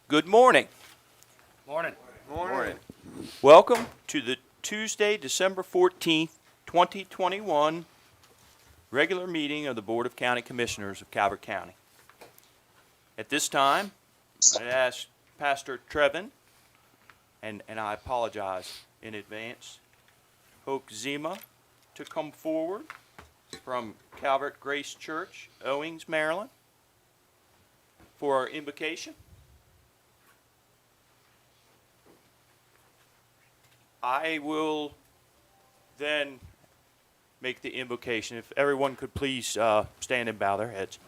Good morning. Morning. Morning. Welcome to the Tuesday, December 14th, 2021 regular meeting of the Board of County Commissioners of Calvert County. At this time, I'd ask Pastor Trevin, and I apologize in advance, Hoke Zima, to come forward from Calvert Grace Church, Owings, Maryland, for our invocation. I will then make the invocation. If everyone could please stand and bow their heads.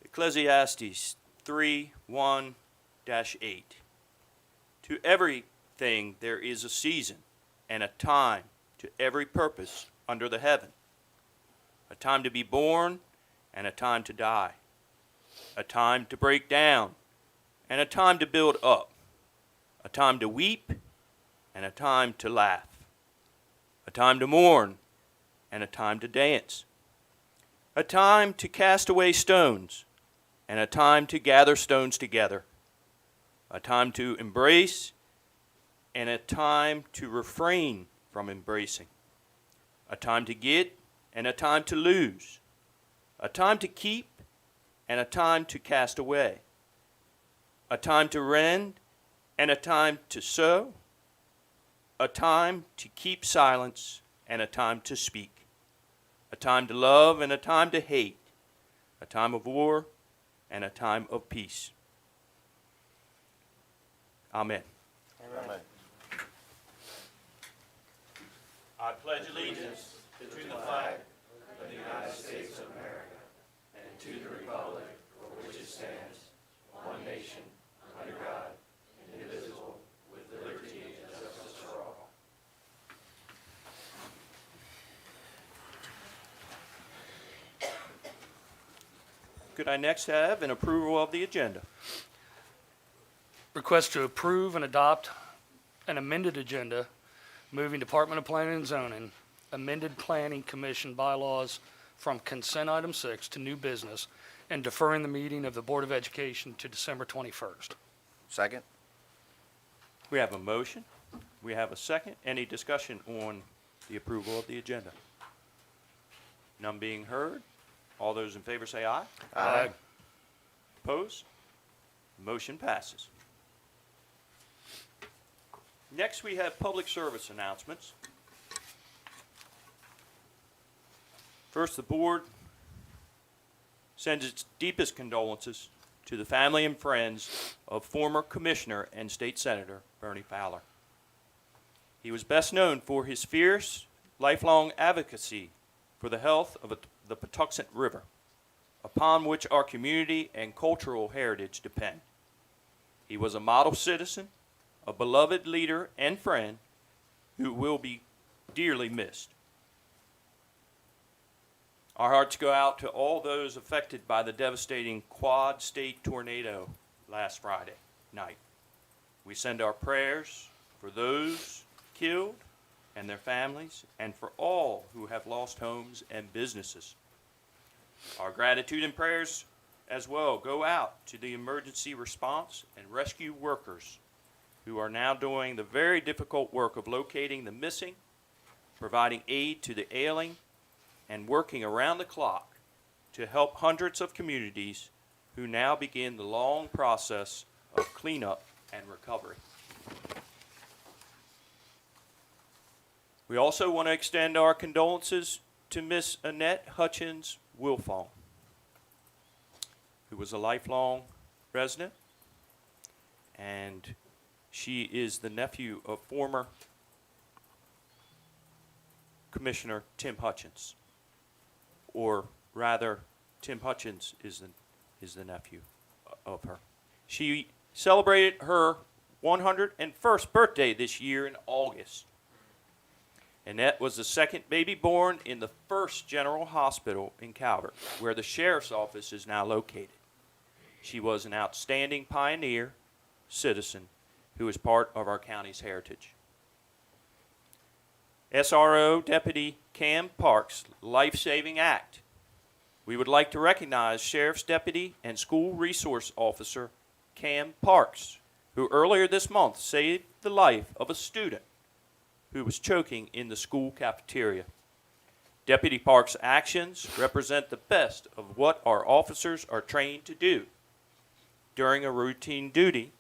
Ecclesiastes 3:1-8. To everything there is a season and a time to every purpose under the heaven. A time to be born and a time to die. A time to break down and a time to build up. A time to weep and a time to laugh. A time to mourn and a time to dance. A time to cast away stones and a time to gather stones together. A time to embrace and a time to refrain from embracing. A time to get and a time to lose. A time to keep and a time to cast away. A time to rend and a time to sow. A time to keep silence and a time to speak. A time to love and a time to hate. A time of war and a time of peace. Amen. Amen. I pledge allegiance to the flag of the United States of America and to the republic for which it stands, one nation, under God, indivisible, with liberty and justice for all. Could I next have an approval of the agenda? Request to approve and adopt an amended agenda, moving Department of Planning and Zoning, amended Planning Commission bylaws from consent item 6 to new business, and deferring the meeting of the Board of Education to December 21st. Second? We have a motion. We have a second. Any discussion on the approval of the agenda? None being heard. All those in favor say aye. Aye. Opposed? Motion passes. Next, we have public service announcements. First, the board sends its deepest condolences to the family and friends of former Commissioner and State Senator Bernie Fowler. He was best known for his fierce, lifelong advocacy for the health of the Patuxent River, upon which our community and cultural heritage depend. He was a model citizen, a beloved leader and friend who will be dearly missed. Our hearts go out to all those affected by the devastating Quad State tornado last Friday night. We send our prayers for those killed and their families, and for all who have lost homes and businesses. Our gratitude and prayers as well go out to the emergency response and rescue workers who are now doing the very difficult work of locating the missing, providing aid to the ailing, and working around the clock to help hundreds of communities who now begin the long process of cleanup and recovery. We also want to extend our condolences to Miss Annette Hutchins Wilfong, who was a lifelong resident, and she is the nephew of former Commissioner Tim Hutchins, or rather, Tim Hutchins is the nephew of her. She celebrated her 101st birthday this year in August. Annette was the second baby born in the first General Hospital in Calvert, where the Sheriff's Office is now located. She was an outstanding pioneer, citizen, who is part of our county's heritage. SRO Deputy Cam Parks' life-saving act We would like to recognize Sheriff's Deputy and School Resource Officer Cam Parks, who earlier this month saved the life of a student who was choking in the school cafeteria. Deputy Parks' actions represent the best of what our officers are trained to do. During a routine duty,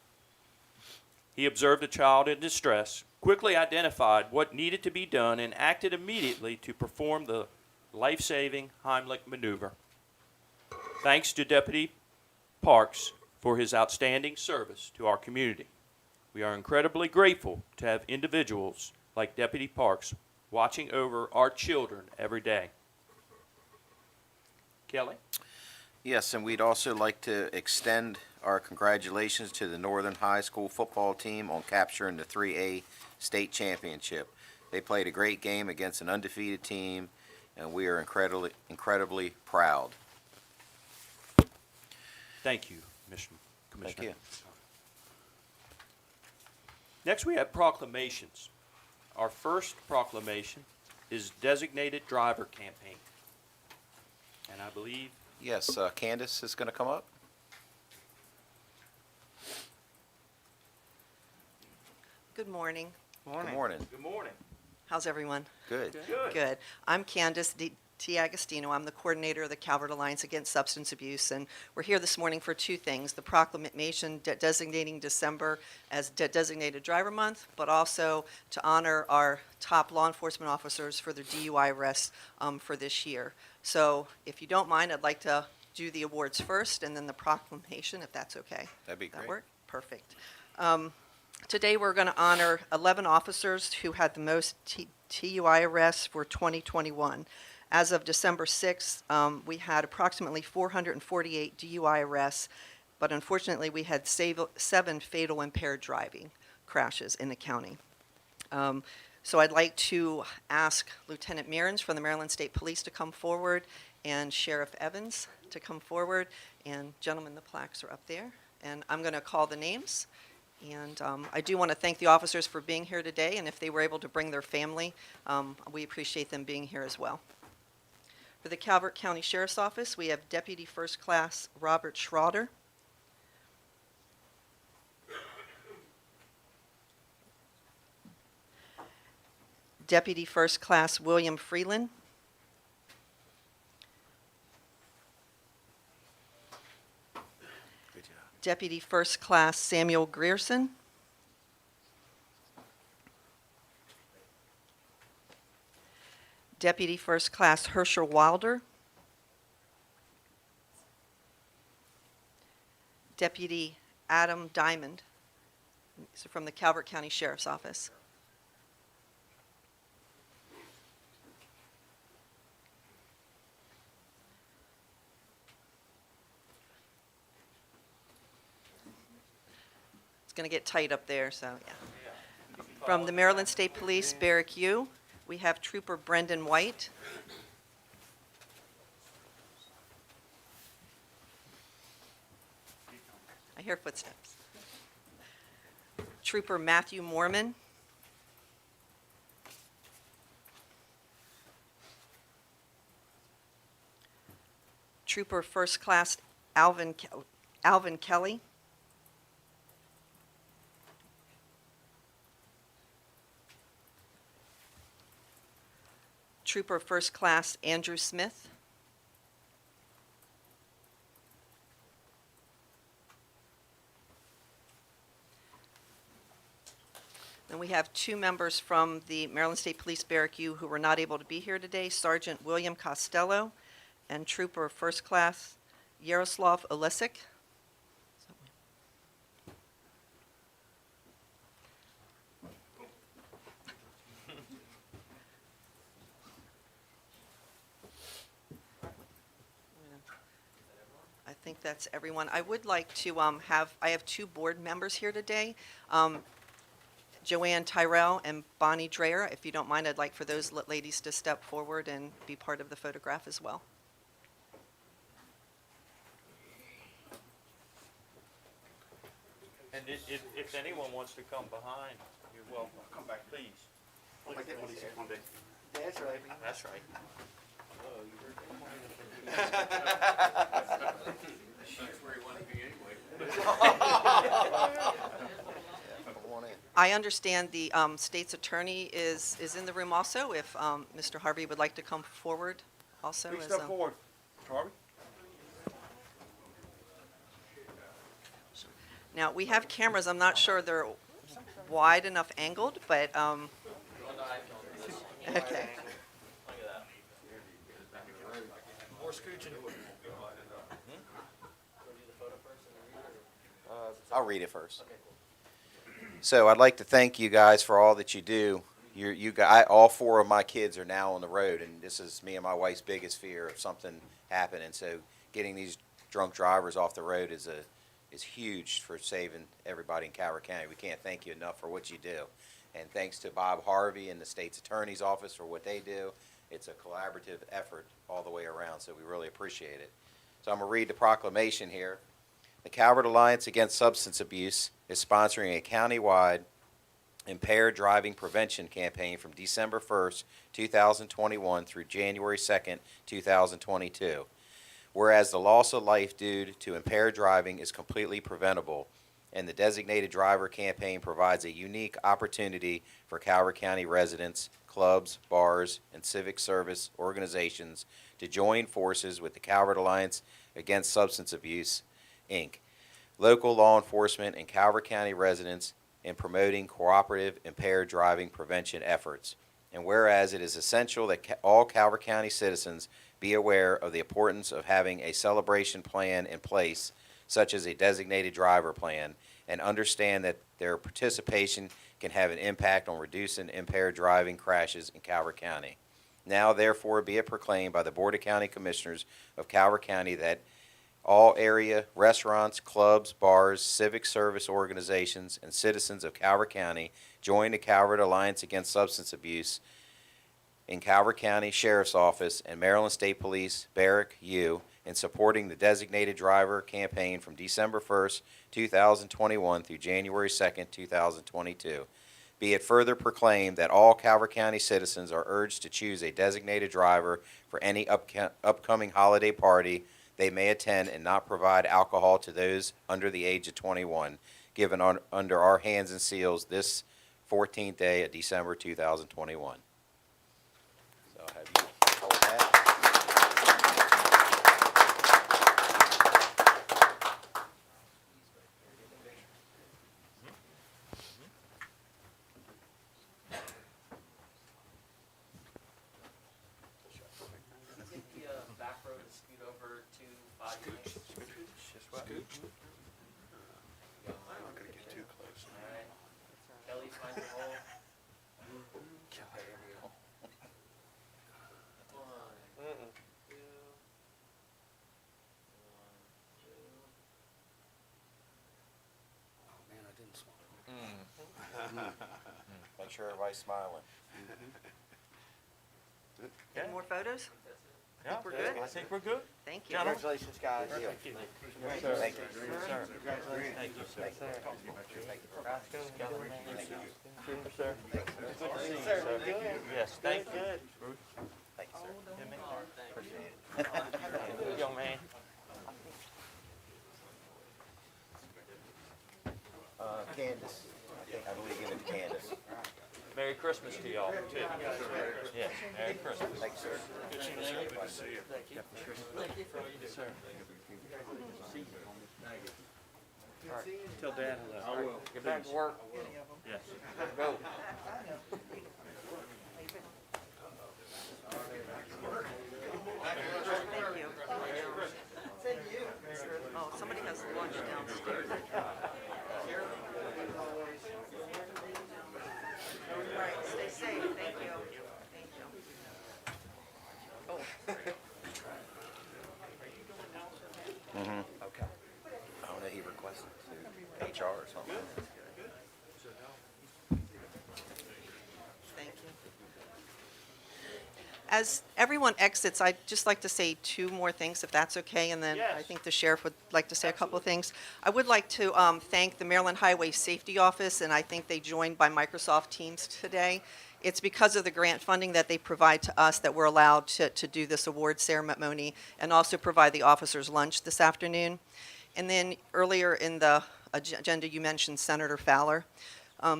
he observed a child in distress, quickly identified what needed to be done, and acted immediately to perform the life-saving Heimlich maneuver. Thanks to Deputy Parks for his outstanding service to our community. We are incredibly grateful to have individuals like Deputy Parks watching over our children every day. Kelly? Yes, and we'd also like to extend our congratulations to the Northern High School football team on capturing the 3A state championship. They played a great game against an undefeated team, and we are incredibly proud. Thank you, Commissioner. Thank you. Next, we have proclamations. Our first proclamation is Designated Driver Campaign. And I believe Yes, Candace is going to come up. Good morning. Good morning. Good morning. How's everyone? Good. Good. Good. I'm Candace T. Agostino. I'm the coordinator of the Calvert Alliance Against Substance Abuse, and we're here this morning for two things: the proclamation designating December as Designated Driver Month, but also to honor our top law enforcement officers for their DUI arrests for this year. So if you don't mind, I'd like to do the awards first and then the proclamation, if that's okay. That'd be That great. work? Perfect. Today, we're going to honor 11 officers who had the most TUI arrests for 2021. As of December 6th, we had approximately 448 DUI arrests, but unfortunately, we had 7 fatal impaired driving crashes in the county. So I'd like to ask Lieutenant Mearns from the Maryland State Police to come forward and Sheriff Evans to come forward. And gentlemen, the plaques are up there. And I'm going to call the names. And I do want to thank the officers for being here today, and if they were able to bring their family, we appreciate them being here as well. For the Calvert County Sheriff's Office, we have Deputy First Class Robert Schroeder. Deputy First Class William Freeland. Good job. Deputy First Class Samuel Grierson. Deputy First Class Herschel Wilder. Deputy Adam Diamond, so from the Calvert County Sheriff's Office. It's going to get tight up there, so yeah. From the Maryland State Police Barrack U, we have Trooper Brendan White. I hear footsteps. Trooper Matthew Mormon. Trooper First Class Alvin Kelly. Trooper First Class Andrew Smith. And we have 2 members from the Maryland State Police Barrack U who were not able to be here today, Sergeant William Costello and Trooper First Class Yaroslav Olesic. I think that's everyone. I would like to I have 2 board members here today. Joanne Tyrell and Bonnie Dreyer. If you don't mind, I'd like for those ladies to step forward and be part of the photograph as well. And if anyone wants to come behind, you're welcome. Come back, please. That's right. That's right. I understand the state's attorney is in the room also, if Mr. Harvey would like to come forward also. Please as, step forward, Harvey. Now, we have cameras, I'm not sure they're wide enough angled, but, okay. More scooching. I'll read it first. So I'd like to thank you guys for all that you do. All four of my kids are now on the road, and this is me and my wife's biggest fear of something happening. So getting these drunk drivers off the road is huge for saving everybody in Calvert County. We can't thank you enough for what you do. And thanks to Bob Harvey and the state's attorney's office for what they do. It's a collaborative effort all the way around, so we really appreciate it. So I'm going to read the proclamation here. The Calvert Alliance Against Substance Abuse is sponsoring a countywide impaired driving prevention campaign from December 1st, 2021 through January 2nd, 2022. Whereas the loss of life due to impaired driving is completely preventable, and the Designated Driver Campaign provides a unique opportunity for Calvert County residents, clubs, bars, and civic service organizations to join forces with the Calvert Alliance Against Substance Abuse, Inc., local law enforcement, and Calvert County residents in promoting cooperative impaired driving prevention efforts. And whereas it is essential that all Calvert County citizens be aware of the importance of having a celebration plan in place, such as a designated driver plan, and understand that their participation can have an impact on reducing impaired driving crashes in Calvert County. Now, therefore, be it proclaimed by the Board of County Commissioners of Calvert County that all area restaurants, clubs, bars, civic service organizations, and citizens of Calvert County join the Calvert Alliance Against Substance Abuse in Calvert County Sheriff's Office and Maryland State Police Barrack U in supporting the Designated Driver Campaign from December 1st, 2021 through January 2nd, 2022. Be it further proclaimed that all Calvert County citizens are urged to choose a designated driver for any upcoming holiday party they may attend and not provide alcohol to those under the age of 21, given under our hands and seals this 14th day of December 2021. So I'll have you hold that. Back row to scoot over to 5 lanes. I'm not gonna get too close. Alright. Kelly, find your hole. One, two. Oh, man, I didn't smile. Make sure everybody's smiling. Any more photos? Yeah, we're good? I think we're good. Thank you. Congratulations, guys. Thank you. Thank you. Thank you, sir. Thank you, sir. Good to see you, sir. Yes, thank you. Thank you, sir. Appreciate it. Young man. Candace. I believe give it to Candace. Merry Christmas to y'all, too. Yes, Merry Christmas. Thank you, sir. Tell Dad hello. I will. Get back to work. Yes. Go. Thank you. Oh, somebody has lunch downstairs. All right, stay safe. Thank you. Thank you. Oh. Okay. I don't know, he requested to HR or something. Thank you. As everyone exits, I'd just like to say two more things, if that's okay, and then I Yes. think the sheriff would like to say a couple of things. I would like to thank the Maryland Highway Safety Office, and I think they joined by Microsoft Teams today. It's because of the grant funding that they provide to us that we're allowed to do this award ceremony and also provide the officers lunch this afternoon. And then earlier in the agenda, you mentioned Senator Fowler.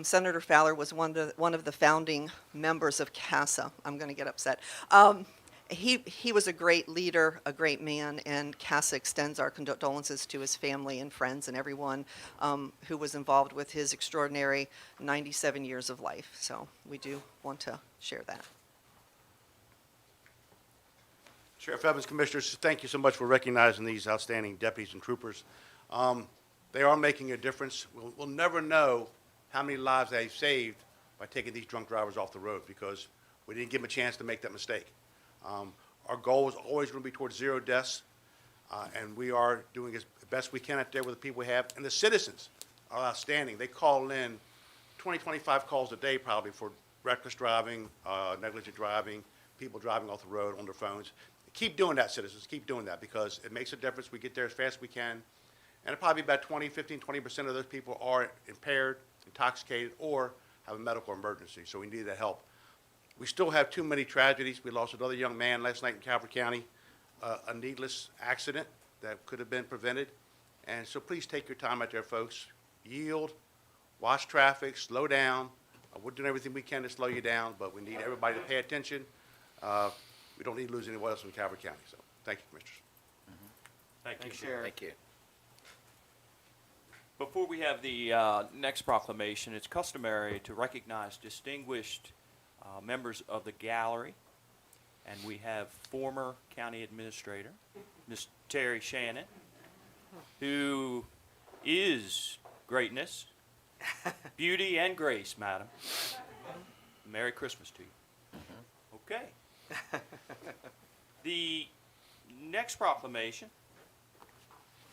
Senator Fowler was one of the founding members of CASA. I'm going to get upset. He was a great leader, a great man, and CASA extends our condolences to his family and friends and everyone who was involved with his extraordinary 97 years of life. So we do want to share that. Sheriff Evans, Commissioners, thank you so much for recognizing these outstanding deputies and troopers. They are making a difference. We'll never know how many lives they've saved by taking these drunk drivers off the road because we didn't give them a chance to make that mistake. Our goal is always going to be towards 0 deaths, and we are doing as best we can out there with the people we have. And the citizens are outstanding. They call in 20, 25 calls a day probably for reckless driving, negligent driving, people driving off the road on their phones. Keep doing that, citizens. Keep doing that because it makes a difference. We get there as fast as we can. And probably about 15-20% of those people are impaired, intoxicated, or have a medical emergency. So we need that help. We still have too many tragedies. We lost another young man last night in Calvert County, a needless accident that could have been prevented. And so please take your time out there, folks. Yield, watch traffic, slow down. We're doing everything we can to slow you down, but we need everybody to pay attention. We don't need to lose anyone else in Calvert County. So thank you, Commissioners. Thank you. Sheriff. Thank you. Before we have the next proclamation, it's customary to recognize distinguished members of the gallery, and we have former county administrator, Ms. Terry Shannon, who is greatness, beauty, and grace, madam. Merry Christmas to you. Okay. The next proclamation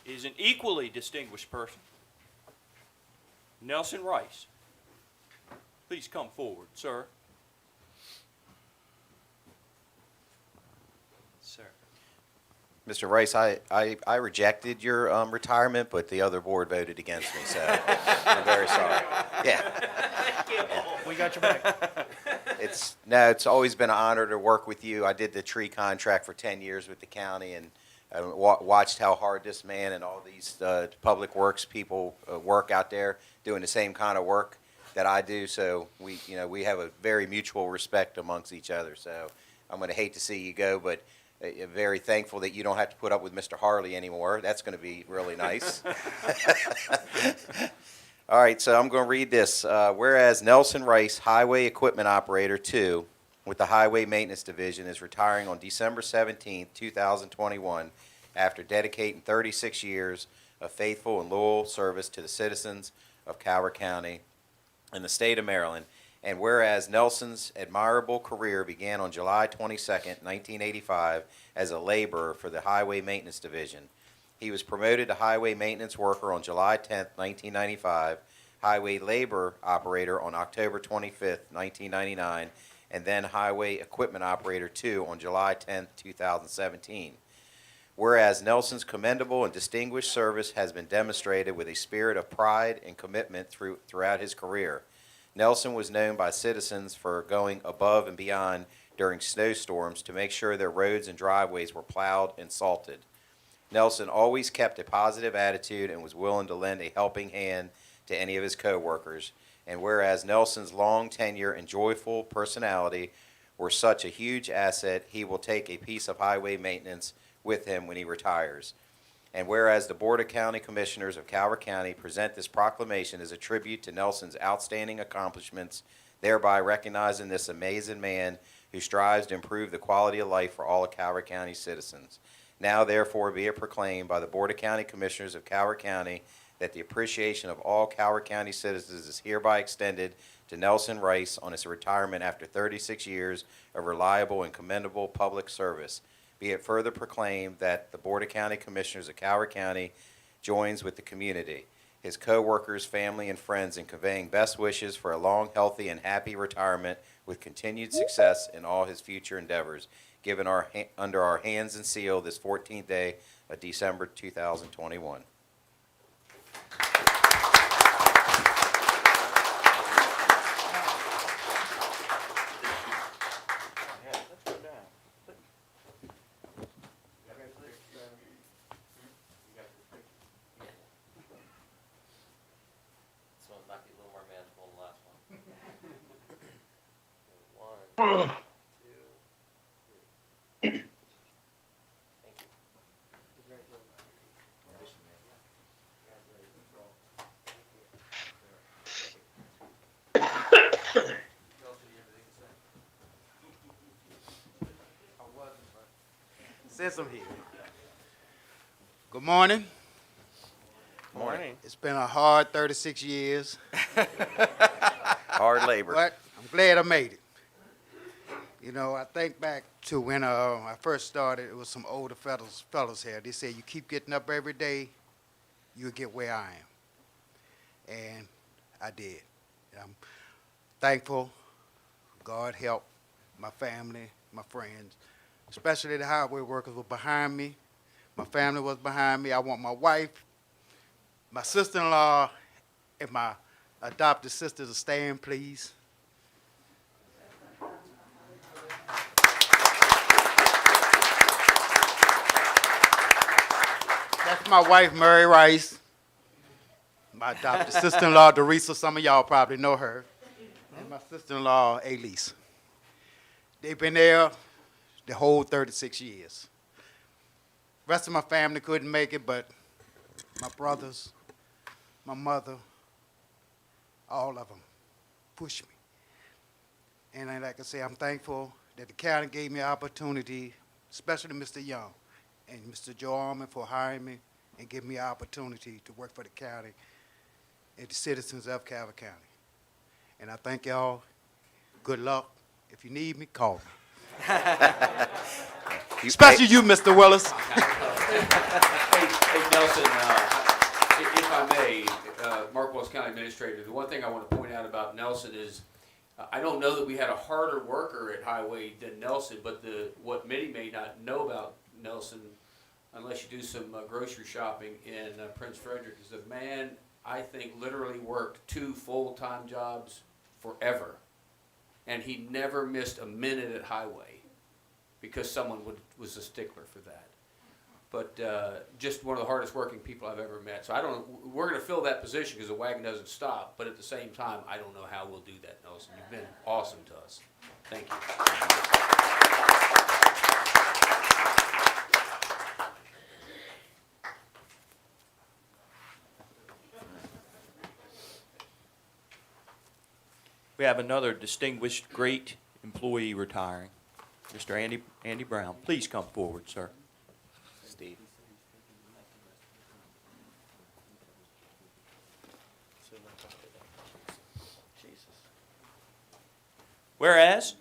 is an equally distinguished person, Nelson Rice. Please come forward, sir. Sir. Mr. Rice, I rejected your retirement, but the other board voted against me, so I'm very sorry. Yeah. We got your back. It's always been an honor to work with you. I did the tree contract for 10 years with the county and watched how hard this man and all these public works people work out there doing the same kind of work that I do. So we have a very mutual respect amongst each other. So I'm going to hate to see you go, but very thankful that you don't have to put up with Mr. Harley anymore. That's going to be really nice. All right, so I'm going to read this. Whereas Nelson Rice, Highway Equipment Operator 2 with the Highway Maintenance Division, is retiring on December 17, 2021, after dedicating 36 years of faithful and loyal service to the citizens of Calvert County and the state of Maryland. And whereas Nelson's admirable career began on July 22, 1985, as a laborer for the Highway Maintenance Division. He was promoted to Highway Maintenance Worker on July 10, 1995, Highway Labor Operator on October 25, 1999, and then Highway Equipment Operator 2 on July 10, 2017. Whereas Nelson's commendable and distinguished service has been demonstrated with a spirit of pride and commitment throughout his career. Nelson was known by citizens for going above and beyond during snowstorms to make sure their roads and driveways were plowed and salted. Nelson always kept a positive attitude and was willing to lend a helping hand to any of his co-workers. And whereas Nelson's long tenure and joyful personality were such a huge asset, he will take a piece of highway maintenance with him when he retires. And whereas the Board of County Commissioners of Calvert County present this proclamation as a tribute to Nelson's outstanding accomplishments, thereby recognizing this amazing man who strives to improve the quality of life for all of Calvert County citizens. Now, therefore, be it proclaimed by the Board of County Commissioners of Calvert County that the appreciation of all Calvert County citizens is hereby extended to Nelson Rice on his retirement after 36 years of reliable and commendable public service. Be it further proclaimed that the Board of County Commissioners of Calvert County joins with the community, his co-workers, family, and friends in conveying best wishes for a long, healthy, and happy retirement with continued success in all his future endeavors. Given under our hands and seal this 14th day of December 2021. Since I'm here. Good morning. Morning. It's been a hard 36 years, Hard labor. but I'm glad I made it. You know, I think back to when I first started, it was some older fellas here. They said, you keep getting up every day, you'll get where I am. And I did. I'm thankful. God helped my family, my friends, especially the highway workers were behind me. My family was behind me. I want my wife, my sister-in-law, and my adopted sister to stand, please. That's my wife, Mary Rice. My adopted sister-in-law, Dorisa. Some of y'all probably know her. And my sister-in-law, Elise. They've been there the whole 36 years. Rest of my family couldn't make it, but my brothers, my mother, all of them pushed me. And like I say, I'm thankful that the county gave me an opportunity, especially Mr. Young and Mr. Joe Almond for hiring me and giving me an opportunity to work for the county and the citizens of Calvert County. And I thank y'all. Good luck. If you need me, call me. Especially you, Mr. Willis. Hey, Nelson, if I may, Mark Wells County Administrator, the one thing I want to point out about Nelson is I don't know that we had a harder worker at Highway than Nelson, but what many may not know about Nelson, unless you do some grocery shopping in Prince Frederick, is the man, I think, literally worked 2 full-time jobs forever. And he never missed a minute at Highway because someone was a stickler for that. But just one of the hardest working people I've ever met. So we're going to fill that position because the wagon doesn't stop. But at the same time, I don't know how we'll do that, Nelson. You've been awesome to us. Thank you. We have another distinguished, great employee retiring, Mr. Andy Brown. Please come forward, sir. Steve. Whereas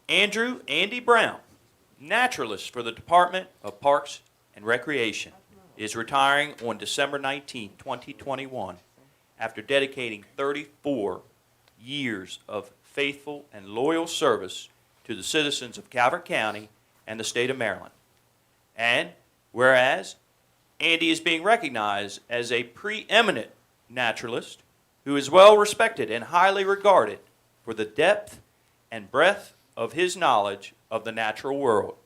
Andrew Andy Brown, naturalist for the Department of Parks and Recreation, is retiring on December 19, 2021, after dedicating 34 years of faithful and loyal service to the citizens of Calvert County and the state of Maryland. And whereas Andy is being recognized as a preeminent naturalist who is well respected and highly regarded for the depth and breadth of his knowledge of the natural world.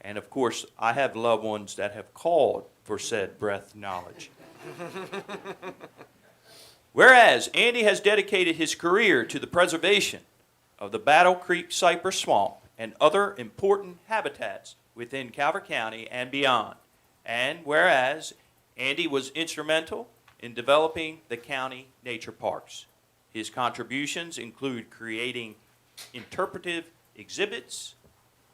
And of course, I have loved ones that have called for said breadth knowledge. Whereas Andy has dedicated his career to the preservation of the Battle Creek Cypress Swamp and other important habitats within Calvert County and beyond. And whereas Andy was instrumental in developing the county nature parks. His contributions include creating interpretive exhibits,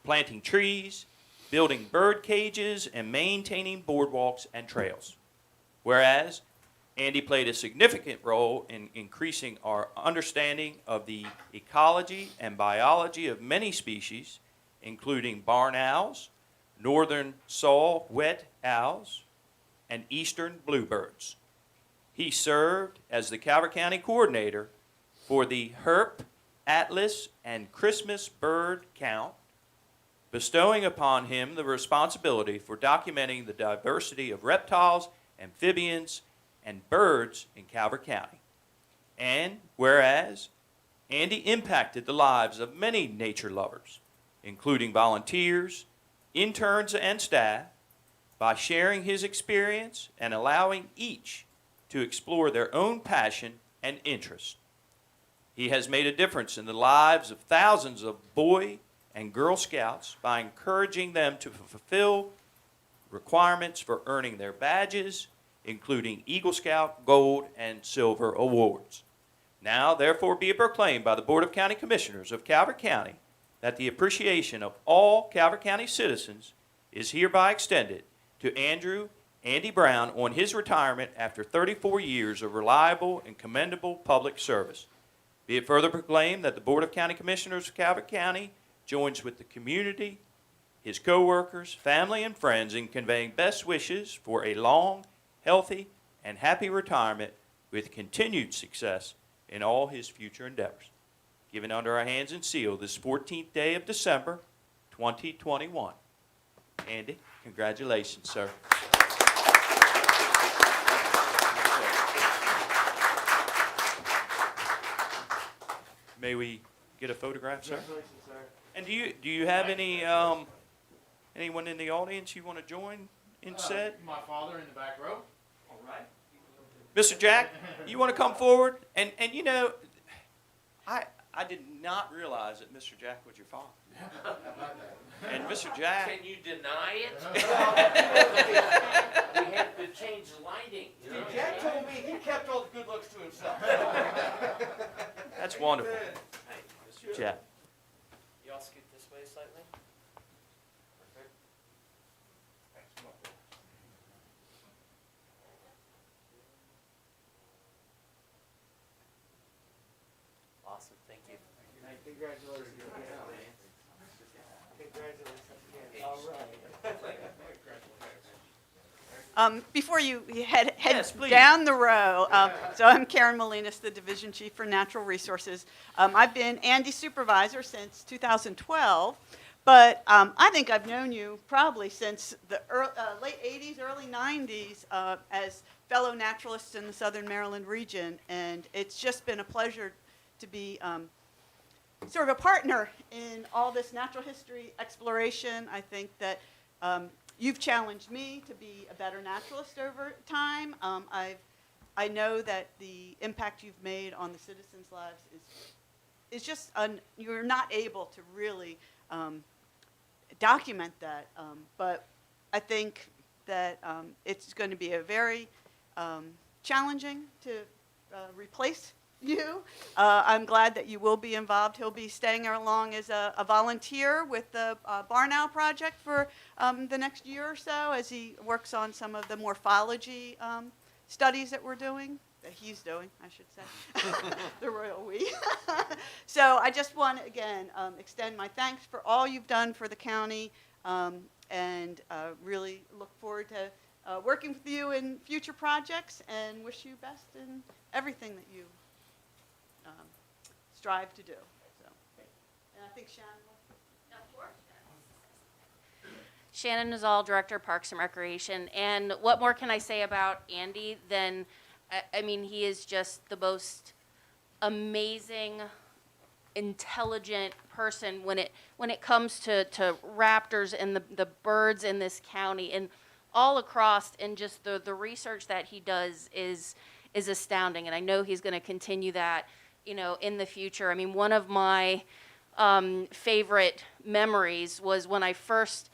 planting trees, building bird cages, and maintaining boardwalks and trails. Whereas Andy played a significant role in increasing our understanding of the ecology and biology of many species, including barn owls, northern saw-whet owls, and eastern bluebirds. He served as the Calvert County coordinator for the HERP, Atlas, and Christmas bird count, bestowing upon him the responsibility for documenting the diversity of reptiles, amphibians, and birds in Calvert County. And whereas Andy impacted the lives of many nature lovers, including volunteers, interns, and staff, by sharing his experience and allowing each to explore their own passion and interest. He has made a difference in the lives of thousands of Boy and Girl Scouts by encouraging them to fulfill requirements for earning their badges, including Eagle Scout Gold and Silver awards. Now, therefore, be it proclaimed by the Board of County Commissioners of Calvert County that the appreciation of all Calvert County citizens is hereby extended to Andy Brown on his retirement after 34 years of reliable and commendable public service. Be it further proclaimed that the Board of County Commissioners of Calvert County joins with the community, his co-workers, family, and friends in conveying best wishes for a long, healthy, and happy retirement with continued success in all his future endeavors. Given under our hands and sealed this 14th day of December, 2021. Andy, congratulations, sir. May we get a photograph, sir? And do you have any anyone in the audience you want to join in said? My father in the back row. All right. Mr. Jack, you want to come forward? And you know, I did not realize that Mr. Jack was your father. And Mr. Jack, Can you deny it? We have to change the lighting. You know? Jack told me he kept all the good looks to himself. that's wonderful. Hey, Mr. Jack. y'all scoot this way slightly. Perfect. Awesome, thank you. Congratulations again. Congratulations again. All right. Before you head Yes, please. down the row, so I'm Karen Molinas, the Division Chief for Natural Resources. I've been Andy's supervisor since 2012, but I think I've known you probably since the late 80s, early 90s as fellow naturalists in the Southern Maryland region, and it's just been a pleasure to be sort of a partner in all this natural history exploration. I think that you've challenged me to be a better naturalist over time. I know that the impact you've made on the citizens' lives is just, you're not able to really document that. But I think that it's going to be a very challenging to replace you. I'm glad that you will be involved. He'll be staying along as a volunteer with the Barn Owl Project for the next year or so as he works on some of the morphology studies that we're doing, that he's doing, I should say, the royal we. So I just want to, again, extend my thanks for all you've done for the county and really look forward to working with you in future projects and wish you best in everything that you strive to do. So, and I think Shannon will. Of course. Shannon Nazal, Director of Parks and Recreation. And what more can I say about Andy than, I mean, he is just the most amazing, intelligent person when it comes to raptors and the birds in this county and all across, and just the research that he does is astounding. And I know he's going to continue that, you know, in the future. I mean, one of my favorite memories was when I first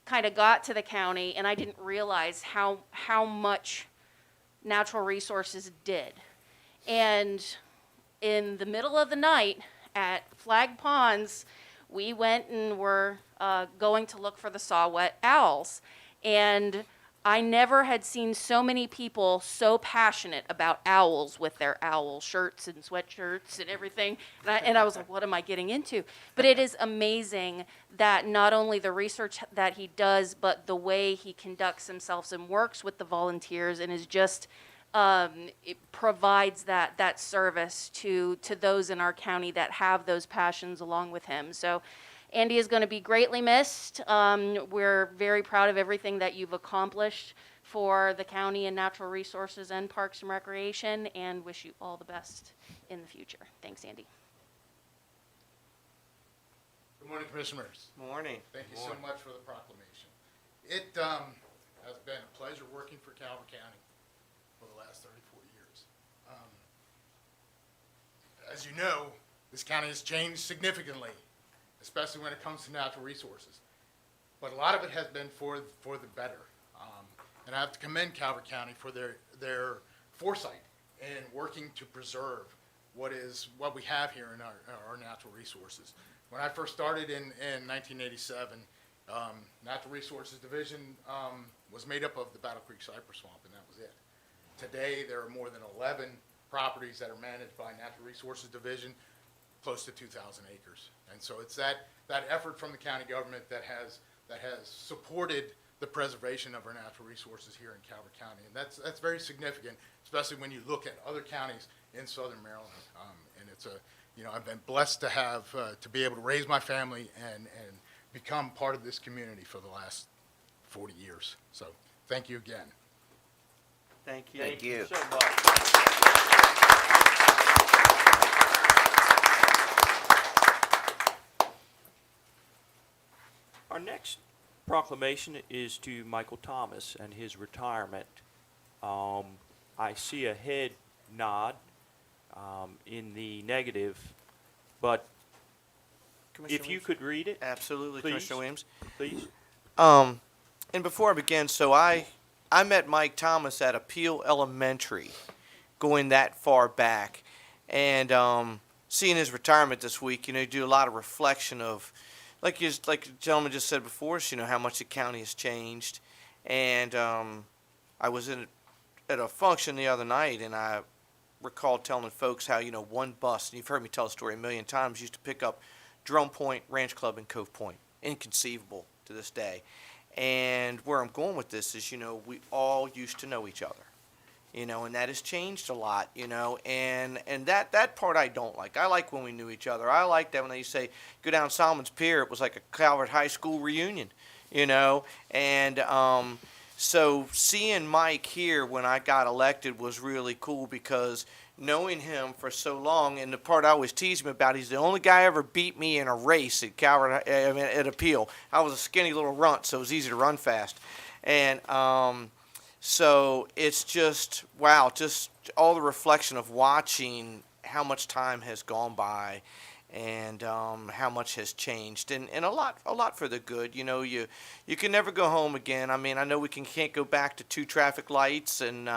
kind of got to the county and I didn't realize how much natural resources did. And in the middle of the night at Flag Ponds, we went and were going to look for the saw-whet owls. And I never had seen so many people so passionate about owls with their owl shirts and sweatshirts and everything. And I was like, what am I getting into? But it is amazing that not only the research that he does, but the way he conducts himself and works with the volunteers and is just, it provides that service to those in our county that have those passions along with him. So Andy is going to be greatly missed. We're very proud of everything that you've accomplished for the county and natural resources and parks and recreation, and wish you all the best in the future. Thanks, Andy. Good morning, Commissioners. Morning. Thank you so much for the proclamation. It has been a pleasure working for Calvert County for the last 34 years. as you know, this county has changed significantly, especially when it comes to natural resources. But a lot of it has been for the better. And I have to commend Calvert County for their foresight in working to preserve what we have here in our natural resources. When I first started in 1987, Natural Resources Division was made up of the Battle Creek Cypress Swamp, and that was it. Today, there are more than 11 properties that are managed by Natural Resources Division, close to 2,000 acres. And so it's that effort from the county government that has supported the preservation of our natural resources here in Calvert County. And that's very significant, especially when you look at other counties in southern Maryland. And it's I've been blessed to have, to be able to raise my family and become part of this community for the last 40 years. So thank you again. Thank you. Thank you. so much. Our next proclamation is to Michael Thomas and his retirement. I see a head nod in the negative, but if you could read it, Absolutely, please. Commissioner Williams. please. And before I begin, so I met Mike Thomas at Appeal Elementary, going that far back, and seeing his retirement this week, you do a lot of reflection of, like the gentleman just said before us, how much the county has changed. And I was at a function the other night, and I recall telling folks how, one bus, and you've heard me tell the story a million times, used to pick up Drum Point, Ranch Club, and Cove Point. Inconceivable to this day. And where I'm going with this is, we all used to know each other, and that has changed a lot, and that part I don't like. I like when we knew each other. I like that when they say, go down Solomon's Pier, it was like a Calvert High School reunion, and so seeing Mike here when I got elected was really cool, because knowing him for so long, and the part I always tease him about, he's the only guy ever beat me in a race at Calvert, at Appeal. I was a skinny little runt, so it was easy to run fast. And so it's just, wow, just all the reflection of watching how much time has gone by and how much has changed, and a lot for the good. You can never go home again. I mean, I know we can't go back to 2 traffic lights and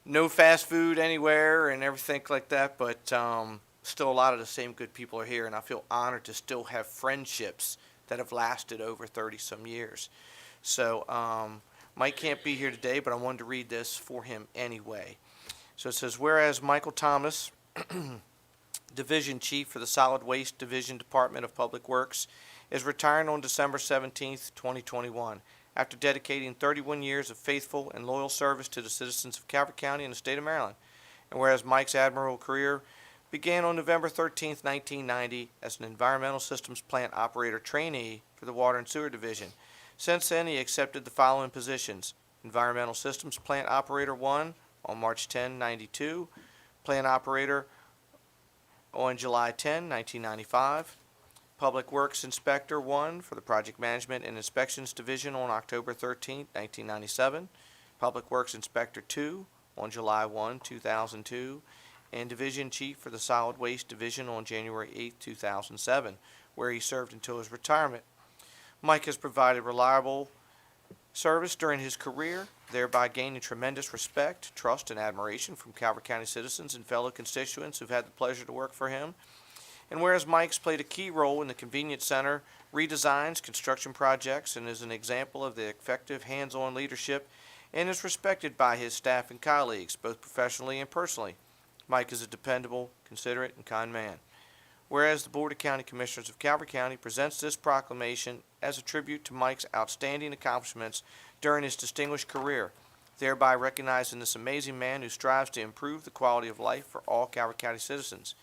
no fast food anywhere and everything like that, but still a lot of the same good people are here, and I feel honored to still have friendships that have lasted over 30-some years. So Mike can't be here today, but I wanted to read this for him anyway. So it says, whereas Michael Thomas, Division Chief for the Solid Waste Division Department of Public Works, is retiring on December 17th, 2021. After dedicating 31 years of faithful and loyal service to the citizens of Calvert County and the state of Maryland. And whereas Mike's admirable career began on November 13, 1990 as an environmental systems plant operator trainee for the Water and Sewer Division. Since then, he accepted the following positions: Environmental Systems Plant Operator 1 on March 10, 92, Plant Operator on July 10, 1995, Public Works Inspector 1 for the Project Management and Inspections Division on October 13, 1997, Public Works Inspector 2 on July 1, 2002, and Division Chief for the Solid Waste Division on January 8, 2007, where he served until his retirement. Mike has provided reliable service during his career, thereby gaining tremendous respect, trust, and admiration from Calvert County citizens and fellow constituents who've had the pleasure to work for him. And whereas Mike's played a key role in the convenience center redesigns, construction projects, and is an example of the effective hands-on leadership, and is respected by his staff and colleagues, both professionally and personally, Mike is a dependable, considerate, and kind man. Whereas the Board of County Commissioners of Calvert County presents this proclamation as a tribute to Mike's outstanding accomplishments during his distinguished career, thereby recognizing this amazing man who strives to improve the quality of life for all Calvert County citizens.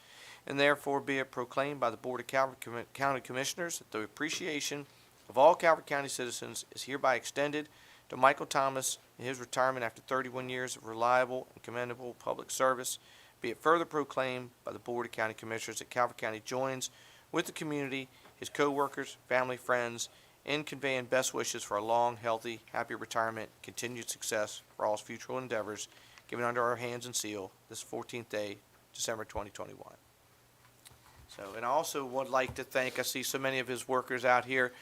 And therefore be it proclaimed by the Board of Calvert County Commissioners that the appreciation of all Calvert County citizens is hereby extended to Michael Thomas in his retirement after 31 years of reliable and commendable public service. Be it further proclaimed by the Board of County Commissioners that Calvert County joins with the community, his co-workers, family, friends, in conveying best wishes for a long, healthy, happy retirement, continued success for all his future endeavors, given under our hands and seal this 14th day December 2021. So, and I also would like to thank, I see so many of his workers out here.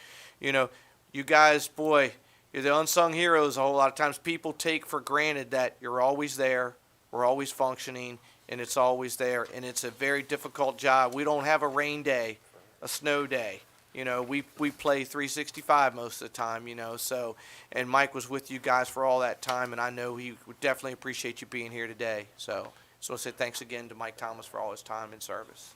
You know, you guys, boy, you're the unsung heroes. A whole lot of times people take for granted that you're always there, we're always functioning, and it's always there. And it's a very difficult job. We don't have a rain day, a snow day. You know, we play 365 most of the time, you know, so, and Mike was with you guys for all that time, and I know he would definitely appreciate you being here today. So I want to say thanks again to Mike Thomas for all his time and service.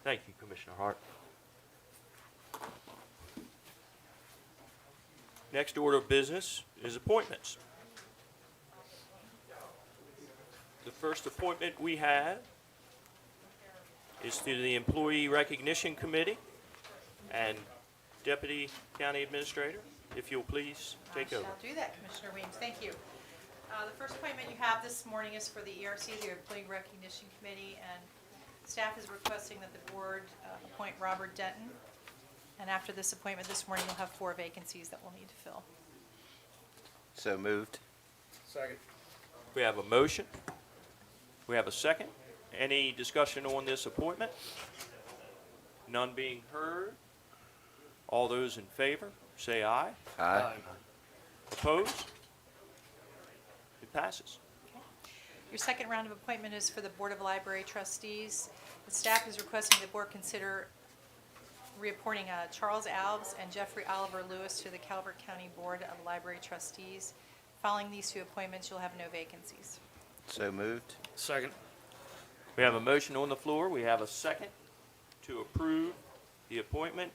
Thank you, Commissioner Hart. Next order of business is appointments. The first appointment we have is to the Employee Recognition Committee. And Deputy County Administrator, if you'll please take over. I shall do that, Commissioner Weems. Thank you. The first appointment you have this morning is for the ERC, the Employee Recognition Committee, and staff is requesting that the board appoint Robert Denton. And after this appointment this morning, you'll have 4 vacancies that we'll need to fill. So moved. Second. We have a motion. We have a second. Any discussion on this appointment? None being heard. All those in favor, say aye. Aye. Opposed? It passes. Your second round of appointment is for the Board of Library Trustees. The staff is requesting the board consider reappointing Charles Alves and Jeffrey Oliver Lewis to the Calvert County Board of Library Trustees. Following these 2 appointments, you'll have no vacancies. So moved. Second. We have a motion on the floor. We have a second to approve the appointment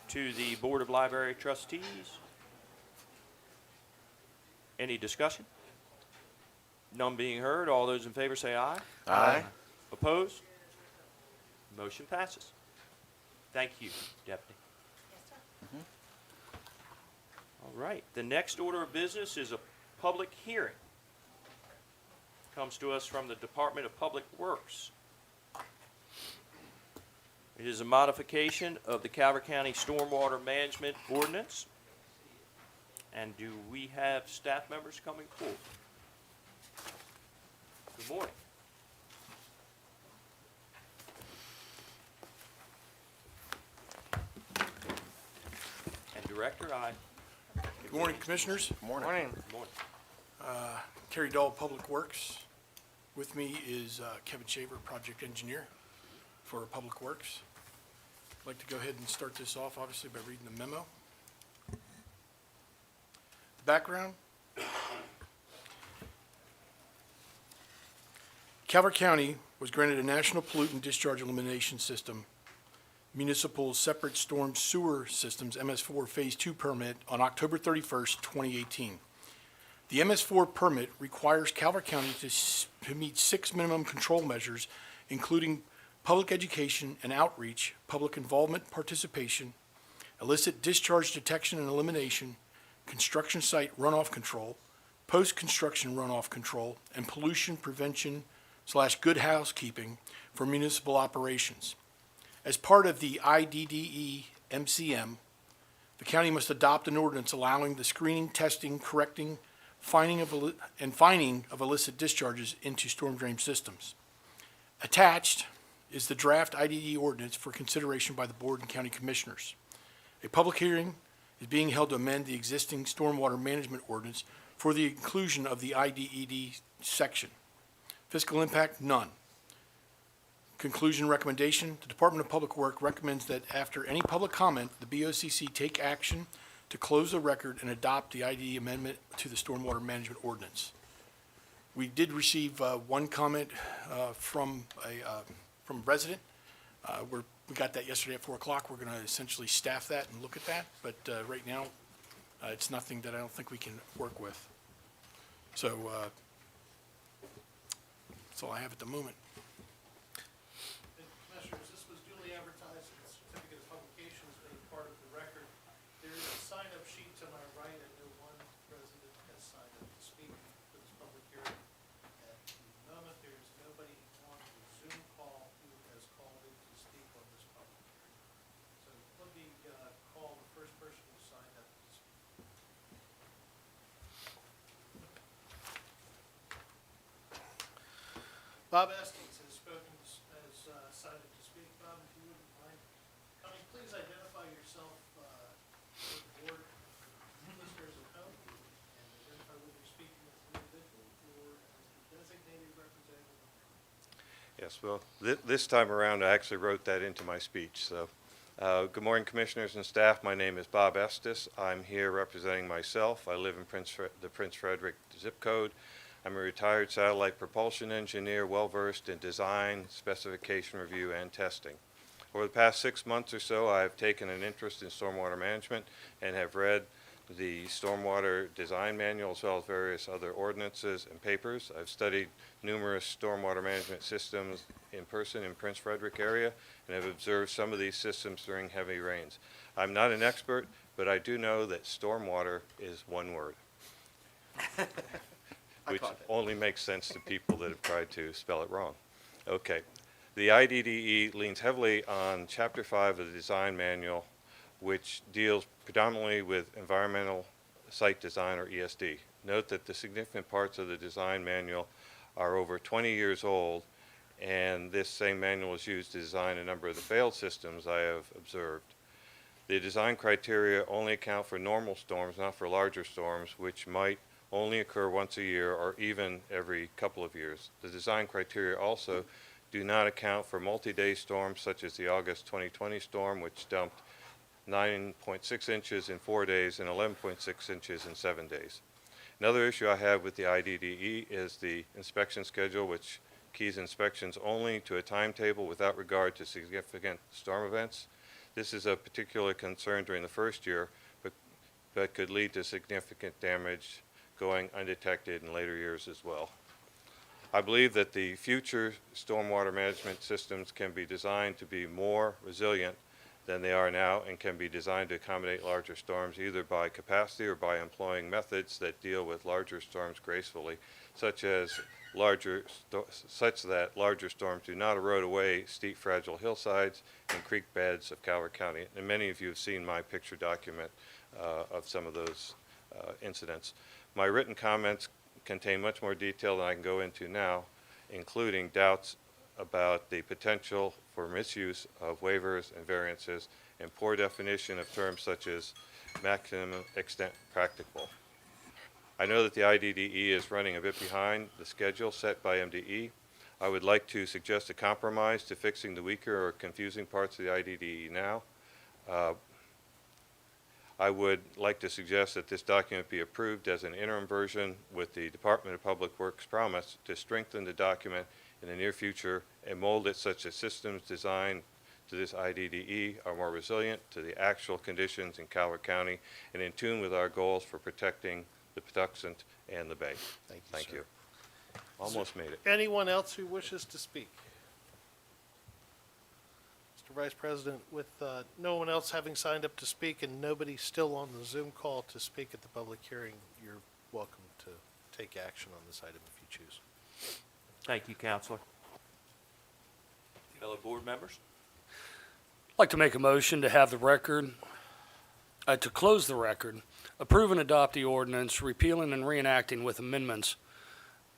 to the Board of Library Trustees. Any discussion? None being heard. All those in favor say aye. Aye. Opposed? Motion passes. Thank you, Deputy. All right. The next order of business is a public hearing. Comes to us from the Department of Public Works. It is a modification of the Calvert County Stormwater Management Ordinance. And do we have staff members coming forward? Good morning. And Director, Good morning, Commissioners. Morning. Good morning. Kerry Dahl, Public Works. With me is Kevin Shaver, Project Engineer for Public Works. I'd like to go ahead and start this off, obviously, by reading the memo. Background. Calvert County was granted a National Pollutant Discharge Elimination System Municipal Separate Storm Sewer Systems, MS4 Phase 2 permit on October 31st, 2018. The MS4 permit requires Calvert County to meet 6 minimum control measures, including public education and outreach, public involvement participation, illicit discharge detection and elimination, construction site runoff control, post-construction runoff control, and pollution prevention / good housekeeping for municipal operations. As part of the IDDE MCM, the county must adopt an ordinance allowing the screening, testing, correcting, finding of illicit discharges into storm drain systems. Attached is the draft IDDE ordinance for consideration by the board and county commissioners. A public hearing is being held to amend the existing stormwater management ordinance for the inclusion of the IDED section. Fiscal impact, none. Conclusion recommendation, the Department of Public Works recommends that after any public comment, the BOCC take action to close the record and adopt the IDE amendment to the stormwater management ordinance. We did receive one comment from a resident. We got that yesterday at 4 o'clock. We're going to essentially staff that and look at that, but right now, it's nothing that I don't think we can work with. So that's all I have at the moment. Commissioners, this was duly advertised, and the certificate of publication is made part of the record. There is a sign-up sheet to my right. I know one resident has signed up to speak for this public hearing. At the moment, there is nobody on the Zoom call who has called in to speak on this public hearing. So Bob Estes has spoken, has cited to speak. Bob, if you wouldn't mind coming, please identify yourself for the board listeners at home, and identify whether you're speaking as an individual or as the designated representative. Yes, well, this time around, I actually wrote that into my speech. So, good morning, commissioners and staff. My name is Bob Estes. I'm here representing myself. I live in the Prince Frederick zip code. I'm a retired satellite propulsion engineer, well-versed in design, specification review, and testing. Over the past 6 months or so, I've taken an interest in stormwater management and have read the stormwater design manual as well as various other ordinances and papers. I've studied numerous stormwater management systems in person in Prince Frederick area and have observed some of these systems during heavy rains. I'm not an expert, but I do know that stormwater is one word, which only makes sense to people that have tried to spell it wrong. Okay. The IDDE leans heavily on Chapter 5 of the Design Manual, which deals predominantly with environmental site design, or ESD. Note that the significant parts of the design manual are over 20 years old, and this same manual is used to design a number of the failed systems I have observed. The design criteria only account for normal storms, not for larger storms, which might only occur once a year or even every couple of years. The design criteria also do not account for multi-day storms such as the August 2020 storm, which dumped 9.6 inches in 4 days and 11.6 inches in 7 days. Another issue I have with the IDDE is the inspection schedule, which keys inspections only to a timetable without regard to significant storm events. This is of particular concern during the first year, but could lead to significant damage going undetected in later years as well. I believe that the future stormwater management systems can be designed to be more resilient than they are now and can be designed to accommodate larger storms either by capacity or by employing methods that deal with larger storms gracefully, such that larger storms do not erode away steep, fragile hillsides and creek beds of Calvert County. And many of you have seen my picture document of some of those incidents. My written comments contain much more detail than I can go into now, including doubts about the potential for misuse of waivers and variances and poor definition of terms such as maximum extent practicable. I know that the IDDE is running a bit behind the schedule set by MDE. I would like to suggest a compromise to fixing the weaker or confusing parts of the IDDE now. I would like to suggest that this document be approved as an interim version with the Department of Public Works promise to strengthen the document in the near future and mold it such that systems designed to this IDDE are more resilient to the actual conditions in Calvert County and in tune with our goals for protecting the Patuxent and the Bay. Thank you. Almost made it. Anyone else who wishes to speak? Mr. Vice President, with no one else having signed up to speak and nobody still on the Zoom call to speak at the public hearing, you're welcome to take action on this item if you choose. Thank you, Counselor. Fellow board members? I'd like to make a motion to have the record, to close the record, approve and adopt the ordinance, repealing and reenacting with amendments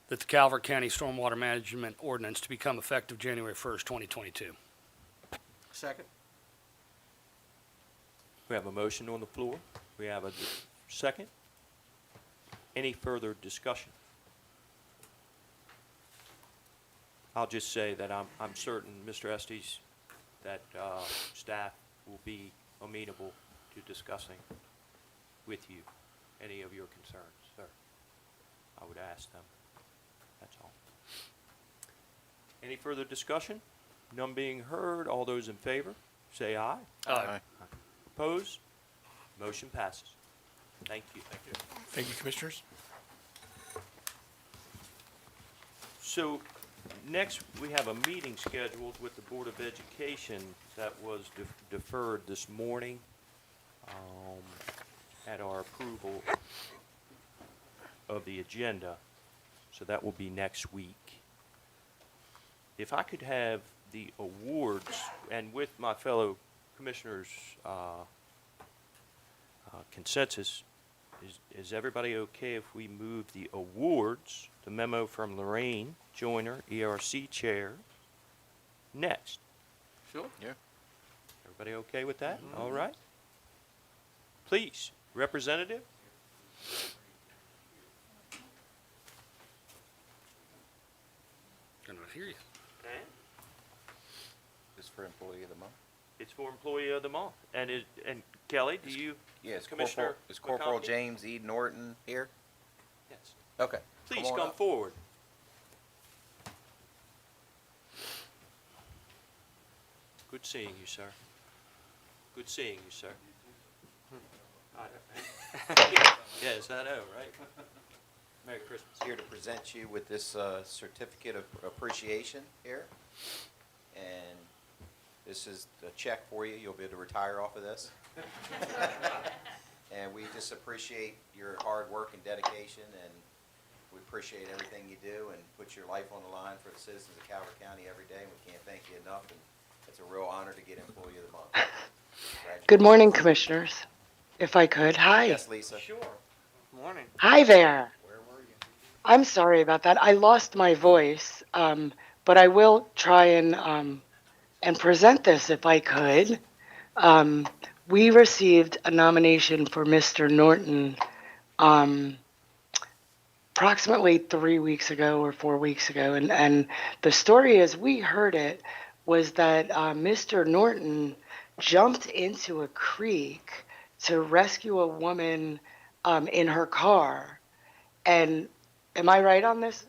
that the Calvert County Stormwater Management Ordinance to become effective January 1st, 2022. Second? We have a motion on the floor. We have a second. Any further discussion? I'll just say that I'm certain, Mr. Estes, that staff will be amenable to discussing with you any of your concerns, sir. I would ask them. That's all. Any further discussion? None being heard. All those in favor, say aye. Aye. Opposed? Motion passes. Thank you. Thank you. Thank you, Commissioners. So next, we have a meeting scheduled with the Board of Education that was deferred this morning at our approval of the agenda. So that will be next week. If I could have the awards, and with my fellow commissioners' consensus, Is everybody okay if we move the awards, the memo from Lorraine Joyner, ERC Chair, next? Sure. Yeah. Everybody okay with that? All right. Please, Representative. Cannot hear you. This for Employee of the Month? It's for Employee of the Month. And Kelly, do you? Yeah, is Commissioner Corporal McConkey? James E. Norton here? Yes. Okay. Please on come up. forward. Good seeing you, sir. Good seeing you, sir. Yes, I know, right? Merry Christmas. Here to present you with this certificate of appreciation here. And this is a check for you. You'll be able to retire off of this. And we just appreciate your hard work and dedication, and we appreciate everything you do and put your life on the line for the citizens of Calvert County every day. And we can't thank you enough, and it's a real honor to get Employee of the Month. Good morning, Commissioners. If I could, hi. Yes, Lisa. Sure. Morning. Hi there. I'm sorry about that. I lost my voice, but I will try and present this if I could. We received a nomination for Mr. Norton approximately 3 weeks ago or 4 weeks ago, and the story as we heard it was that Mr. Norton jumped into a creek to rescue a woman in her car. And am I right on this,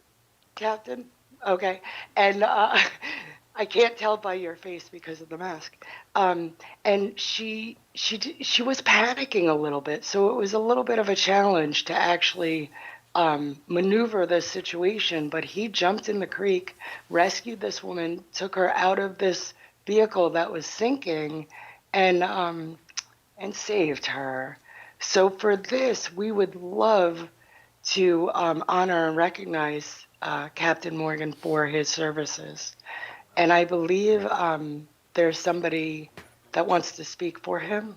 Captain? Okay. And I can't tell by your face because of the mask. And she was panicking a little bit, so it was a little bit of a challenge to actually maneuver this situation. But he jumped in the creek, rescued this woman, took her out of this vehicle that was sinking, and saved her. So for this, we would love to honor and recognize Captain Morgan for his services. And I believe there's somebody that wants to speak for him.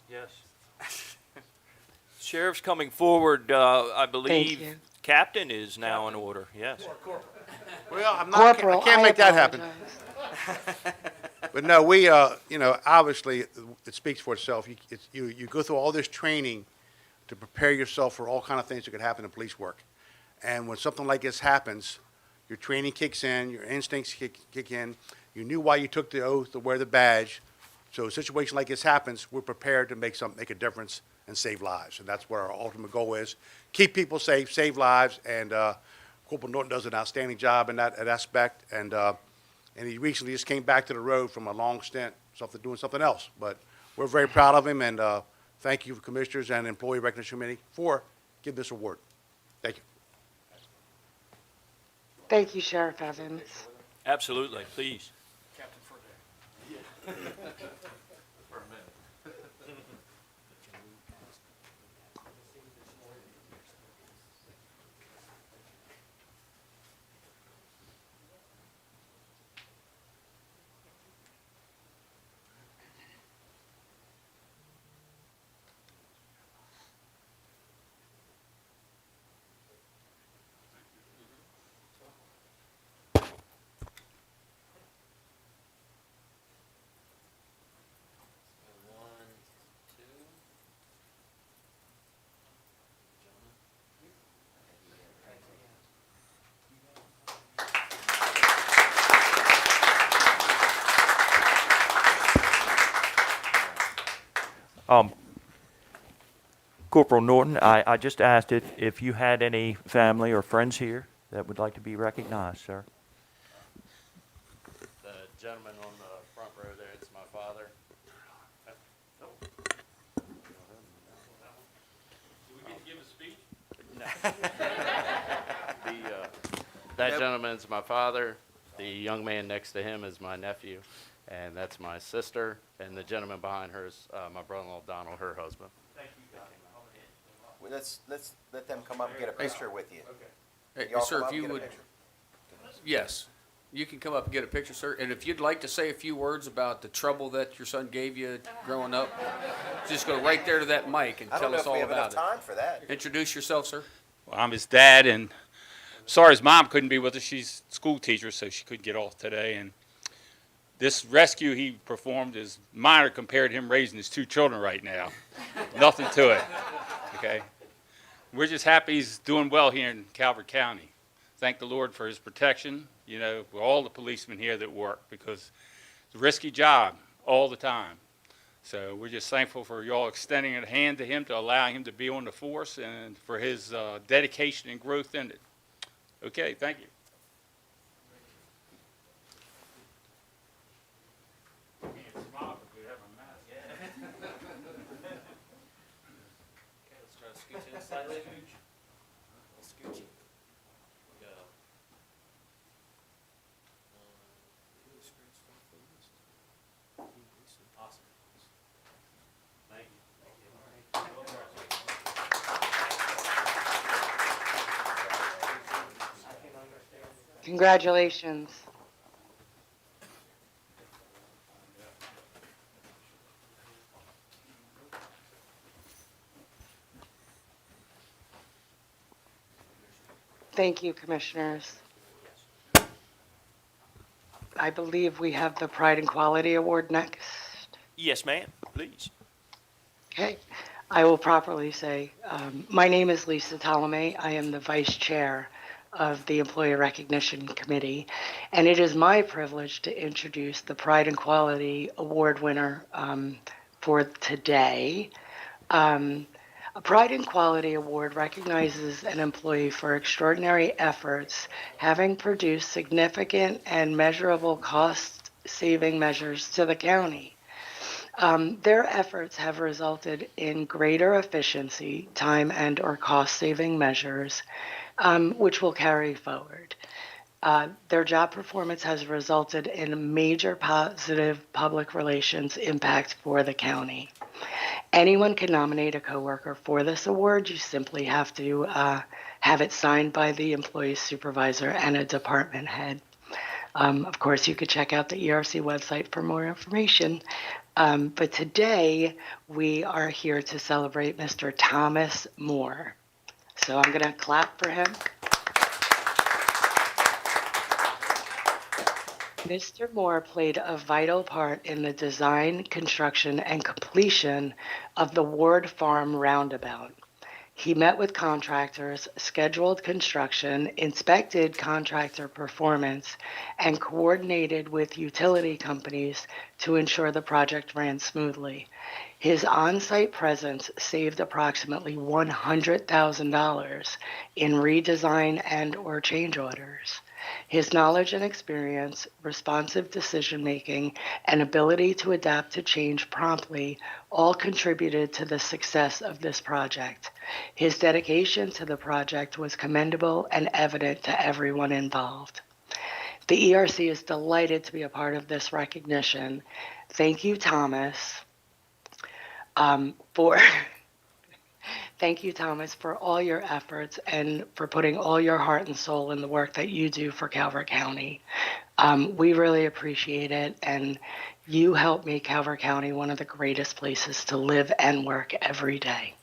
Yes. Sheriff's coming forward, I believe. you. Captain is now in order, yes. Well, I Corporal, can't make that happen. apologize. But no, we, obviously, it speaks for itself. You go through all this training to prepare yourself for all kind of things that could happen in police work. And when something like this happens, your training kicks in, your instincts kick in. You knew why you took the oath to wear the badge. So a situation like this happens, we're prepared to make a difference and save lives. And that's what our ultimate goal is. Keep people safe, save lives, and Corporal Norton does an outstanding job in that aspect. And he recently just came back to the road from a long stint, doing something else. But we're very proud of him, and thank you, Commissioners and Employee Recognition Committee, for giving this award. Thank you. Thank you, Sheriff Evans. Absolutely, please. Captain for a day. Corporal Norton, I just asked if you had any family or friends here that would like to be recognized, sir. The gentleman on the front row there, it's my father. Do we get to give a speech? That gentleman's my father. The young man next to him is my nephew, and that's my sister. And the gentleman behind her is my brother-in-law Donald, her husband. Thank you, guys. Well, let's let them come up and get a picture with you. Hey, Y'all sir, come up if and you get a would, picture. yes, You can come up and get a picture, sir. And if you'd like to say a few words about the trouble that your son gave you growing up, just go right there to that mic and I don't tell know us if all we have enough about it. time for that. Introduce yourself, sir. Well, I'm his dad, and sorry his mom couldn't be with us. She's a school teacher, so she couldn't get off today. And this rescue he performed is minor compared to him raising his 2 children right now. Nothing to it. Okay? We're just happy he's doing well here in Calvert County. Thank the Lord for his protection, you know, for all the policemen here that work, because it's a risky job all the time. So we're just thankful for y'all extending a hand to him to allow him to be on the force and for his dedication and growth in it. Okay, thank you. Let's try to scoot to the side a little. Scooch. Go. Awesome. Thank you. Congratulations. Thank you, Commissioners. I believe we have the Pride and Quality Award next. Yes, ma'am, please. Okay, I will properly say, my name is Lisa Ptolemy. I am the Vice Chair of the Employee Recognition Committee, and it is my privilege to introduce the Pride and Quality Award winner for today. A Pride and Quality Award recognizes an employee for extraordinary efforts, having produced significant and measurable cost-saving measures to the county. Their efforts have resulted in greater efficiency, time and/or cost-saving measures, which will carry forward. Their job performance has resulted in a major positive public relations impact for the county. Anyone can nominate a coworker for this award. You simply have to have it signed by the employee supervisor and a department head. Of course, you could check out the ERC website for more information. But today, we are here to celebrate Mr. Thomas Moore. So I'm going to clap for him. Mr. Moore played a vital part in the design, construction, and completion of the Ward Farm Roundabout. He met with contractors, scheduled construction, inspected contractor performance, and coordinated with utility companies to ensure the project ran smoothly. His on-site presence saved approximately $100,000 in redesign and/or change orders. His knowledge and experience, responsive decision-making, and ability to adapt to change promptly all contributed to the success of this project. His dedication to the project was commendable and evident to everyone involved. The ERC is delighted to be a part of this recognition. Thank you, Thomas, Thank you, Thomas, for all your efforts and for putting all your heart and soul in the work that you do for Calvert County. We really appreciate it, and you help make Calvert County one of the greatest places to live and work every day.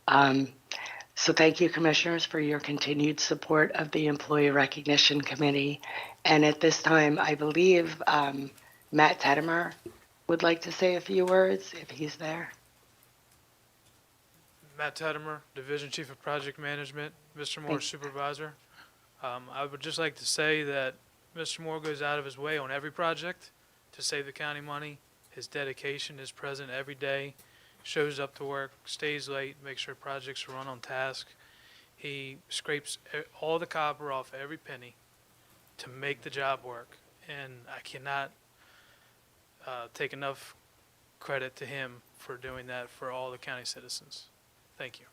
So thank you, Commissioners, for your continued support of the Employee Recognition Committee. And at this time, I believe Matt Tedimer would like to say a few words, if he's there. Matt Tedimer, Division Chief of Project Management, Mr. Moore's supervisor. I would just like to say that Mr. Moore goes out of his way on every project to save the county money. His dedication is present every day, shows up to work, stays late, makes sure projects run on task. He scrapes all the copper off every penny to make the job work, and I cannot take enough credit to him for doing that for all the county citizens. Thank you.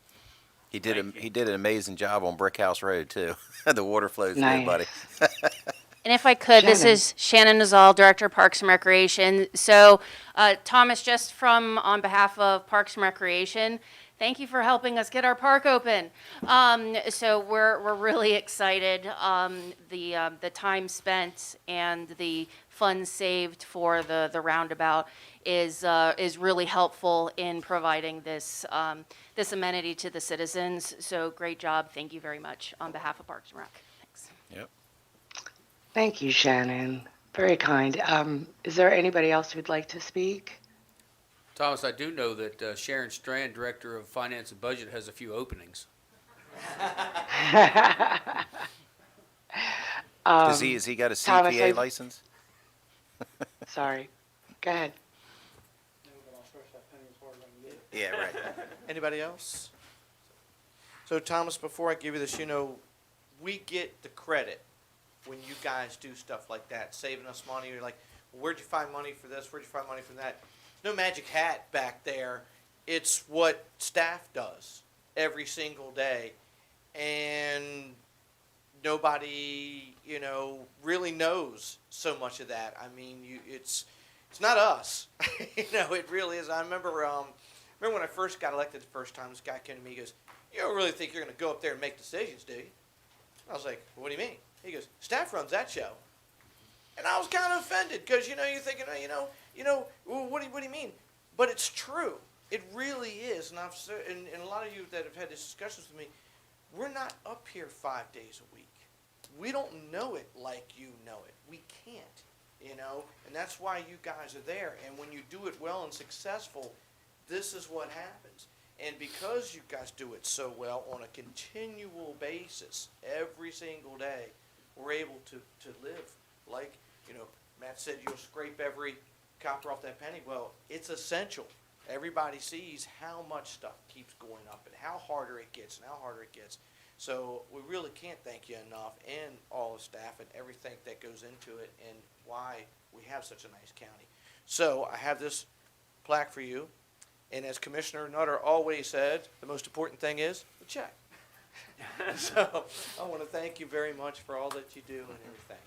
He did an amazing job on Brick House Road too. The water flows through, buddy. And if I could, this is Shannon Nazal, Director of Parks and Recreation. So, Thomas, just on behalf of Parks and Recreation, Thank you for helping us get our park open. So we're really excited. The time spent and the funds saved for the roundabout is really helpful in providing this this amenity to the citizens. So great job. Thank you very much on behalf of Parks and Rec. Thanks. Yep. Thank you, Shannon. Very kind. Is there anybody else who'd like to speak? Thomas, I do know that Sharon Strand, Director of Finance and Budget, has a few openings. Has he got a Thomas, CPA license? Sorry. Go ahead. Yeah, right. Anybody else? So Thomas, before I give you this, we get the credit when you guys do stuff like that, saving us money. You're like, where'd you find money for this? Where'd you find money for that? There's no magic hat back there. It's what staff does every single day. And nobody, really knows so much of that. I mean, it's not us. It really is. I remember when I first got elected the first time, this guy came to me, he goes, "You don't really think you're going to go up there and make decisions, do you?" I was like, "What do you mean?" He goes, "Staff runs that show." And I was kind of offended because, you're thinking, well, what do you mean? But it's true. It really is. And I've said, and a lot of you that have had these discussions with me, we're not up here 5 days a week. We don't know it like you know it. We can't, and that's why you guys are there. And when you do it well and successful, this is what happens. And because you guys do it so well on a continual basis, every single day, we're able to live like, Matt said you'll scrape every copper off that penny. Well, it's essential. Everybody sees how much stuff keeps going up and how harder it gets and how harder it gets. So we really can't thank you enough, and all the staff and everything that goes into it, and why we have such a nice county. So I have this plaque for you, and as Commissioner Nutter always said, the most important thing is the check. So I want to thank you very much for all that you do and everything.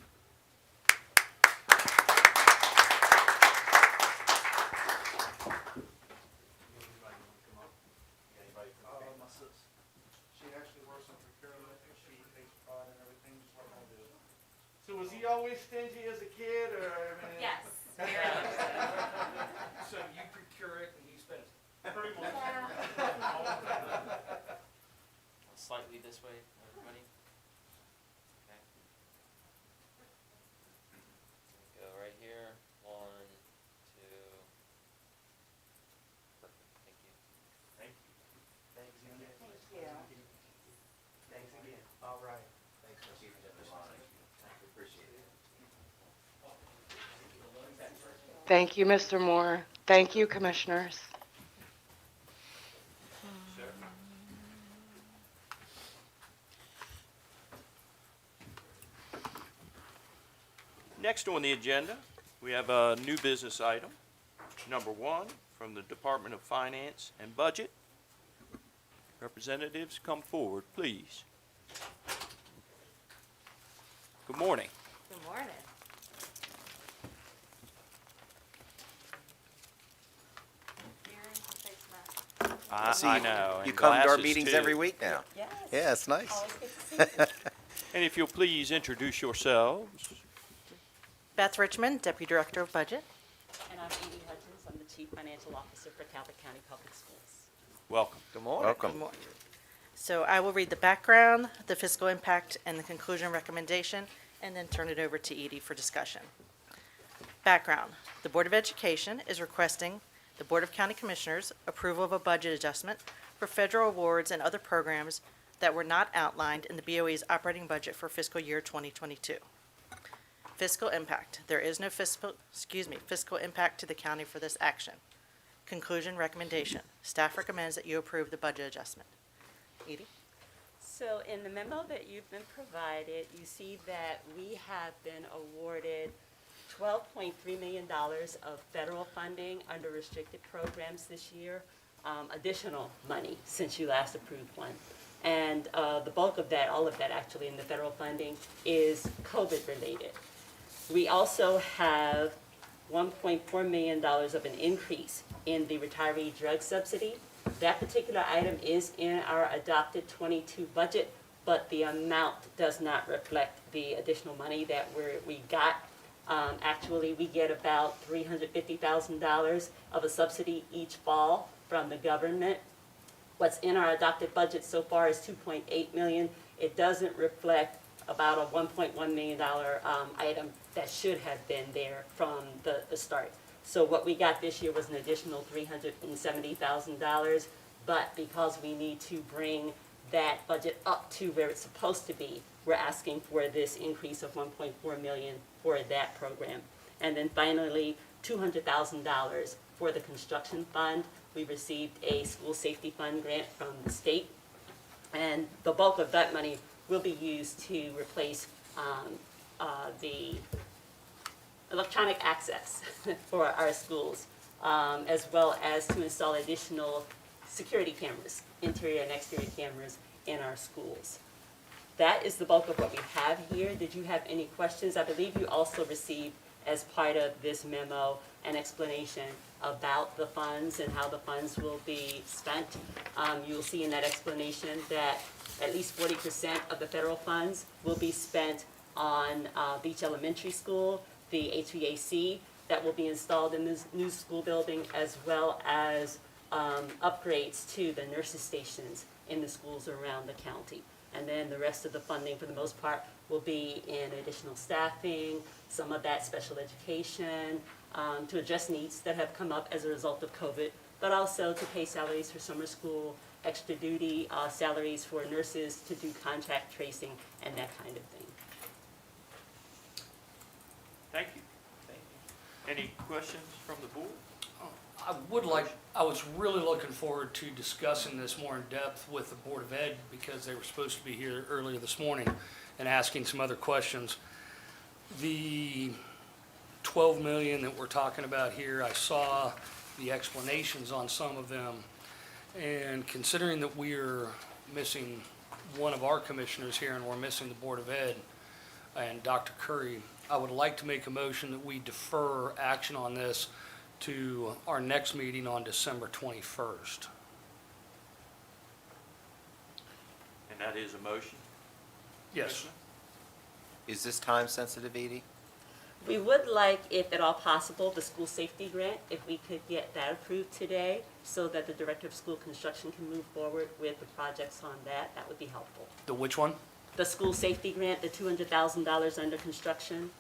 So was he always stingy as a kid, or? Yes. So you procure it and he spends it. Pretty much. Slightly this way, everybody. Okay. Go right here. 1, 2. Perfect. Thank you. Thank you. Thanks again. Thank you. Thanks again. All right. Thanks for keeping it. Appreciate it. Thank you, Mr. Moore. Thank you, commissioners. Next on the agenda, we have a new business item, number 1, from the Department of Finance and Budget. Representatives, come forward, please. Good morning. Good morning. I know. You and come to our glasses, meetings too. every week now. Yes. Yeah, it's nice. Always good to see you. And if you'll please introduce yourselves. Beth Richmond, Deputy Director of Budget. And I'm Edie Hutchins. I'm the Chief Financial Officer for Calvert County Public Schools. Welcome. Good morning. Welcome. Good morning. So I will read the background, the fiscal impact, and the conclusion recommendation, and then turn it over to Edie for discussion. Background. The Board of Education is requesting the Board of County Commissioners approval of a budget adjustment for federal awards and other programs that were not outlined in the BOE's operating budget for fiscal year 2022. Fiscal impact. There is no fiscal impact to the county for this action. Conclusion recommendation. Staff recommends that you approve the budget adjustment. Edie? So in the memo that you've been provided, you see that we have been awarded $12.3 million of federal funding under restricted programs this year, additional money since you last approved one. And the bulk of that, all of that actually in the federal funding, is COVID related. We also have $1.4 million of an increase in the retiree drug subsidy That particular item is in our adopted 22 budget, but the amount does not reflect the additional money that we got. Actually, we get about $350,000 of a subsidy each fall from the government. What's in our adopted budget so far is $2.8 million. It doesn't reflect about a $1.1 million item that should have been there from the start. So what we got this year was an additional $370,000, but because we need to bring that budget up to where it's supposed to be, we're asking for this increase of $1.4 million for that program. And then finally, $200,000 for the construction fund. We received a school safety fund grant from the state, and the bulk of that money will be used to replace the electronic access for our schools, as well as to install additional security cameras, interior and exterior cameras in our schools. That is the bulk of what we have here. Did you have any questions? I believe you also received, as part of this memo, an explanation about the funds and how the funds will be spent. You'll see in that explanation that at least 40% of the federal funds will be spent on Beach Elementary School, the HVAC that will be installed in this new school building, as well as upgrades to the nurses' stations in the schools around the county. And then the rest of the funding, for the most part, will be in additional staffing, some of that special education, to address needs that have come up as a result of COVID, but also to pay salaries for summer school, extra duty salaries for nurses to do contact tracing and that kind of thing. Thank you. Any questions from the board? I was really looking forward to discussing this more in depth with the Board of Ed, because they were supposed to be here earlier this morning and asking some other questions. The 12 million that we're talking about here, I saw the explanations on some of them. And considering that we're missing one of our commissioners here and we're missing the Board of Ed and Dr. Curry, I would like to make a motion that we defer action on this to our next meeting on December 21st. And that is a motion? Yes. Is this time sensitive, Edie? We would like, if at all possible, the school safety grant, if we could get that approved today, so that the Director of School Construction can move forward with the projects on that. That would be helpful. The which one? The school safety grant, the $200,000 under construction.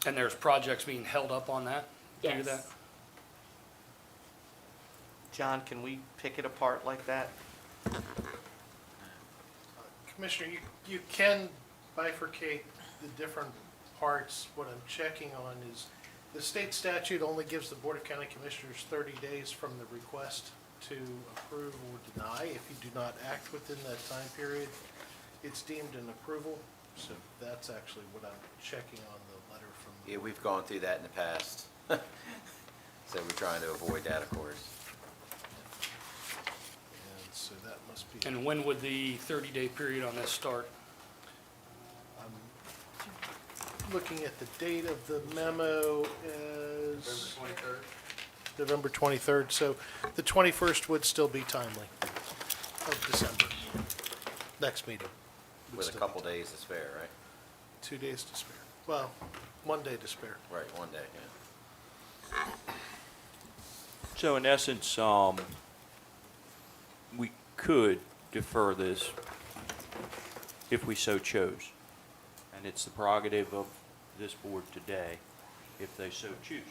And there's projects being held up on that? due to Yes. that? John, can we pick it apart like that? Commissioner, you can bifurcate the different parts. What I'm checking on is the state statute only gives the Board of County Commissioners 30 days from the request to approve or deny. If you do not act within that time period, it's deemed an approval. So that's actually what I'm checking on the letter from. Yeah, we've gone through that in the past. So we're trying to avoid that, of course. And so that must be. And when would the 30-day period on this start? I'm looking at the date of the memo as. November 23rd, so the 21st would still be timely of December. Next meeting. would With a still couple be timely. days to spare, right? 2 days to spare. Well, 1 day to spare. Right, 1 day, yeah. So in essence, we could defer this if we so chose. And it's the prerogative of this board today if they so choose.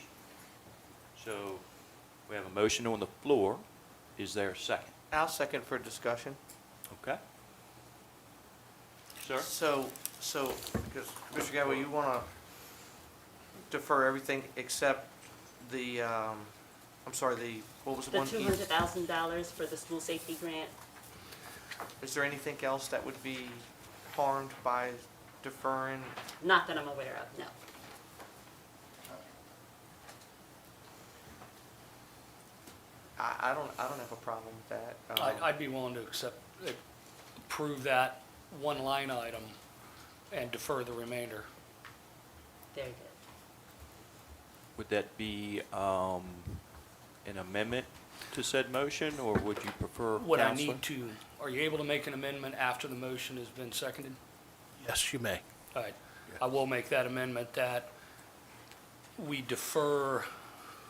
So we have a motion on the floor. Is there a second? I'll second for discussion. Okay. Sir? So, because Mr. Gadway, you want to defer everything except the, what was the The one? $200,000 for the school safety grant. Is there anything else that would be harmed by deferring? Not that I'm aware of, no. I don't have a problem with that. I'd be willing to approve that one line item and defer the remainder. Very good. Would that be an amendment to said motion, or would you prefer Would I Counselor? need to, are you able to make an amendment after the motion has been seconded? Yes, you may. All right, I will make that amendment that we defer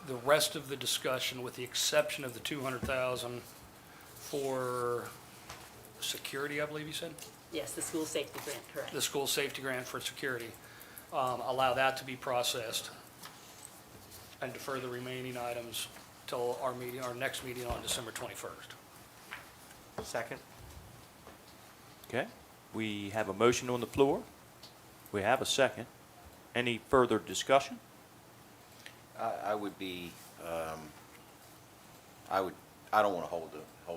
the rest of the discussion with the exception of the 200,000 for security, I believe you said? Yes, the school safety grant, correct. The school safety grant for security. Allow that to be processed and defer the remaining items till our meeting, our next meeting on December 21st. Second? Okay, we have a motion on the floor. We have a second. Any further discussion? I would be, I don't want to hold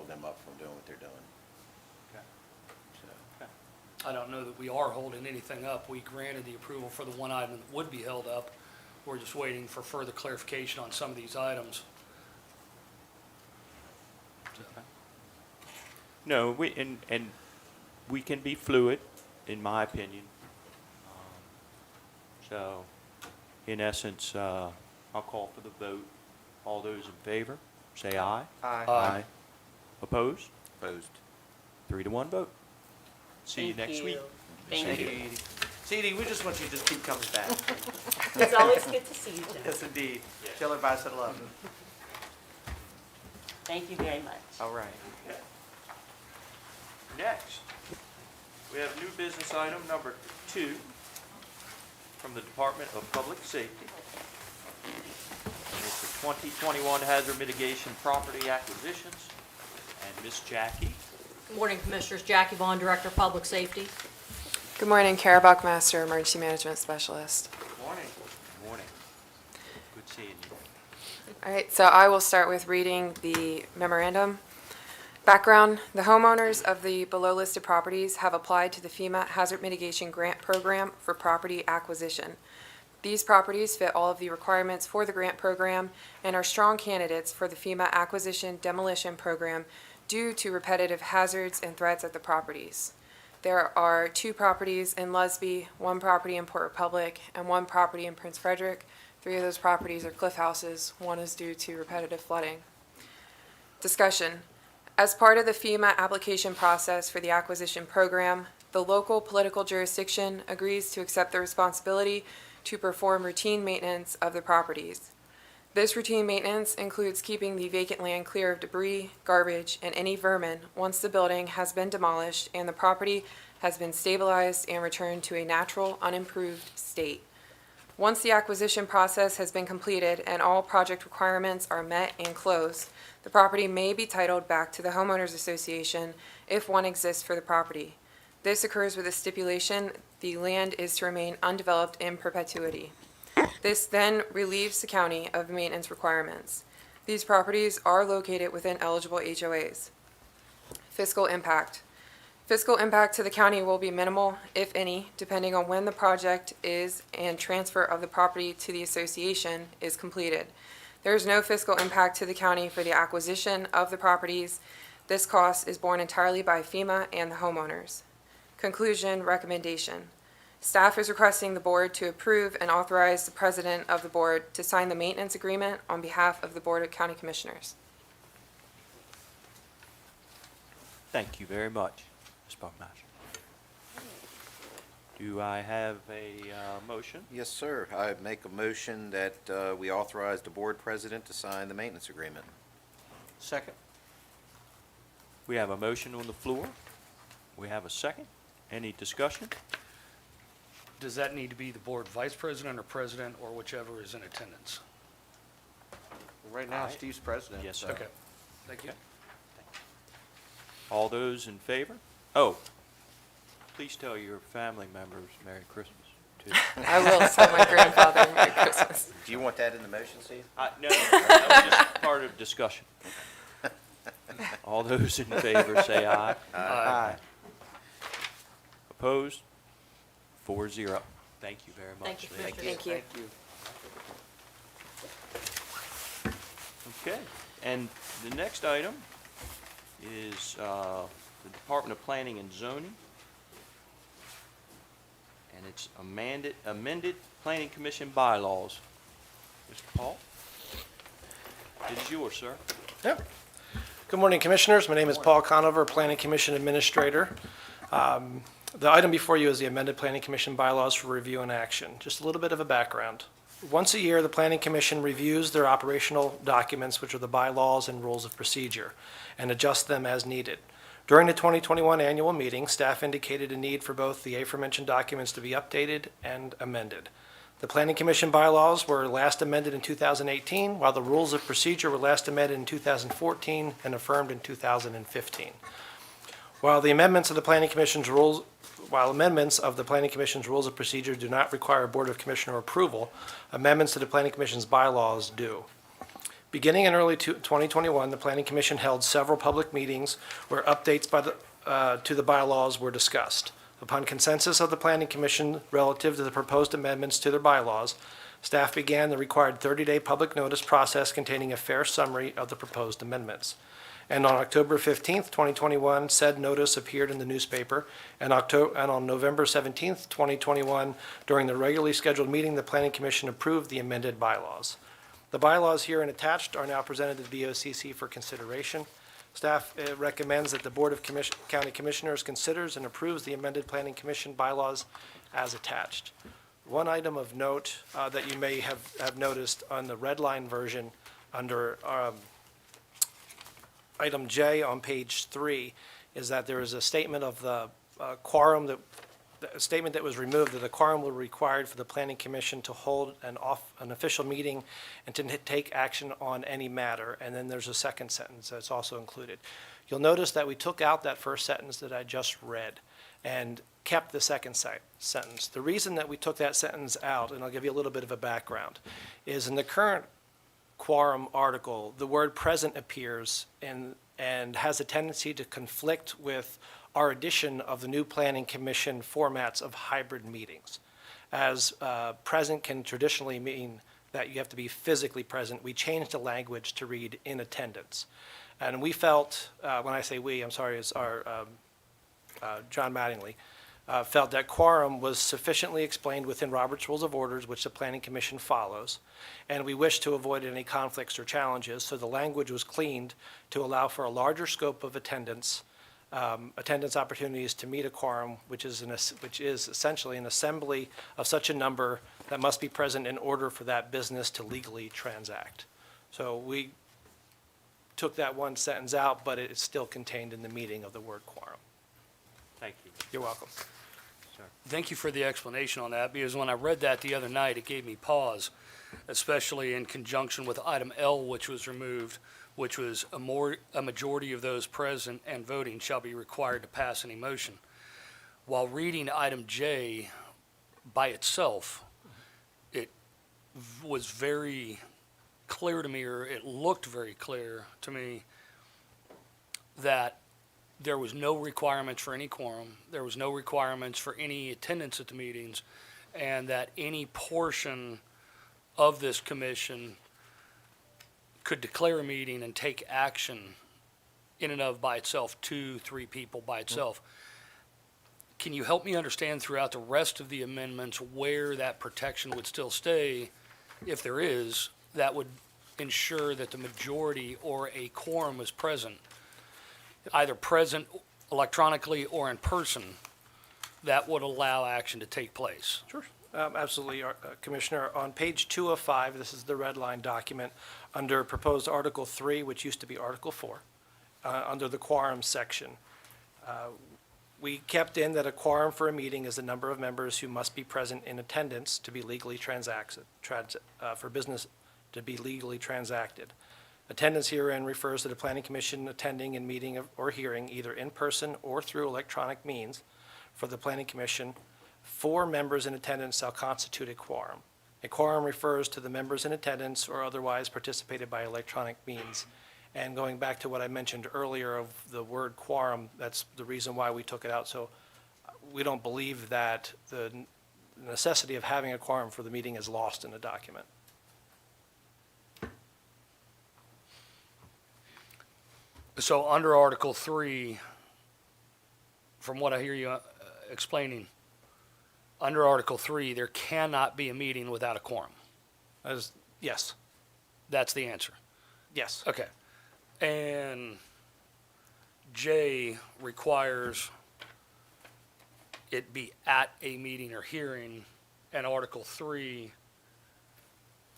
them up from doing what they're doing. I don't know that we are holding anything up. We granted the approval for the one item that would be held up. We're just waiting for further clarification on some of these items. No, and we can be fluid, in my opinion. So, in essence, I'll call for the vote. All those in favor, say aye. Aye. Aye. Opposed? Opposed. 3-1 vote. See you Thank next you. week. Thank you. Edie. See, Edie, we just want you to just keep coming back. It's always good to see you, John. Yes, indeed. Tell everybody I said love. Thank you very much. All right. Next, we have new business item number 2 from the Department of Public Safety. And it's the 2021 Hazard Mitigation Property Acquisitions. And Miss Jackie. Good morning, Commissioners. Jackie Vaughn, Director of Public Safety. Good morning, Kara Buckmaster, Emergency Management Specialist. Good morning. Good morning. Good seeing you. All right, so I will start with reading the memorandum. Background, the homeowners of the below listed properties have applied to the FEMA Hazard Mitigation Grant Program for property acquisition. These properties fit all of the requirements for the grant program and are strong candidates for the FEMA Acquisition Demolition Program due to repetitive hazards and threats at the properties. There are 2 properties in Lusby, 1 property in Port Republic, and 1 property in Prince Frederick. 3 of those properties are cliff houses. 1 is due to repetitive flooding. Discussion. As part of the FEMA application process for the acquisition program, the local political jurisdiction agrees to accept the responsibility to perform routine maintenance of the properties. This routine maintenance includes keeping the vacant land clear of debris, garbage, and any vermin once the building has been demolished and the property has been stabilized and returned to a natural, unimproved state. Once the acquisition process has been completed and all project requirements are met and closed, the property may be titled back to the homeowners association if one exists for the property. This occurs with a stipulation the land is to remain undeveloped in perpetuity. This then relieves the county of the maintenance requirements. These properties are located within eligible HOAs. Fiscal impact. Fiscal impact to the county will be minimal, if any, depending on when the project is and transfer of the property to the association is completed. There is no fiscal impact to the county for the acquisition of the properties. This cost is borne entirely by FEMA and the homeowners. Conclusion, recommendation. Staff is requesting the board to approve and authorize the president of the board to sign the maintenance agreement on behalf of the Board of County Commissioners. Thank you very much, Ms. Buckmaster. Do I have a motion? Yes, sir. I make a motion that we authorize the board president to sign the maintenance agreement. Second? We have a motion on the floor. We have a second. Any discussion? Does that need to be the board vice president or president or whichever is in attendance? Right now, Steve's president. Yes, sir. Okay, thank you. All those in favor? Oh, please tell your family members Merry Christmas, too. I will tell my grandfather Merry Christmas. Do you want that in the motion, Steve? No, that was just part of discussion. All those in favor say aye. Aye. Opposed? 4-0. Thank you very much. Thank you, ladies. Commissioners. Thank you. Okay, and the next item is the Department of Planning and Zoning. And it's amended Planning Commission bylaws. Mr. Paul? It is yours, sir. Good morning, Commissioners. My name is Paul Conover, Planning Commission Administrator. The item before you is the amended Planning Commission bylaws for review and action. Just a little bit of a background. Once a year, the Planning Commission reviews their operational documents, which are the bylaws and rules of procedure, and adjusts them as needed. During the 2021 annual meeting, staff indicated a need for both the aforementioned documents to be updated and amended. The Planning Commission bylaws were last amended in 2018, while the rules of procedure were last amended in 2014 and affirmed in 2015. While amendments of the Planning Commission's rules of procedure do not require Board of Commissioner approval, amendments to the Planning Commission's bylaws do. Beginning in early 2021, the Planning Commission held several public meetings where updates to the bylaws were discussed. Upon consensus of the Planning Commission relative to the proposed amendments to their bylaws, staff began the required 30-day public notice process containing a fair summary of the proposed amendments. And on October 15th, 2021, said notice appeared in the newspaper, and on November 17th, 2021, during the regularly scheduled meeting, the Planning Commission approved the amended bylaws. The bylaws herein attached are now presented to the BOCC for consideration. Staff recommends that the Board of County Commissioners considers and approves the amended Planning Commission bylaws as attached. One item of note that you may have noticed on the red line version under item J on page 3 is that there is a statement of the quorum a statement that was removed that a quorum will be required for the Planning Commission to hold an official meeting and to take action on any matter. And then there's a second sentence that's also included. You'll notice that we took out that first sentence that I just read and kept the second sentence. The reason that we took that sentence out, and I'll give you a little bit of a background, is in the current quorum article, the word present appears and has a tendency to conflict with our addition of the new Planning Commission formats of hybrid meetings. As present can traditionally mean that you have to be physically present, we changed the language to read in attendance. And we felt, when I say we, I'm sorry, it's our John Mattingly, felt that quorum was sufficiently explained within Robert's Rules of Orders, which the Planning Commission follows, and we wished to avoid any conflicts or challenges, so the language was cleaned to allow for a larger scope of attendance opportunities to meet a quorum, which is essentially an assembly of such a number that must be present in order for that business to legally transact. So we took that one sentence out, but it is still contained in the meaning of the word quorum. Thank you. You're welcome. Thank you for the explanation on that, because when I read that the other night, it gave me pause, especially in conjunction with item L, which was removed, which was a majority of those present and voting shall be required to pass any motion. While reading item J by itself, it was very clear to me, or it looked very clear to me, that there was no requirements for any quorum, there was no requirements for any attendance at the meetings, and that any portion of this commission could declare a meeting and take action in and of by itself, 2-3 people by itself. Can you help me understand throughout the rest of the amendments where that protection would still stay, if there is, that would ensure that the majority or a quorum is present, either present electronically or in person, that would allow action to take place? Sure. Absolutely, Commissioner. On page 2 of 5, this is the red line document, under proposed Article 3, which used to be Article 4, under the quorum section. We kept in that a quorum for a meeting is the number of members who must be present in attendance to be legally for business to be legally transacted. Attendance herein refers to the Planning Commission attending a meeting or hearing either in person or through electronic means for the Planning Commission. 4 members in attendance shall constitute a quorum. A quorum refers to the members in attendance or otherwise participated by electronic means. And going back to what I mentioned earlier of the word quorum, that's the reason why we took it out. So we don't believe that the necessity of having a quorum for the meeting is lost in the document. So under Article 3, from what I hear you explaining, under Article 3, there cannot be a meeting without a quorum. Yes. That's the answer. Yes. Okay. And J requires it be at a meeting or hearing, and Article 3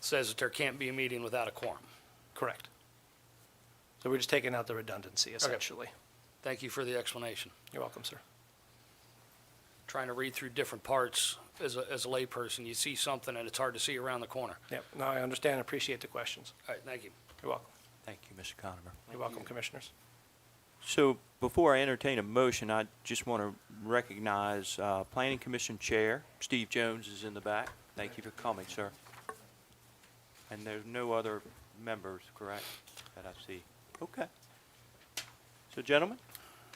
says that there can't be a meeting without a quorum. Correct. So we're just taking out the redundancy, essentially. Thank you for the explanation. You're welcome, sir. Trying to read through different parts as a layperson, you see something and it's hard to see around the corner. Yep, no, I understand and appreciate the questions. All right, thank you. You're welcome. Thank you, Mr. Conover. You're welcome, Commissioners. So before I entertain a motion, I just want to recognize Planning Commission Chair Steve Jones is in the back. Thank you for coming, sir. And there's no other members, correct, that I see? Okay. So, gentlemen?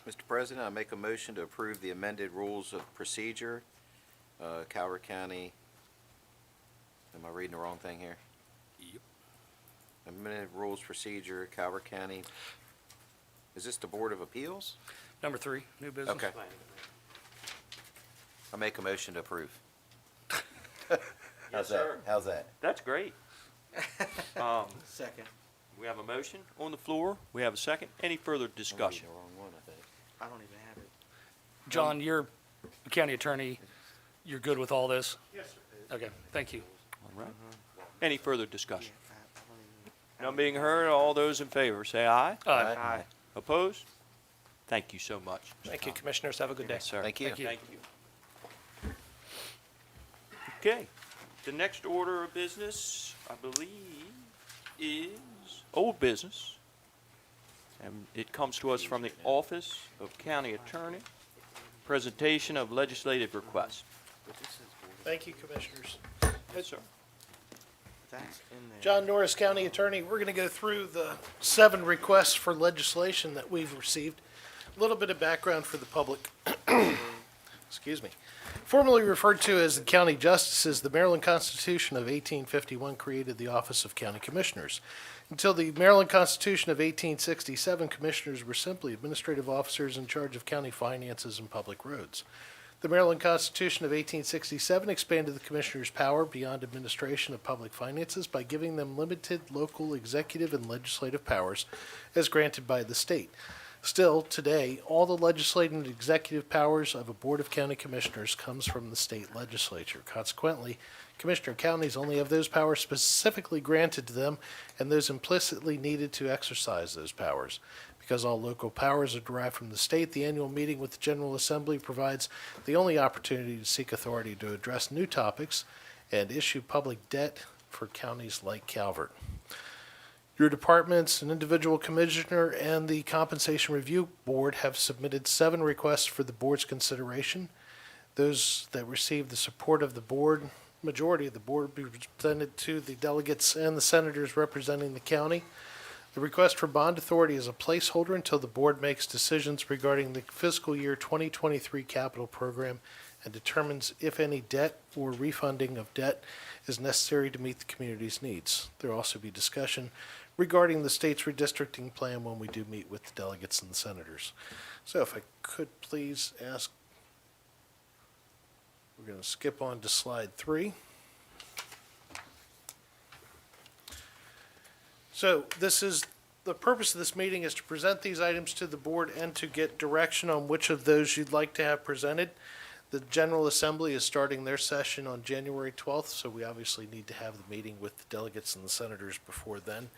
Mr. President, I make a motion to approve the amended rules of procedure, Calvert County. Am I reading the wrong thing here? Yep. Amended rules procedure, Calvert County. Is this the Board of Appeals? Number 3, new business. Okay. I make a motion to approve. How's sir. that? How's that? That's great. Second. We have a motion on the floor. We have a second. Any further discussion? I'm reading the wrong one, I think. I don't even have it. John, you're the county attorney. You're good with all this? Yes, sir. Okay, thank you. All right. Any further discussion? None being heard, all those in favor, say aye. Aye. Opposed? Thank you so much. Mr. Thank you, Conover. Commissioners. Have a good day. Yes, sir. Thank you. Thank you. Thank you. Okay, the next order of business, I believe, is old business. And it comes to us from the Office of County Attorney, presentation of legislative requests. Thank you, Commissioners. Yes, sir. That's in there. John Norris, County Attorney. We're going to go through the 7 requests for legislation that we've received. A little bit of background for the public. Excuse me. Formerly referred to as the County Justices, the Maryland Constitution of 1851 created the Office of County Commissioners. Until the Maryland Constitution of 1867, commissioners were simply administrative officers in charge of county finances and public roads. The Maryland Constitution of 1867 expanded the commissioners' power beyond administration of public finances by giving them limited local executive and legislative powers as granted by the state. Still, today, all the legislative and executive powers of a Board of County Commissioners comes from the state legislature. Consequently, Commissioner counties only have those powers specifically granted to them and those implicitly needed to exercise those powers. Because all local powers are derived from the state, the annual meeting with the General Assembly provides the only opportunity to seek authority to address new topics and issue public debt for counties like Calvert. Your departments, an individual commissioner, and the Compensation Review Board have submitted 7 requests for the board's consideration. Those that receive the support of the board, majority of the board, will be presented to the delegates and the senators representing the county. The request for bond authority is a placeholder until the board makes decisions regarding the fiscal year 2023 capital program and determines if any debt or refunding of debt is necessary to meet the community's needs. There will also be discussion regarding the state's redistricting plan when we do meet with the delegates and the senators. So if I could please ask, we're going to skip on to slide 3. So the purpose of this meeting is to present these items to the board and to get direction on which of those you'd like to have presented. The General Assembly is starting their session on January 12th, so we obviously need to have the meeting with the delegates and the senators before then.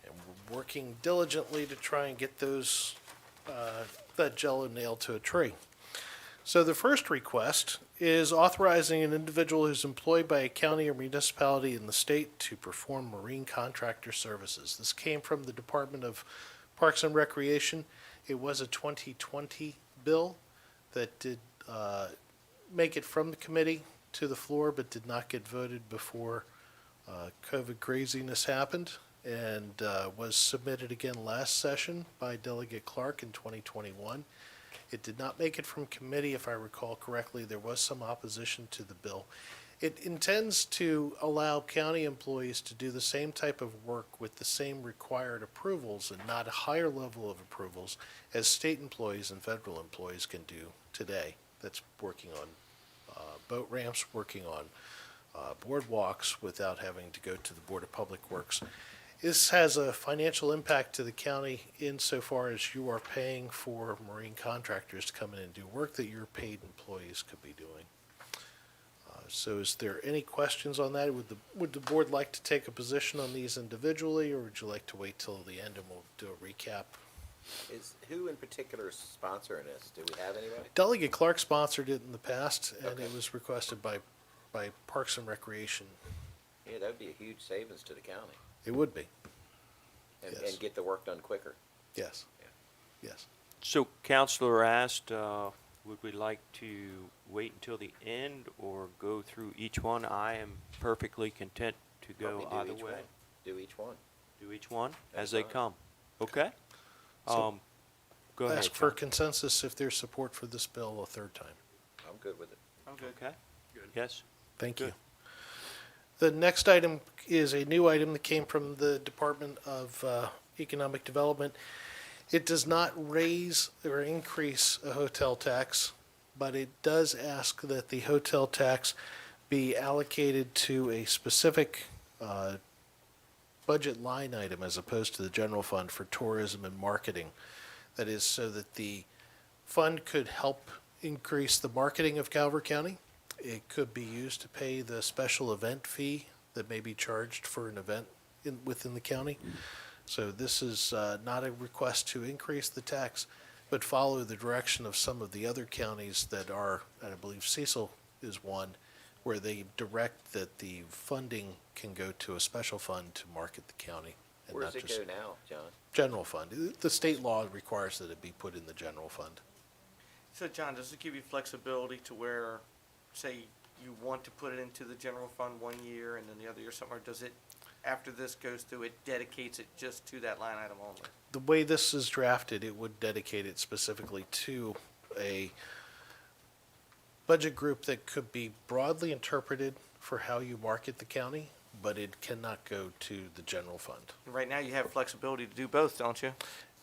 And we're working diligently to try and get those, that jello nailed to a tree. So the first request is authorizing an individual who's employed by a county or municipality in the state to perform marine contractor services. This came from the Department of Parks and Recreation. It was a 2020 bill that did make it from the committee to the floor, but did not get voted before COVID craziness happened, and was submitted again last session by Delegate Clark in 2021. It did not make it from committee, if I recall correctly. There was some opposition to the bill. It intends to allow county employees to do the same type of work with the same required approvals and not a higher level of approvals as state employees and federal employees can do today. That's working on boat ramps, working on boardwalks without having to go to the Board of Public Works. This has a financial impact to the county insofar as you are paying for marine contractors to come in and do work that your paid employees could be doing. So is there any questions on that? Would the board like to take a position on these individually, or would you like to wait till the end and we'll do a recap? Who in particular is sponsoring this? Do we have anybody? Delegate Clark sponsored it in the past, and it was requested by Parks and Recreation. Yeah, that would be a huge savings to the county. It would be, And, Yes. and get the work done quicker. yes, yes. So Counselor asked, would we like to wait until the end or go through each one? I am perfectly content to go Probably either each way. one. Do each one. Do each one That's as they fine. come. Okay? So Go ahead, Ask for John. consensus if there's support for this bill a third time. I'm good with it. Okay? Yes? Thank Good. you. The next item is a new item that came from the Department of Economic Development. It does not raise or increase a hotel tax, but it does ask that the hotel tax be allocated to a specific budget line item as opposed to the general fund for tourism and marketing. That is so that the fund could help increase the marketing of Calvert County. It could be used to pay the special event fee that may be charged for an event within the county. So this is not a request to increase the tax, but follow the direction of some of the other counties that are, and I believe Cecil is one, where they direct that the funding can go to a special fund to market the county. And Where not does it just go now, John? general fund. The state law requires that it be put in the general fund. So John, does it give you flexibility to where, say, you want to put it into the general fund one year and then the other year something, or does it, after this goes through, it dedicates it just to that line item only? The way this is drafted, it would dedicate it specifically to a budget group that could be broadly interpreted for how you market the county, but it cannot go to the general fund. Right now, you have flexibility to do both, don't you?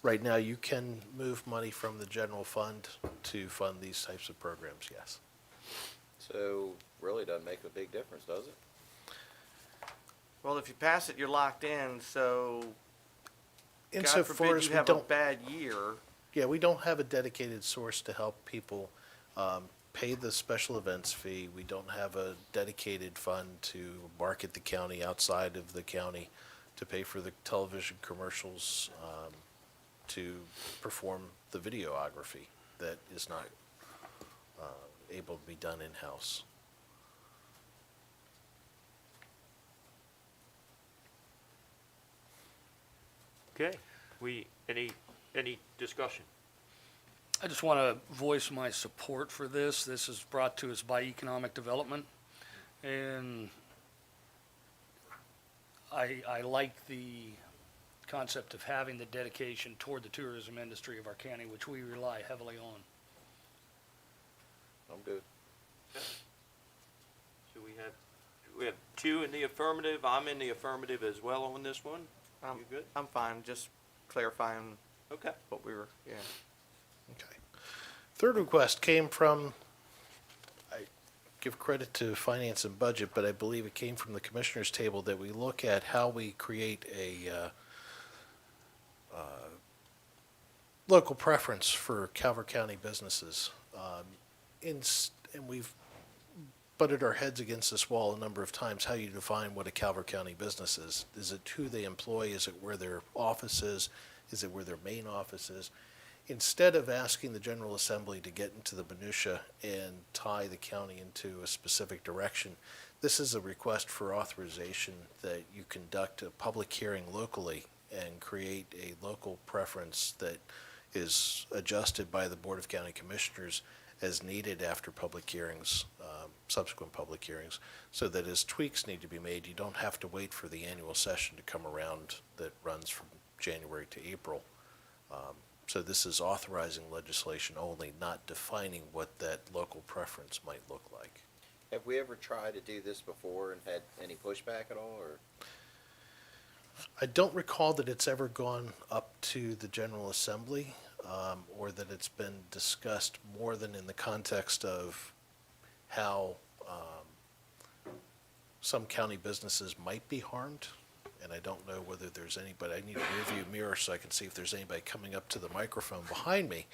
Right now, you can move money from the general fund to fund these types of programs, yes. So really doesn't make a big difference, does it? Well, if you pass it, you're locked in, so God Insofar forbid as you we have a don't, bad year. yeah, we don't have a dedicated source to help people pay the special events fee. We don't have a dedicated fund to market the county outside of the county, to pay for the television commercials, to perform the videography that is not able to be done in-house. Okay. Any discussion? I just want to voice my support for this. This is brought to us by Economic Development, and I like the concept of having the dedication toward the tourism industry of our county, which we rely heavily on. I'm good. So we have two in the affirmative. I'm in the affirmative as well on this one. You good? I'm fine, just clarifying Okay. what we were, yeah. Okay. Third request came from, I give credit to Finance and Budget, but I believe it came from the Commissioners' table that we look at how we create a local preference for Calvert County businesses. And we've butted our heads against this wall a number of times, how you define what a Calvert County business is. Is it who they employ? Is it where their office is? Is it where their main office is? Instead of asking the General Assembly to get into the minutia and tie the county into a specific direction, this is a request for authorization that you conduct a public hearing locally and create a local preference that is adjusted by the Board of County Commissioners as needed after public hearings, subsequent public hearings, so that as tweaks need to be made, you don't have to wait for the annual session to come around that runs from January to April. So this is authorizing legislation only, not defining what that local preference might look like. Have we ever tried to do this before and had any pushback at all, or? I don't recall that it's ever gone up to the General Assembly, or that it's been discussed more than in the context of how some county businesses might be harmed and I don't know whether there's anybody, I need a rearview mirror so I can see if there's anybody coming up to the microphone behind me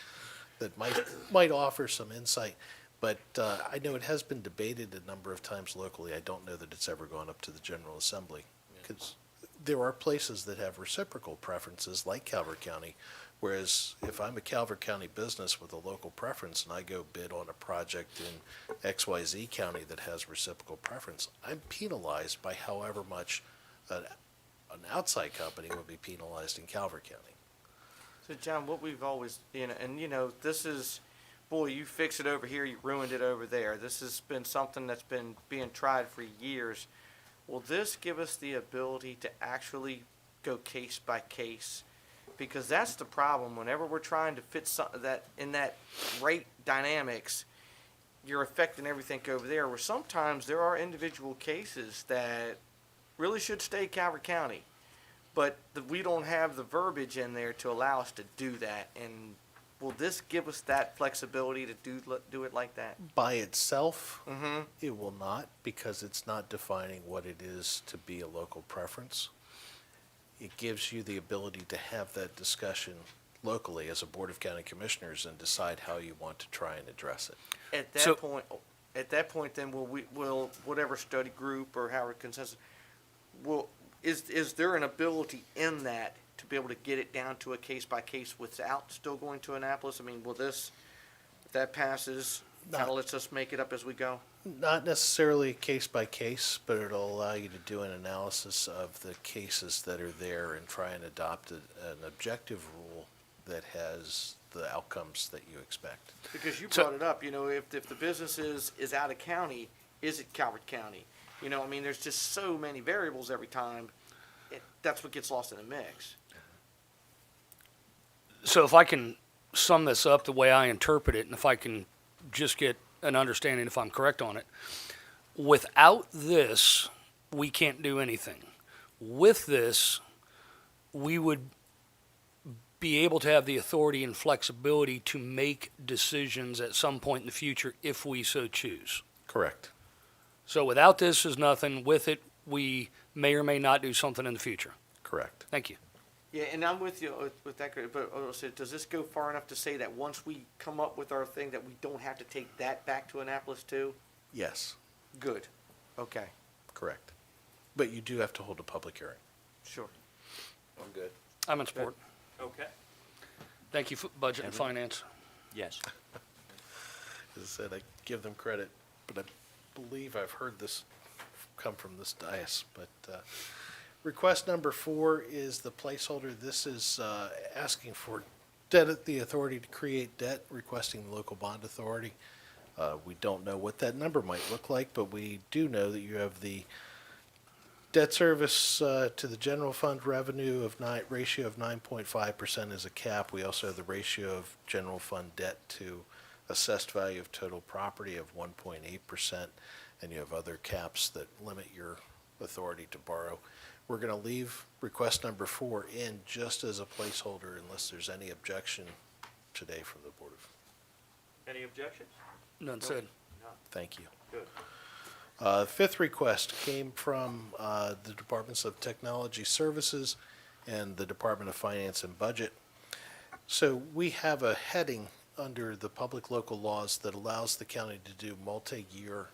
that might offer some insight. But I know it has been debated a number of times locally. I don't know that it's ever gone up to the General Assembly, because there are places that have reciprocal preferences, like Calvert County, whereas if I'm a Calvert County business with a local preference and I go bid on a project in XYZ County that has reciprocal preference, I'm penalized by however much an outside company would be penalized in Calvert County. So John, what we've always, this is, boy, you fix it over here, you ruined it over there. This has been something that's been being tried for years. Will this give us the ability to actually go case by case? Because that's the problem. Whenever we're trying to fit that in that rate dynamics, you're affecting everything over there. Where sometimes there are individual cases that really should stay Calvert County, but we don't have the verbiage in there to allow us to do that. And will this give us that flexibility to do it like that? By itself, Mm-hmm. it will not, because it's not defining what it is to be a local preference. It gives you the ability to have that discussion locally as a Board of County Commissioners and decide how you want to try and address it. At that point, then will whatever study group or however consensus, is there an ability in that to be able to get it down to a case by case without still going to Annapolis? I mean, will this, if that passes, kind of lets us make it up as we go? Not necessarily case by case, but it'll allow you to do an analysis of the cases that are there and try and adopt an objective rule that has the outcomes that you expect. Because you brought it up, if the business is out of county, is it Calvert County? I mean, there's just so many variables every time. That's what gets lost in the mix. So if I can sum this up the way I interpret it, and if I can just get an understanding if I'm correct on it, without this, we can't do anything. With this, we would be able to have the authority and flexibility to make decisions at some point in the future if we so choose. Correct. So without this is nothing. With it, we may or may not do something in the future. Correct. Thank you. Yeah, and I'm with you with that, but also, does this go far enough to say that once we come up with our thing that we don't have to take that back to Annapolis too? Yes. Good. Okay. Correct. But you do have to hold a public hearing. Sure. I'm good. I'm in support. Okay. Thank you, Budget and Finance. Yes. As I said, I give them credit, but I believe I've heard this come from this dais. But request number 4 is the placeholder. This is asking for the authority to create debt, requesting the local bond authority. We don't know what that number might look like, but we do know that you have the debt service to the general fund revenue ratio of 9.5% as a cap. We also have the ratio of general fund debt to assessed value of total property of 1.8%, and you have other caps that limit your authority to borrow. We're going to leave request number 4 in just as a placeholder unless there's any objection today from the Board of. Any objections? None said. Thank you. Good. Fifth request came from the Departments of Technology Services and the Department of Finance and Budget. So we have a heading under the public local laws that allows the county to do multi-year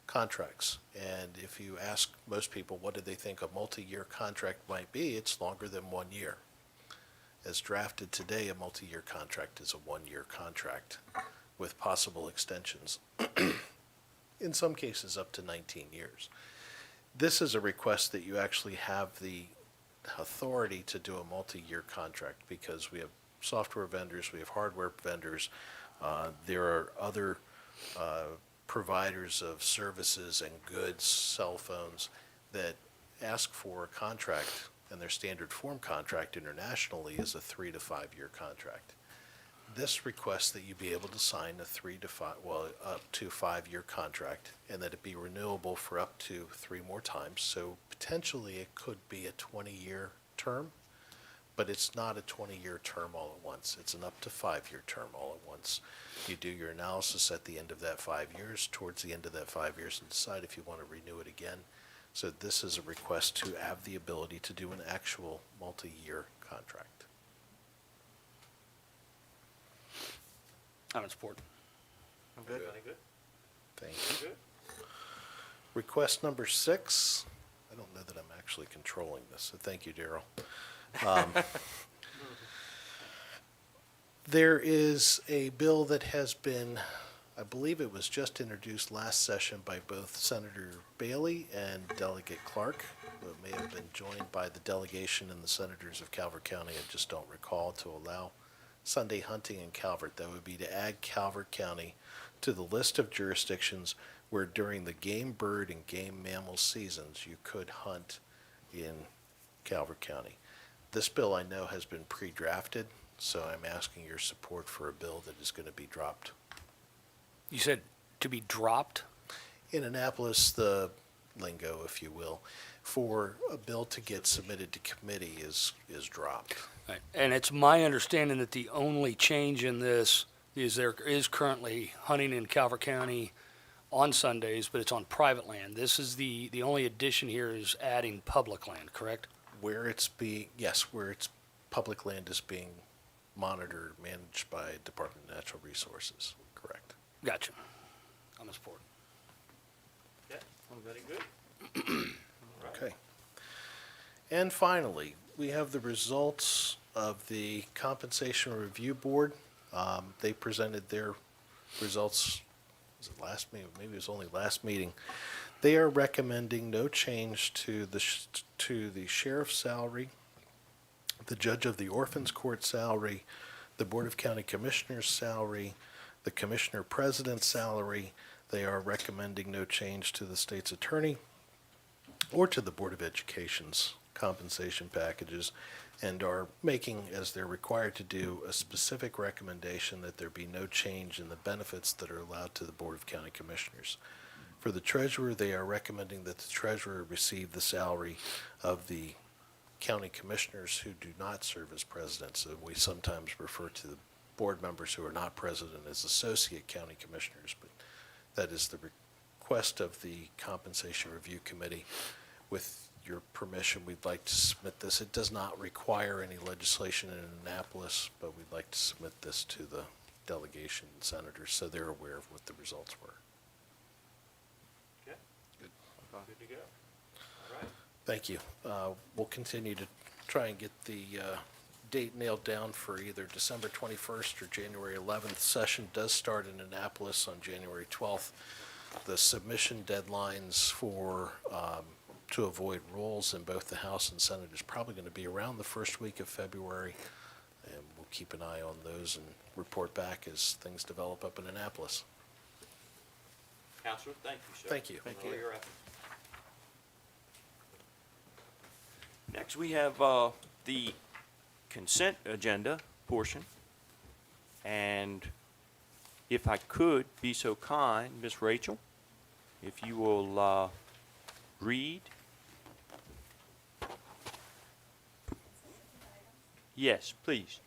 contracts. And if you ask most people what do they think a multi-year contract might be, it's longer than 1 year. As drafted today, a multi-year contract is a 1-year contract with possible extensions. In some cases up to 19 years. This is a request that you actually have the authority to do a multi-year contract because we have software vendors, we have hardware vendors, there are other providers of services and goods, cell phones, that ask for a contract, and their standard form contract internationally is a 3 to 5 year contract. This requests that you be able to sign a up to 5 year contract and that it be renewable for up to 3 more times. So potentially it could be a 20-year term, but it's not a 20-year term all at once. It's an up to 5 year term all at once. You do your analysis at the end of that 5 years, towards the end of that 5 years, and decide if you want to renew it again. So this is a request to have the ability to do an actual multi-year contract. I'm in support. I'm good. Thank you. Request number 6. I don't know that I'm actually controlling this, so thank you, Daryl. There is a bill that has been, I believe it was just introduced last session by both Senator Bailey and Delegate Clark. It may have been joined by the delegation and the senators of Calvert County, I just don't recall, to allow Sunday hunting in Calvert. That would be to add Calvert County to the list of jurisdictions where during the game bird and game mammal seasons, you could hunt in Calvert County. This bill I know has been pre-drafted, so I'm asking your support for a bill that is going to be dropped. You said to be dropped? In Annapolis, the lingo, if you will, for a bill to get submitted to committee is dropped. Right. And it's my understanding that the only change in this is there is currently hunting in Calvert County on Sundays, but it's on private land. This is the only addition here is adding public land, correct? Where it's where it's public land is being monitored, managed by Department of Natural Resources, correct. Gotcha. I'm in support. Yeah, I'm very good. Okay. And finally, we have the results of the Compensation Review Board. They presented their results, was it last meeting? Maybe it was only last meeting. They are recommending no change to the sheriff's salary, the judge of the Orphans Court salary, the Board of County Commissioners salary, the Commissioner President's salary. They are recommending no change to the state's attorney or to the Board of Education's compensation packages, and are making, as they're required to do, a specific recommendation that there be no change in the benefits that are allowed to the Board of County Commissioners. For the treasurer, they are recommending that the treasurer receive the salary of the county commissioners who do not serve as presidents. So we sometimes refer to the board members who are not president as associate county commissioners, but that is the request of the Compensation Review Committee. With your permission, we'd like to submit this. It does not require any legislation in Annapolis, but we'd like to submit this to the delegation and senators so they're aware of what the results were. Okay. Good to go. All right. Thank you. We'll continue to try and get the date nailed down for either December 21st or January 11th. Session does start in Annapolis on January 12th. The submission deadlines for to avoid rules in both the House and Senate is probably going to be around the first week of February, and we'll keep an eye on those and report back as things develop up in Annapolis. Counselor, thank you, sir. Thank you. For your effort. Next, we have the consent agenda portion. And if I could be so kind, Miss Rachel, if you will read. Yes, please.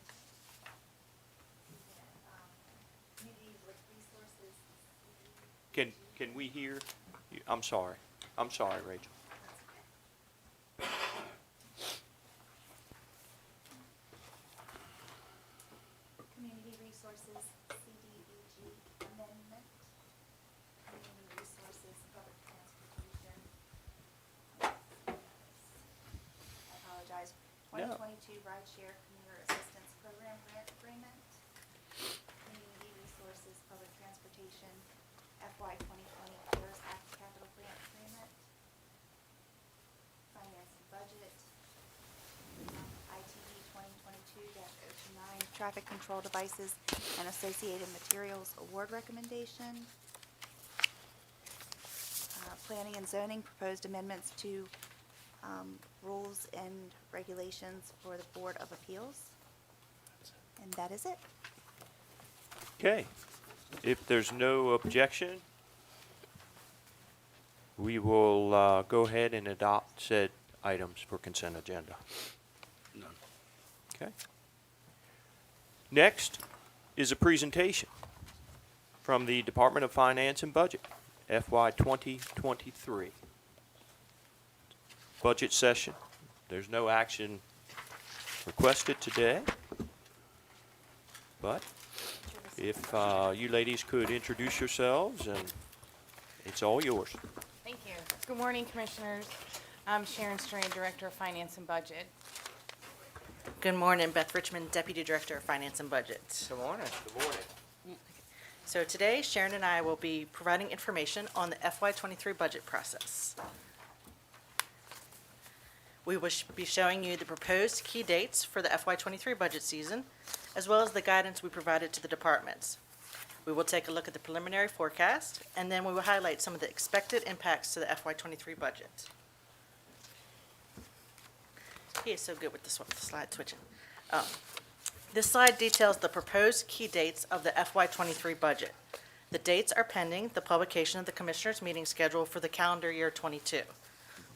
Can we hear you? I'm sorry, Rachel. Community Resources CDBG Amendment, Community Resources Public Transportation. I apologize. No. 2022 Rideshare Commuter Assistance Program Grant Agreement, Community Resources Public Transportation FY 2020 CARES Act Capital Grant Agreement, Finance and Budget, ITE 2022-029 Traffic Control Devices and Associated Materials Award Recommendation, Planning and Zoning Proposed Amendments to rules and regulations for the Board of Appeals. And that is it. Okay. If there's no objection, we will go ahead and adopt said items for consent agenda. None. Okay. Next is a presentation from the Department of Finance and Budget, FY 2023. budget session. There's no action requested today, but if you ladies could introduce yourselves, and it's all yours. Thank you. Good morning, Commissioners. I'm Sharon Strain, Director of Finance and Budget. Good morning, Beth Richmond, Deputy Director of Finance and Budget. Good morning. Good morning. So today, Sharon and I will be providing information on the FY23 budget process. We will be showing you the proposed key dates for the FY23 budget season, as well as the guidance we provided to the departments. We will take a look at the preliminary forecast, and then we will highlight some of the expected impacts to the FY23 budget. He is so good with the slide twitching. This slide details the proposed key dates of the FY23 budget. The dates are pending the publication of the Commissioners' meeting schedule for the calendar year 22.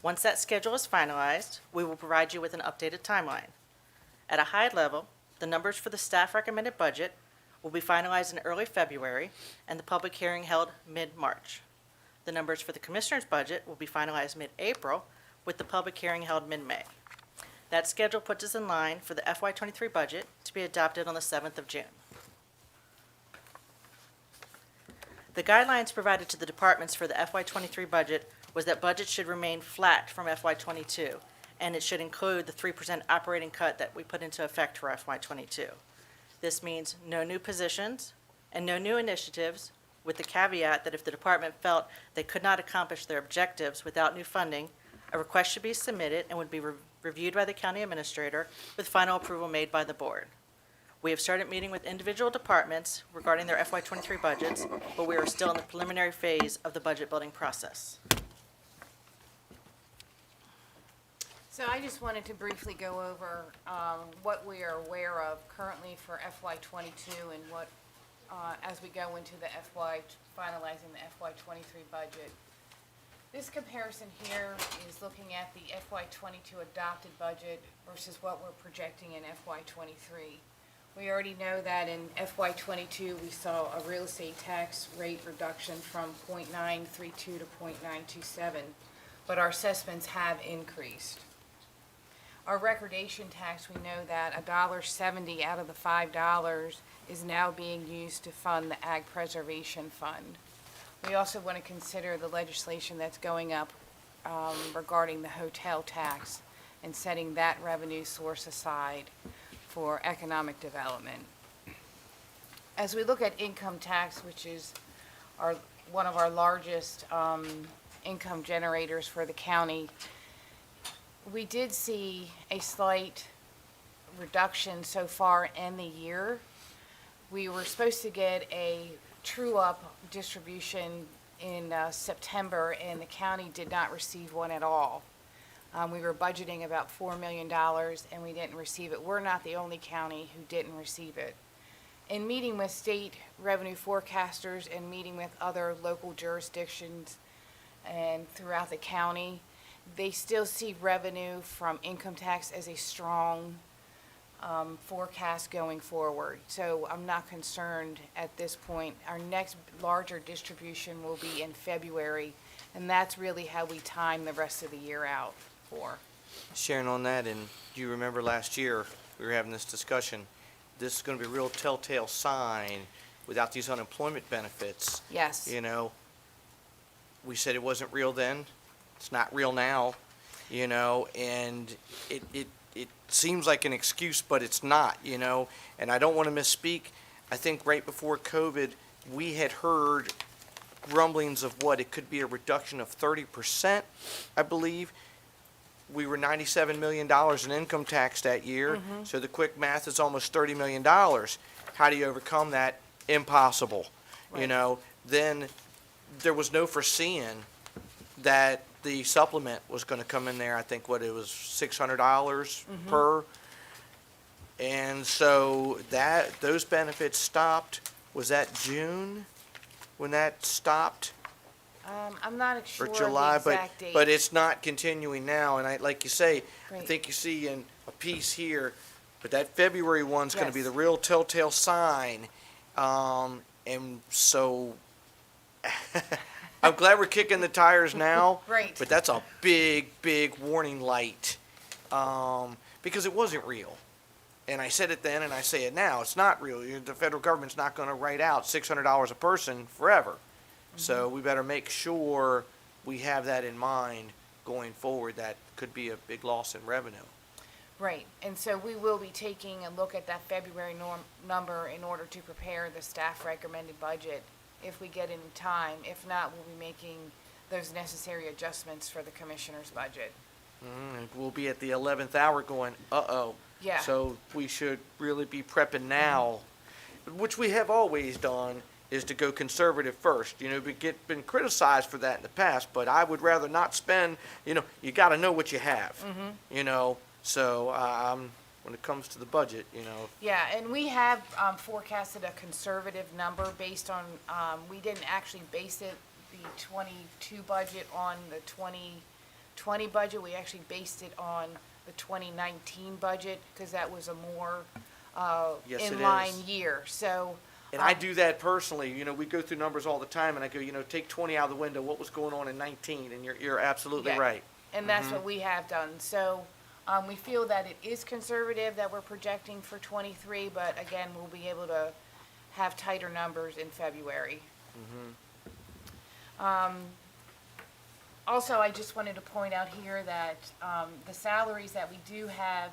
Once that schedule is finalized, we will provide you with an updated timeline. At a high level, the numbers for the staff recommended budget will be finalized in early February and the public hearing held mid-March. The numbers for the Commissioners' budget will be finalized mid-April with the public hearing held mid-May. That schedule puts us in line for the FY23 budget to be adopted on the 7th of June. The guidelines provided to the departments for the FY23 budget was that budget should remain flat from FY22, and it should include the 3% operating cut that we put into effect for FY22. This means no new positions and no new initiatives, with the caveat that if the department felt they could not accomplish their objectives without new funding, a request should be submitted and would be reviewed by the county administrator with final approval made by the board. We have started meeting with individual departments regarding their FY23 budgets, but we are still in the preliminary phase of the budget building process. So I just wanted to briefly go over what we are aware of currently for FY22 and what, as we go into the finalizing the FY23 budget. This comparison here is looking at the FY22 adopted budget versus what we're projecting in FY23. We already know that in FY22, we saw a real estate tax rate reduction from 0.932 to 0.927, but our assessments have increased. Our recordation tax, we know that $1.70 out of the $5 is now being used to fund the Ag Preservation Fund. We also want to consider the legislation that's going up regarding the hotel tax and setting that revenue source aside for economic development. As we look at income tax, which is one of our largest income generators for the county, we did see a slight reduction so far in the year. We were supposed to get a true-up distribution in September, and the county did not receive one at all. We were budgeting about $4 million, and we didn't receive it. We're not the only county who didn't receive it. In meeting with state revenue forecasters and meeting with other local jurisdictions and throughout the county, they still see revenue from income tax as a strong forecast going forward. So I'm not concerned at this point. Our next larger distribution will be in February, and that's really how we time the rest of the year out for. Sharon, on that, and you remember last year, we were having this discussion, this is going to be a real telltale sign without these unemployment benefits. Yes. You know, we said it wasn't real then, it's not real now, you know, and it seems like an excuse, but it's not, you know, and I don't want to misspeak. I think right before COVID, we had heard rumblings of what, it could be a reduction of 30%, I believe. We were $97 million in income tax that year, so the quick math is almost $30 million. How do you overcome that? Impossible. Right. You know, then there was no foreseeing that the supplement was going to come in there. I think what it was $600 per, and so those benefits stopped. Was that June when that stopped? I'm not sure Or of July, the exact date. but it's not continuing now. And like you say, I Right. think you see in a piece here, but that February one's going to be Yes. the real telltale sign. And so I'm glad we're kicking the tires now. Right. But that's a big, big warning light, because it wasn't real. And I said it then, and I say it now. It's not real. The federal government's not going to write out $600 a person forever. So we better make sure we have that in mind going forward. That could be a big loss in revenue. Right, and so we will be taking a look at that February number in order to prepare the staff recommended budget if we get any time. If not, we'll be making those necessary adjustments for the commissioner's budget. We'll be at the 11th hour going, uh-oh. Yeah. So we should really be prepping now, which we have always done, is to go conservative first. You know, been criticized for that in the past, but I would rather not spend, you got to know what you have, So when it comes to the budget, Yeah, and we have forecasted a conservative number based on, we didn't actually base it, the 22 budget on the 2020 budget. We actually based it on the 2019 budget because that was a more Yes, it in-line is. year. So, And I do that personally. We go through numbers all the time, and I go, take 20 out of the window. What was going on in 19? And you're absolutely Yeah. right. and that's what we have done. So we feel that it is conservative that we're projecting for 23, but again, we'll be able to have tighter numbers in February. Also, I just wanted to point out here that the salaries that we do have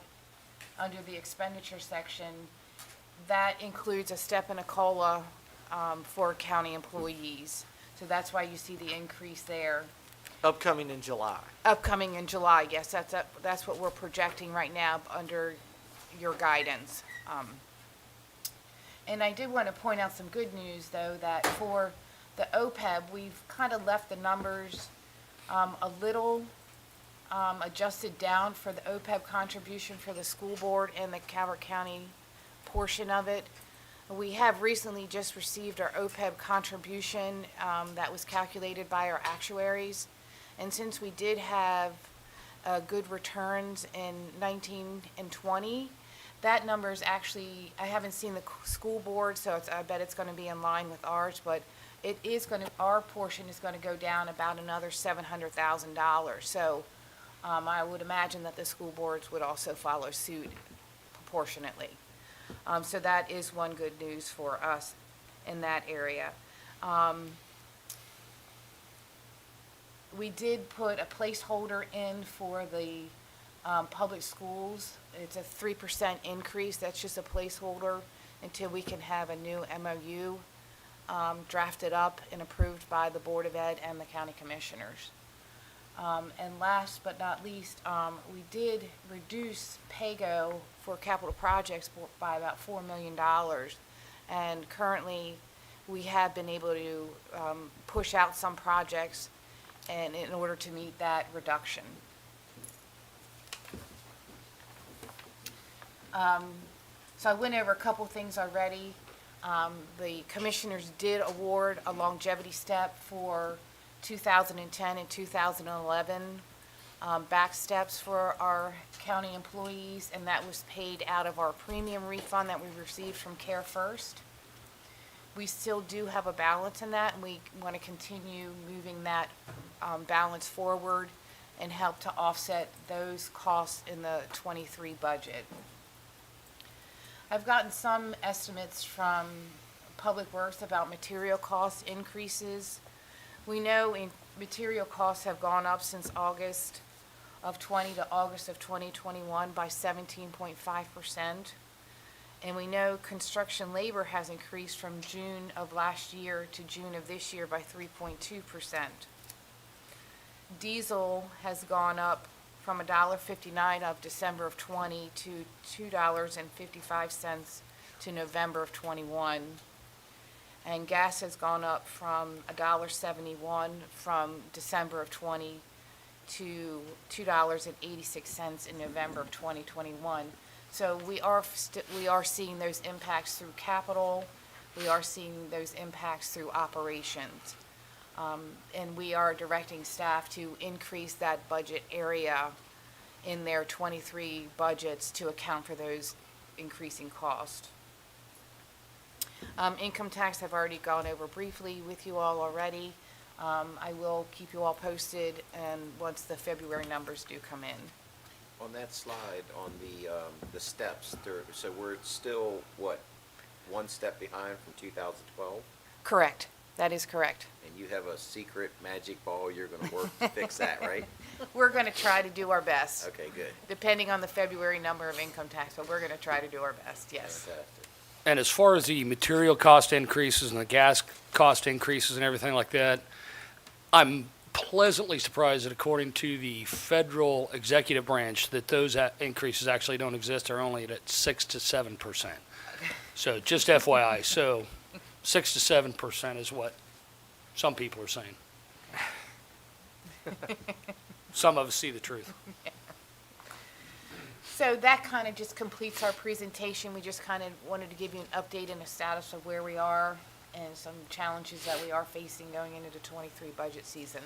under the expenditure section, that includes a step and a COLA for county employees. So that's why you see the increase there. Upcoming in July. Upcoming in July, yes, that's what we're projecting right now under your guidance. And I did want to point out some good news, though, that for the OPEB, we've kind of left the numbers a little adjusted down for the OPEB contribution for the school board and the Calvert County portion of it. We have recently just received our OPEB contribution that was calculated by our actuaries. And since we did have good returns in 19 and 20, that number is actually, I haven't seen the school board, so I bet it's going to be in line with ours, but it is going to, our portion is going to go down about another $700,000. So I would imagine that the school boards would also follow suit proportionately. So that is one good news for us in that area. We did put a placeholder in for the public schools. It's a 3% increase. That's just a placeholder until we can have a new MOU drafted up and approved by the Board of Ed and the county commissioners. And last but not least, we did reduce PAYGO for capital projects by about $4 million. And currently, we have been able to push out some projects and in order to meet that reduction. So I went over a couple things already. The commissioners did award a longevity step for 2010 and 2011 back steps for our county employees, and that was paid out of our premium refund that we received from Care First. We still do have a balance in that, and we want to continue moving that balance forward and help to offset those costs in the 23 budget. I've gotten some estimates from Public Works about material cost increases. We know material costs have gone up since August of 20 to August of 2021 by 17.5%. And we know construction labor has increased from June of last year to June of this year by 3.2%. Diesel has gone up from $1.59 of December of 20 to $2.55 to November of 21. And gas has gone up from $1.71 from December of 20 to $2.86 in November of 2021. So we are seeing those impacts through capital. We are seeing those impacts through operations. And we are directing staff to increase that budget area in their 23 budgets to account for those increasing costs. Income tax I've already gone over briefly with you all already. I will keep you all posted, and once the February numbers do come in. On that slide, on the steps, so we're still, what, one step behind from 2012? Correct. That is correct. And you have a secret magic ball you're gonna work to fix that, right? We're going to try to do our best, Okay, good. depending on the February number of income tax, but we're going to try to do our best, yes. Fantastic. And as far as the material cost increases and the gas cost increases and everything like that, I'm pleasantly surprised that according to the federal executive branch, that those increases actually don't exist. They're only at 6 to 7%. So just FYI, so 6 to 7% is what some people are saying. Some of us see the truth. So that kind of just completes our presentation. We just kind of wanted to give you an update and a status of where we are and some challenges that we are facing going into the 23 budget season.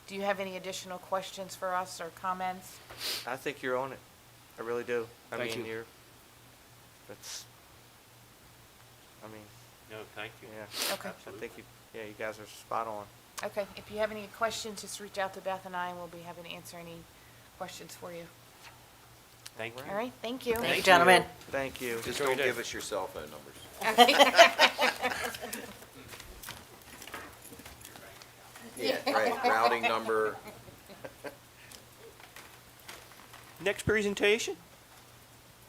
Do you have any additional questions for us or comments? I think you're on it. I really do. Thank you. No, thank you. Yeah. Okay. I think you guys are spot on. Okay, if you have any questions, just reach out to Beth and I, and we'll be happy to answer any questions for you. Thank you. All right, thank you. Thank you, gentlemen. Thank you. Just Enjoy your don't day. give us your cell phone numbers. Yeah, right, routing number. Next presentation,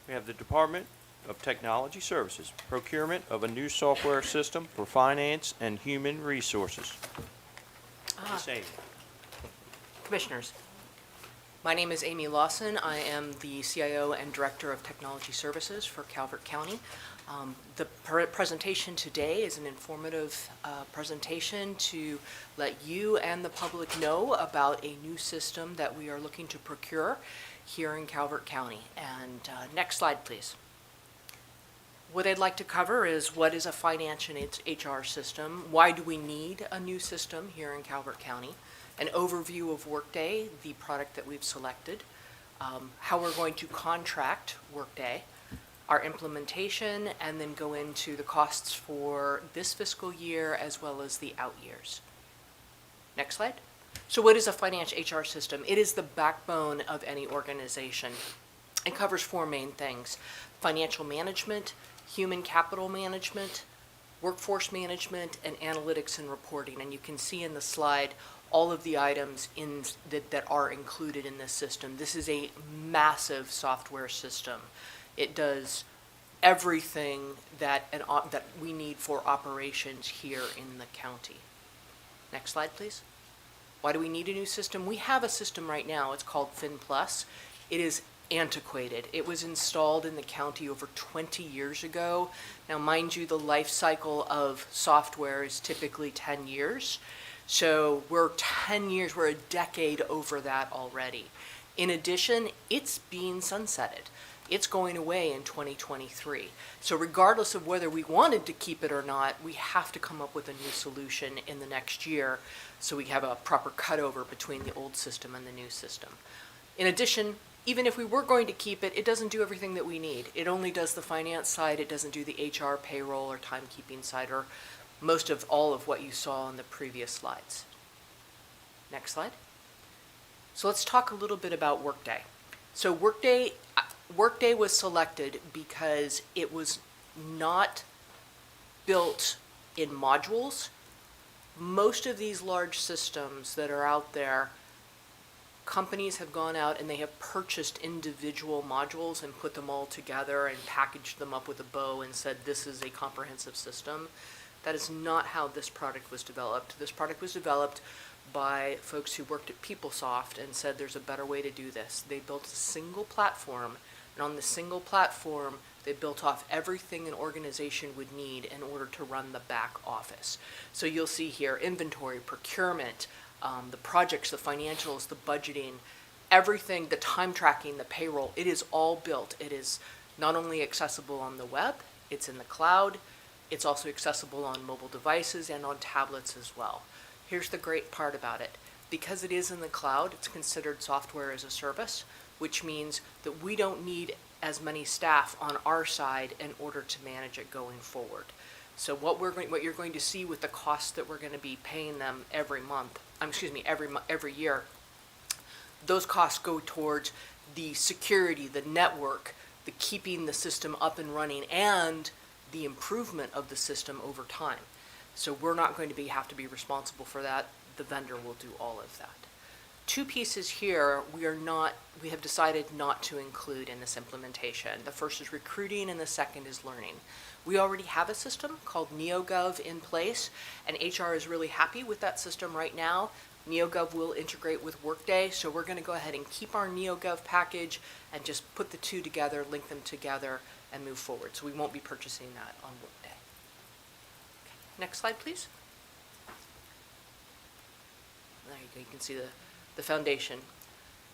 we have the Department of Technology Services, procurement of a new software system for finance and human resources. Ms. Amy. Commissioners, my name is Amy Lawson. I am the CIO and Director of Technology Services for Calvert County. The presentation today is an informative presentation to let you and the public know about a new system that we are looking to procure here in Calvert County. And next slide, please. What I'd like to cover is what is a finance and HR system, why do we need a new system here in Calvert County, an overview of Workday, the product that we've selected, how we're going to contract Workday, our implementation, and then go into the costs for this fiscal year as well as the out years. Next slide. So what is a finance HR system? It is the backbone of any organization. It covers four main things: financial management, human capital management, workforce management, and analytics and reporting. And you can see in the slide all of the items that are included in this system. This is a massive software system. It does everything that we need for operations here in the county. Next slide, please. Why do we need a new system? We have a system right now. It's called FinPlus. It is antiquated. It was installed in the county over 20 years ago. Now, mind you, the life cycle of software is typically 10 years. So we're 10 years, we're a decade over that already. In addition, it's being sunsetted. It's going away in 2023. So regardless of whether we wanted to keep it or not, we have to come up with a new solution in the next year so we have a proper cutover between the old system and the new system. In addition, even if we were going to keep it, it doesn't do everything that we need. It only does the finance side. It doesn't do the HR, payroll, or timekeeping side, or most of all of what you saw on the previous slides. Next slide. So let's talk a little bit about Workday. So Workday was selected because it was not built in modules. Most of these large systems that are out there, companies have gone out and they have purchased individual modules and put them all together and packaged them up with a bow and said this is a comprehensive system. That is not how this product was developed. This product was developed by folks who worked at PeopleSoft and said there's a better way to do this. They built a single platform, and on the single platform, they built off everything an organization would need in order to run the back office. So you'll see here inventory, procurement, the projects, the financials, the budgeting, everything, the time tracking, the payroll, it is all built. It is not only accessible on the web, it's in the cloud, it's also accessible on mobile devices and on tablets as well. Here's the great part about it. Because it is in the cloud, it's considered software as a service, which means that we don't need as many staff on our side in order to manage it going forward. So what you're going to see with the costs that we're going to be paying them every month, every year, those costs go towards the security, the network, the keeping the system up and running, and the improvement of the system over time. So we're not going to have to be responsible for that. The vendor will do all of that. Two pieces here we have decided not to include in this implementation. The first is recruiting and the second is learning. We already have a system called NeoGov in place, and HR is really happy with that system right now. NeoGov will integrate with Workday, so we're going to go ahead and keep our NeoGov package and just put the two together, link them together, and move forward. So we won't be purchasing that on Workday. Okay. Next slide, please. There you go. You can see the foundation.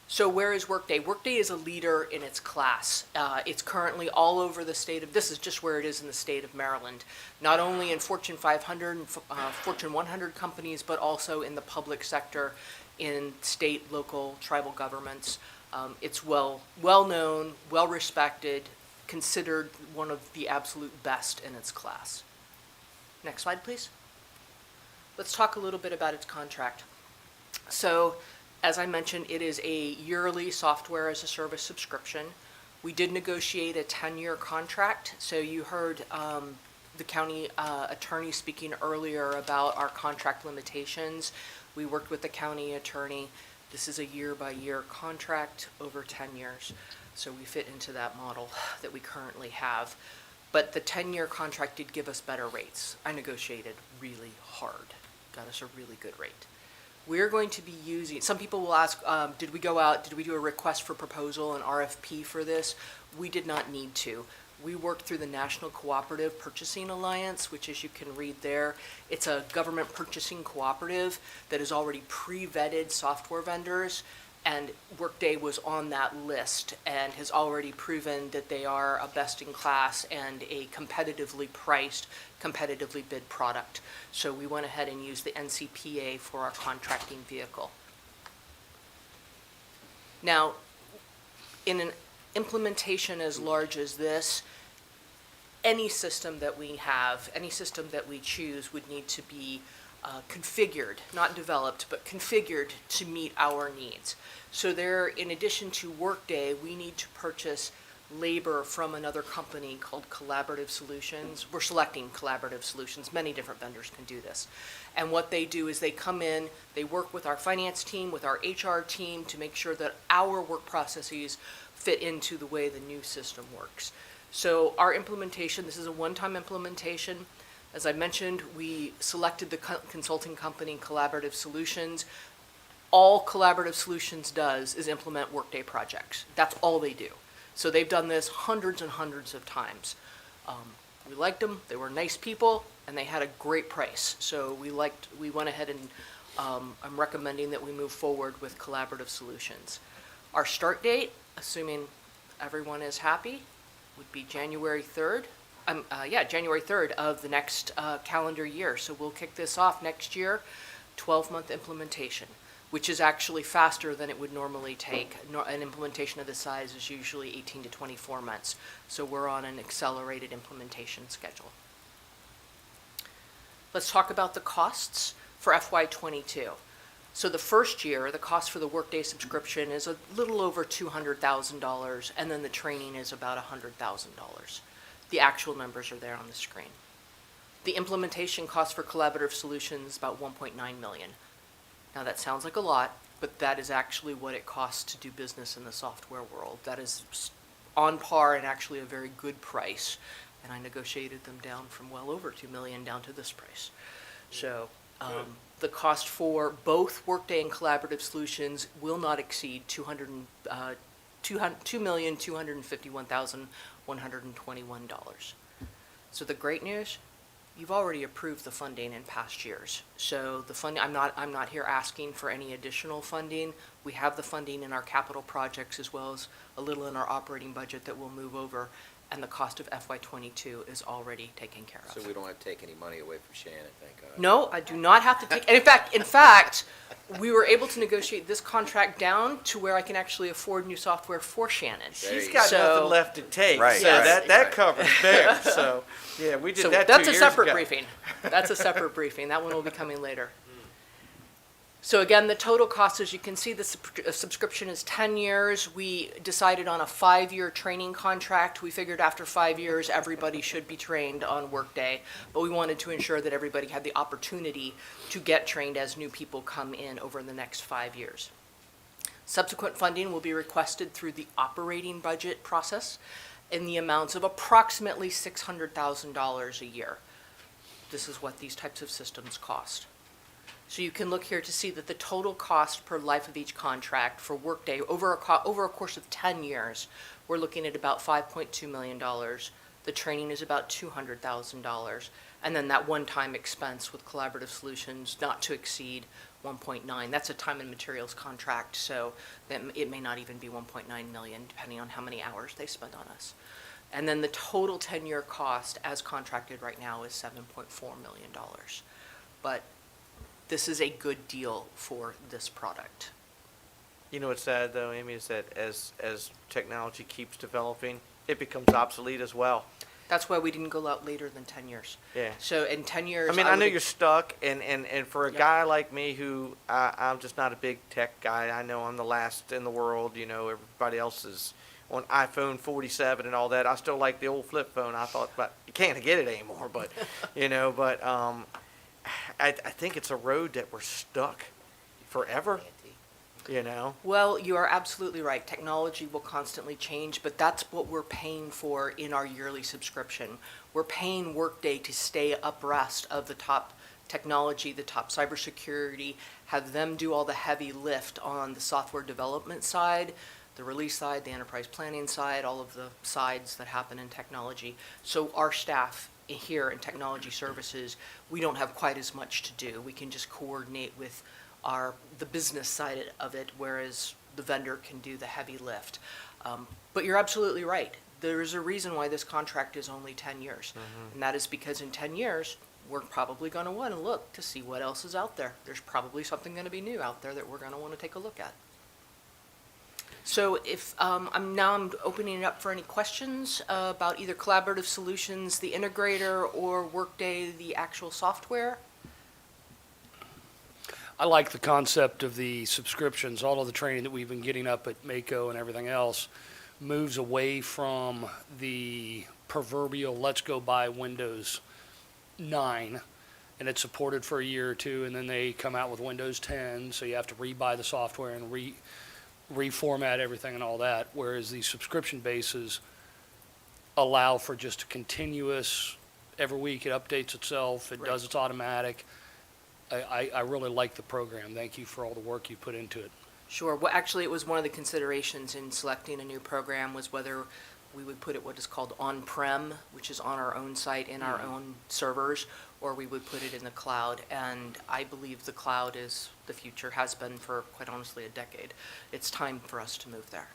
So where is Workday? Workday is a leader in its class. It's currently all over the state of, this is just where it is in the state of Maryland, not only in Fortune 500 and Fortune 100 companies, but also in the public sector, in state, local, tribal governments. It's well known, well respected, considered one of the absolute best in its class. Next slide, please. Let's talk a little bit about its contract. So, as I mentioned, it is a yearly software as a service subscription. We did negotiate a 10-year contract. So you heard the county attorney speaking earlier about our contract limitations. We worked with the county attorney. This is a year-by-year contract over 10 years. So we fit into that model that we currently have. But the 10-year contract did give us better rates. I negotiated really hard, got us a really good rate. We're going to be using, some people will ask, did we go out, did we do a request for proposal, an RFP for this? We did not need to. We worked through the National Cooperative Purchasing Alliance, which, as you can read there, it's a government purchasing cooperative that has already pre-vetted software vendors, and Workday was on that list and has already proven that they are a best-in-class and a competitively priced, competitively bid product. So we went ahead and used the NCPA for our contracting vehicle. Now, in an implementation as large as this, any system that we have, any system that we choose would need to be configured, not developed, but configured to meet our needs. So there, in addition to Workday, we need to purchase labor from another company called Collaborative Solutions. We're selecting Collaborative Solutions. Many different vendors can do this. And what they do is they come in, they work with our finance team, with our HR team to make sure that our work processes fit into the way the new system works. So our implementation, this is a one-time implementation. As I mentioned, we selected the consulting company Collaborative Solutions. All Collaborative Solutions does is implement Workday projects. That's all they do. So they've done this hundreds and hundreds of times. We liked them, they were nice people, and they had a great price. So we went ahead and I'm recommending that we move forward with Collaborative Solutions. Our start date, assuming everyone is happy, would be January 3rd. January 3rd of the next calendar year. So we'll kick this off next year, 12-month implementation, which is actually faster than it would normally take. An implementation of this size is usually 18 to 24 months. So we're on an accelerated implementation schedule. Let's talk about the costs for FY22. So the first year, the cost for the Workday subscription is a little over $200,000, and then the training is about $100,000. The actual numbers are there on the screen. The implementation cost for Collaborative Solutions is about $1.9 million. Now that sounds like a lot, but that is actually what it costs to do business in the software world. That is on par and actually a very good price. And I negotiated them down from well over $2 million down to this price. So the cost for both Workday and Collaborative Solutions will not exceed $2,251,121. So the great news, you've already approved the funding in past years. So the funding, I'm not here asking for any additional funding. We have the funding in our capital projects as well as a little in our operating budget that we'll move over. and the cost of FY22 is already taken care of. So we don't have to take any money away from Shannon, thank God. No, I do not have to take, and in fact, we were able to negotiate this contract down to where I can actually afford new software for Shannon. There She's you got go. nothing left to take, Right, so right, that right. covers there. So, yeah, we did So that 2 that's a years separate ago. briefing. That's a separate briefing. That one will be coming later. So again, the total cost, as you can see, the subscription is 10 years. We decided on a 5-year training contract. We figured after 5 years, everybody should be trained on Workday, but we wanted to ensure that everybody had the opportunity to get trained as new people come in over the next 5 years. Subsequent funding will be requested through the operating budget process in the amounts of approximately $600,000 a year. This is what these types of systems cost. So you can look here to see that the total cost per life of each contract for Workday over a course of 10 years, we're looking at about $5.2 million. The training is about $200,000. And then that one-time expense with Collaborative Solutions not to exceed 1.9. That's a time and materials contract, so it may not even be 1.9 million, depending on how many hours they spend on us. And then the total 10-year cost as contracted right now is $7.4 million. But this is a good deal for this product. You know what's sad though, Amy, is that as technology keeps developing, it becomes obsolete as well. That's why we didn't go out later than 10 years. Yeah. So in 10 years, I mean, I know would- you're stuck, and for a guy like me who I'm just not a big tech guy. I know I'm the last in the world. You know, everybody else is on iPhone 47 and all that. I still like the old flip phone. I thought, but you can't get it anymore. But I think it's a road that we're stuck forever. You know. Well, you are absolutely right. Technology will constantly change, but that's what we're paying for in our yearly subscription. We're paying Workday to stay abreast of the top technology, the top cybersecurity, have them do all the heavy lift on the software development side, the release side, the enterprise planning side, all of the sides that happen in technology. So our staff here in technology services, we don't have quite as much to do. We can just coordinate with the business side of it, whereas the vendor can do the heavy lift. But you're absolutely right. There is a reason why this contract is only 10 years. And that is because in 10 years, we're probably going to want to look to see what else is out there. There's probably something going to be new out there that we're going to want to take a look at. So if I'm opening it up for any questions about either Collaborative Solutions, the integrator, or Workday, the actual software. I like the concept of the subscriptions. All of the training that we've been getting up at Mako and everything else moves away from the proverbial let's go buy Windows 9 and it's supported for a year or two, and then they come out with Windows 10, so you have to rebuy the software and reformat everything and all that, whereas the subscription bases allow for just a continuous, every week it updates itself, it does its automatic. I really like the program. Thank you for all the work you put into it. Sure. Well, actually, it was one of the considerations in selecting a new program was whether we would put it what is called on-prem, which is on our own site in our own servers, or we would put it in the cloud. And I believe the cloud is the future, has been for, quite honestly, a decade. It's time for us to move there.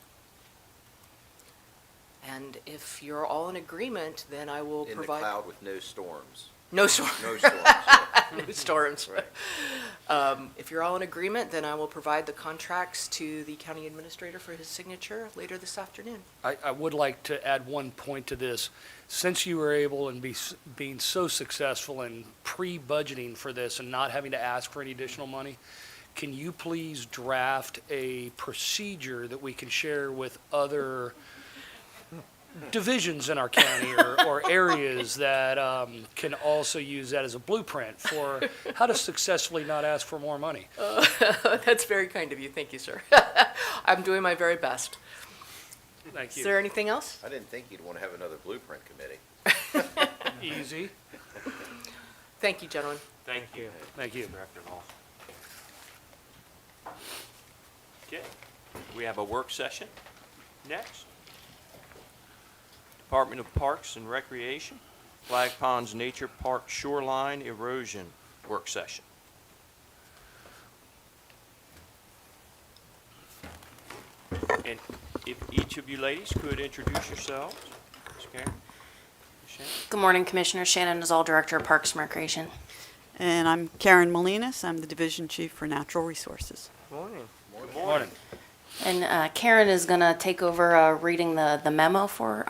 And if you're all in agreement, then I will In provide... the cloud with no storms. No storms. No storms. Yeah. No storms. Right. If you're all in agreement, then I will provide the contracts to the county administrator for his signature later this afternoon. I would like to add one point to this. Since you were able and being so successful in pre-budgeting for this and not having to ask for any additional money, can you please draft a procedure that we can share with other divisions in our county or areas that can also use that as a blueprint for how to successfully not ask for more money? That's very kind of you. Thank you, sir. I'm doing my very best. Thank you. Is there anything else? I didn't think you'd want to have another blueprint committee. Easy. Thank you, gentlemen. Thank you. Thank you. Director Hall. Okay, we have a work session next. Department of Parks and Recreation, Flag Ponds Nature Park Shoreline Erosion Work Session. And if each of you ladies could introduce yourselves, Ms. Karen. Ms. Shannon? Good morning, Commissioner. Shannon is all Director of Parks and Recreation. And I'm Karen Molinas. I'm the Division Chief for Natural Resources. Morning. Good morning. And Karen is going to take over reading the memo for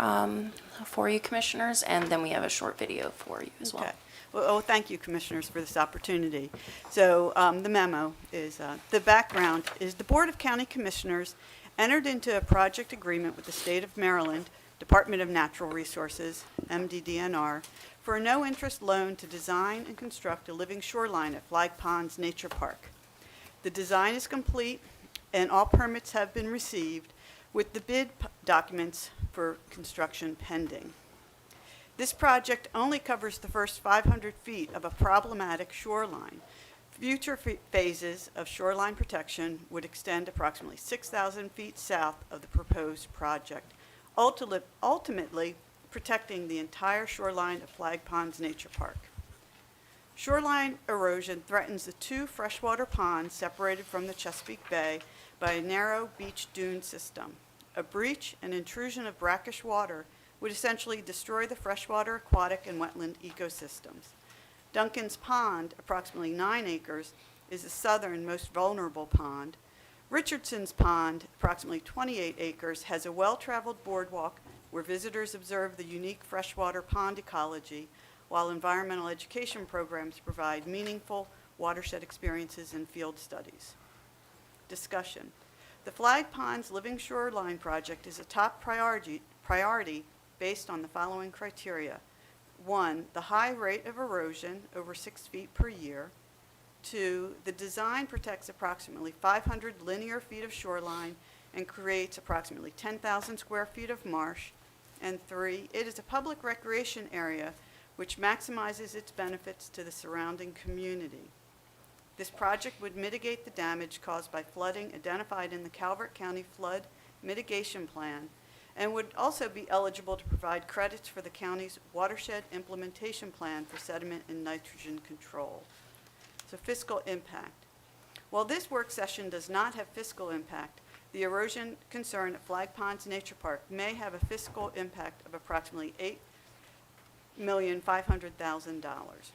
you, Commissioners, and then we have a short video for you as well. Okay. Well, thank you, Commissioners, for this opportunity. So the memo is, the background is the Board of County Commissioners entered into a project agreement with the State of Maryland Department of Natural Resources, MDDNR, for a no-interest loan to design and construct a living shoreline at Flag Ponds Nature Park. The design is complete and all permits have been received, with the bid documents for construction pending. This project only covers the first 500 feet of a problematic shoreline. Future phases of shoreline protection would extend approximately 6,000 feet south of the proposed project, ultimately protecting the entire shoreline of Flag Ponds Nature Park. Shoreline erosion threatens the two freshwater ponds separated from the Chesapeake Bay by a narrow beach dune system. A breach and intrusion of brackish water would essentially destroy the freshwater, aquatic, and wetland ecosystems. Duncan's Pond, approximately 9 acres, is the southern most vulnerable pond. Richardson's Pond, approximately 28 acres, has a well-traveled boardwalk where visitors observe the unique freshwater pond ecology, while environmental education programs provide meaningful watershed experiences and field studies. Discussion. The Flag Ponds Living Shoreline Project is a top priority based on the following criteria. 1, the high rate of erosion, over 6 feet per year. 2, the design protects approximately 500 linear feet of shoreline and creates approximately 10,000 square feet of marsh. And 3, it is a public recreation area which maximizes its benefits to the surrounding community. This project would mitigate the damage caused by flooding identified in the Calvert County Flood Mitigation Plan and would also be eligible to provide credits for the county's Watershed Implementation Plan for sediment and nitrogen control. So fiscal impact. While this work session does not have fiscal impact, the erosion concern at Flag Ponds Nature Park may have a fiscal impact of approximately $8,500,000.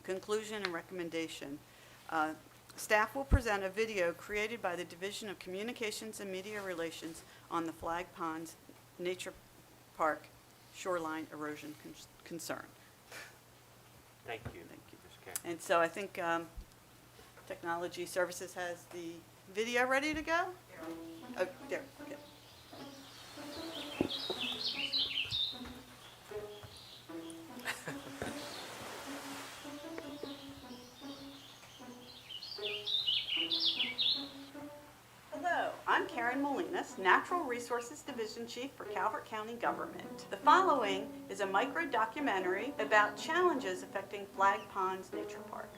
Conclusion and recommendation. Staff will present a video created by the Division of Communications and Media Relations on the Flag Ponds Nature Park shoreline erosion concern. Thank you. Thank you, Ms. Karen. And so I think Technology Services has the video ready to go? Oh, there, okay. Hello, I'm Karen Molinas, Natural Resources Division Chief for Calvert County Government. The following is a micro-documentary about challenges affecting Flag Ponds Nature Park.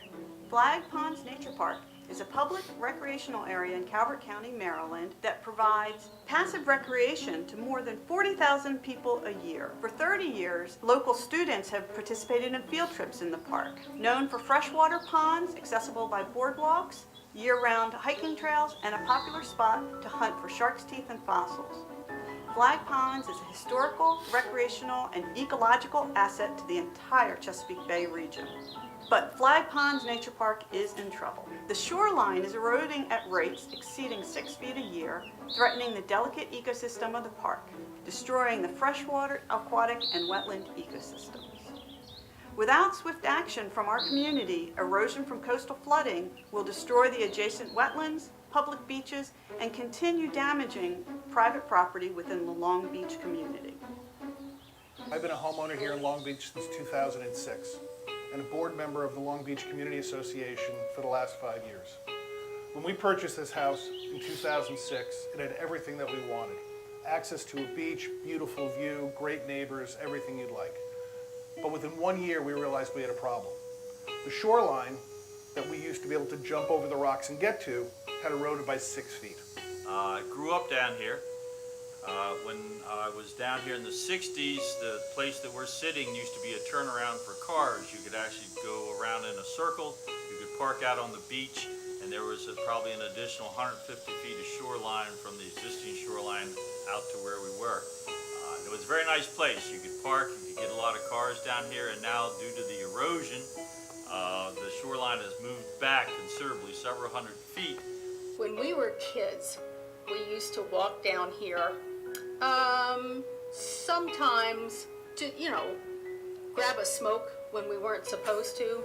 Flag Ponds Nature Park is a public recreational area in Calvert County, Maryland that provides passive recreation to more than 40,000 people a year. For 30 years, local students have participated in field trips in the park. Known for freshwater ponds accessible by boardwalks, year-round hiking trails, and a popular spot to hunt for shark's teeth and fossils. Flag Ponds is a historical, recreational, and ecological asset to the entire Chesapeake Bay region. But Flag Ponds Nature Park is in trouble. The shoreline is eroding at rates exceeding 6 feet a year, threatening the delicate ecosystem of the park, destroying the freshwater, aquatic, and wetland ecosystems. Without swift action from our community, erosion from coastal flooding will destroy the adjacent wetlands, public beaches, and continue damaging private property within the Long Beach community. I've been a homeowner here in Long Beach since 2006 and a board member of the Long Beach Community Association for the last 5 years. When we purchased this house in 2006, it had everything that we wanted. Access to a beach, beautiful view, great neighbors, everything you'd like. But within 1 year, we realized we had a problem. The shoreline that we used to be able to jump over the rocks and get to had eroded by 6 feet. I grew up down here. When I was down here in the 60s, the place that we're sitting used to be a turnaround for cars. You could actually go around in a circle, you could park out on the beach, and there was probably an additional 150 feet of shoreline from the existing shoreline out to where we were. It was a very nice place. You could park, you could get a lot of cars down here, and now due to the erosion, the shoreline has moved back considerably, several hundred feet. When we were kids, we used to walk down here, sometimes to, grab a smoke when we weren't supposed to.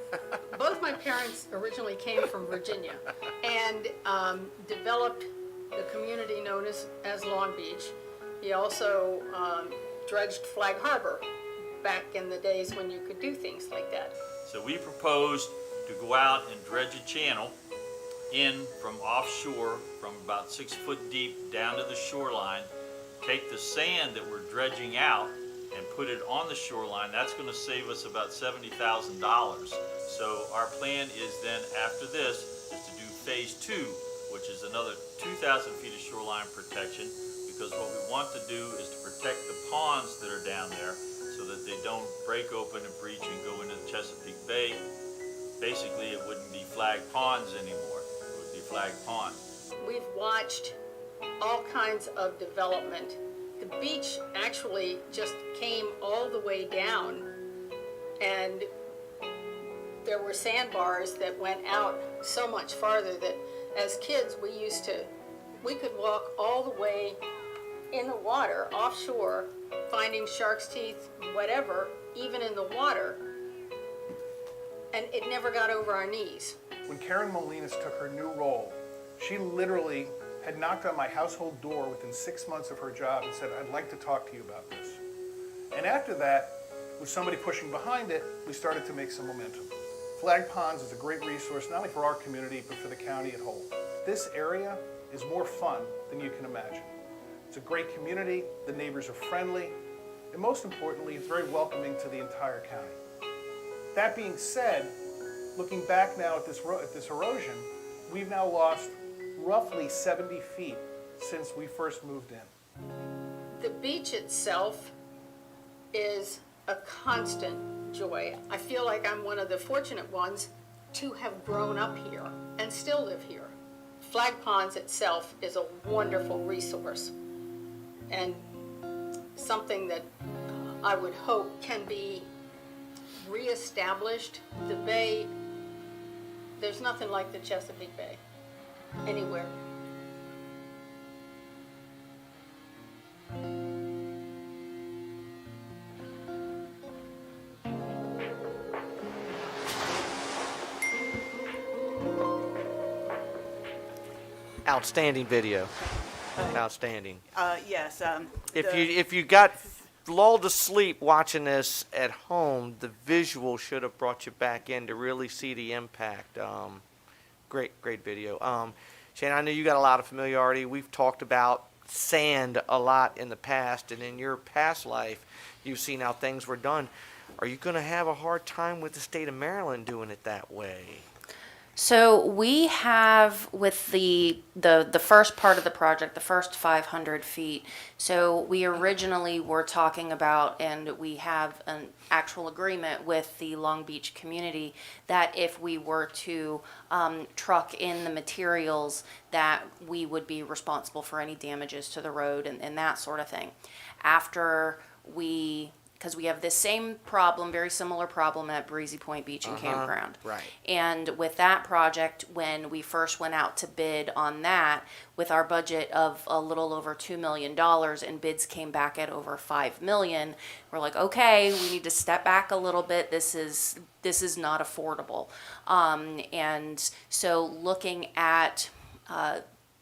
Both my parents originally came from Virginia and developed the community known as Long Beach. He also dredged Flag Harbor back in the days when you could do things like that. So we proposed to go out and dredge a channel in from offshore, from about 6 foot deep down to the shoreline, take the sand that we're dredging out and put it on the shoreline. That's going to save us about $70,000. So our plan is then, after this, is to do phase 2, which is another 2,000 feet of shoreline protection, because what we want to do is to protect the ponds that are down there so that they don't break open and breach and go into the Chesapeake Bay. Basically, it wouldn't be flag ponds anymore. It would be flag pond. We've watched all kinds of development. The beach actually just came all the way down, and there were sandbars that went out so much farther that as kids we could walk all the way in the water offshore, finding shark's teeth, whatever, even in the water, and it never got over our knees. When Karen Molinas took her new role, she literally had knocked on my household door within 6 months of her job and said, "I'd like to talk to you about this." And after that, with somebody pushing behind it, we started to make some momentum. Flag Ponds is a great resource, not only for our community, but for the county at whole. This area is more fun than you can imagine. It's a great community, the neighbors are friendly, and most importantly, it's very welcoming to the entire county. That being said, looking back now at this erosion, we've now lost roughly 70 feet since we first moved in. The beach itself is a constant joy. I feel like I'm one of the fortunate ones to have grown up here and still live here. Flag Ponds itself is a wonderful resource and something that I would hope can be reestablished. The bay, there's nothing like the Chesapeake Bay anywhere. Outstanding video. Outstanding. Yes. If you got lulled to sleep watching this at home, the visual should have brought you back in to really see the impact. Great video. Shane, I know you got a lot of familiarity. We've talked about sand a lot in the past, and in your past life, you've seen how things were done. Are you going to have a hard time with the state of Maryland doing it that way? So we have with the first part of the project, the first 500 feet. So we originally were talking about, and we have an actual agreement with the Long Beach community that if we were to truck in the materials, that we would be responsible for any damages to the road and that sort of thing. After because we have this same problem, very similar problem at Breezy Point Beach and Campground. Right. And with that project, when we first went out to bid on that, with our budget of a little over $2 million, and bids came back at over $5 million, we're like, okay, we need to step back a little bit. This is not affordable. And so looking at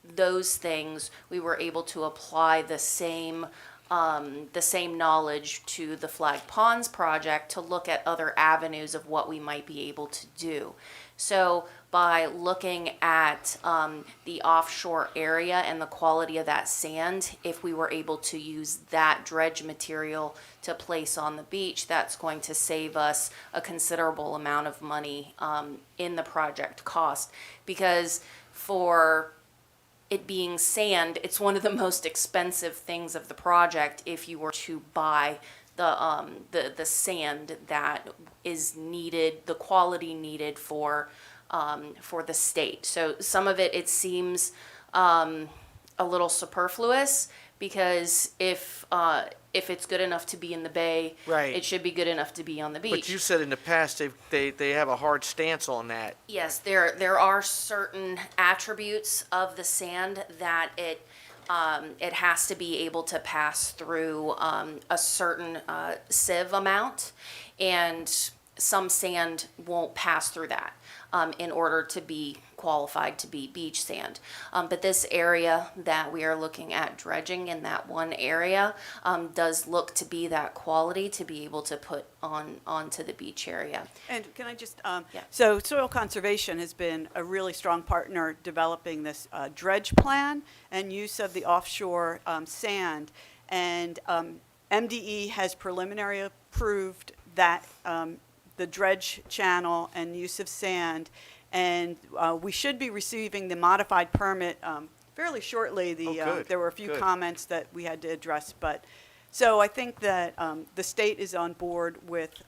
those things, we were able to apply the same knowledge to the Flag Ponds project to look at other avenues of what we might be able to do. So by looking at the offshore area and the quality of that sand, if we were able to use that dredge material to place on the beach, that's going to save us a considerable amount of money in the project cost. Because for it being sand, it's one of the most expensive things of the project if you were to buy the sand that is needed, the quality needed for the state. So some of it seems a little superfluous, because if it's good enough to be in the bay, Right. it should be good enough to be on the beach. But you said in the past they have a hard stance on that. Yes, there are certain attributes of the sand that it has to be able to pass through a certain sieve amount, and some sand won't pass through that in order to be qualified to be beach sand. But this area that we are looking at dredging in that one area does look to be that quality to be able to put onto the beach area. And can I just, so Soil Conservation has been a really strong partner developing this dredge plan and use of the offshore sand. And MDE has preliminary approved that the dredge channel and use of sand. And we should be receiving the modified permit fairly shortly. There were a few comments that we had to address, but so I think that the state is on board with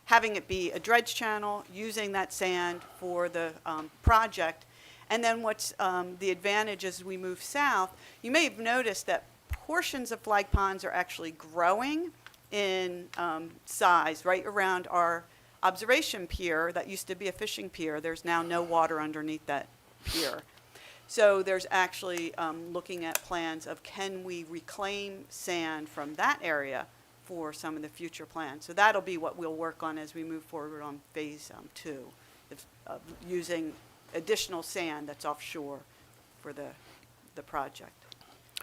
having it be a dredge channel, using that sand for the project. And then what's the advantage as we move south, you may have noticed that portions of flag ponds are actually growing in size right around our observation pier that used to be a fishing pier. There's now no water underneath that pier. So there's actually looking at plans of can we reclaim sand from that area for some of the future plans. So that'll be what we'll work on as we move forward on phase 2, using additional sand that's offshore for the project.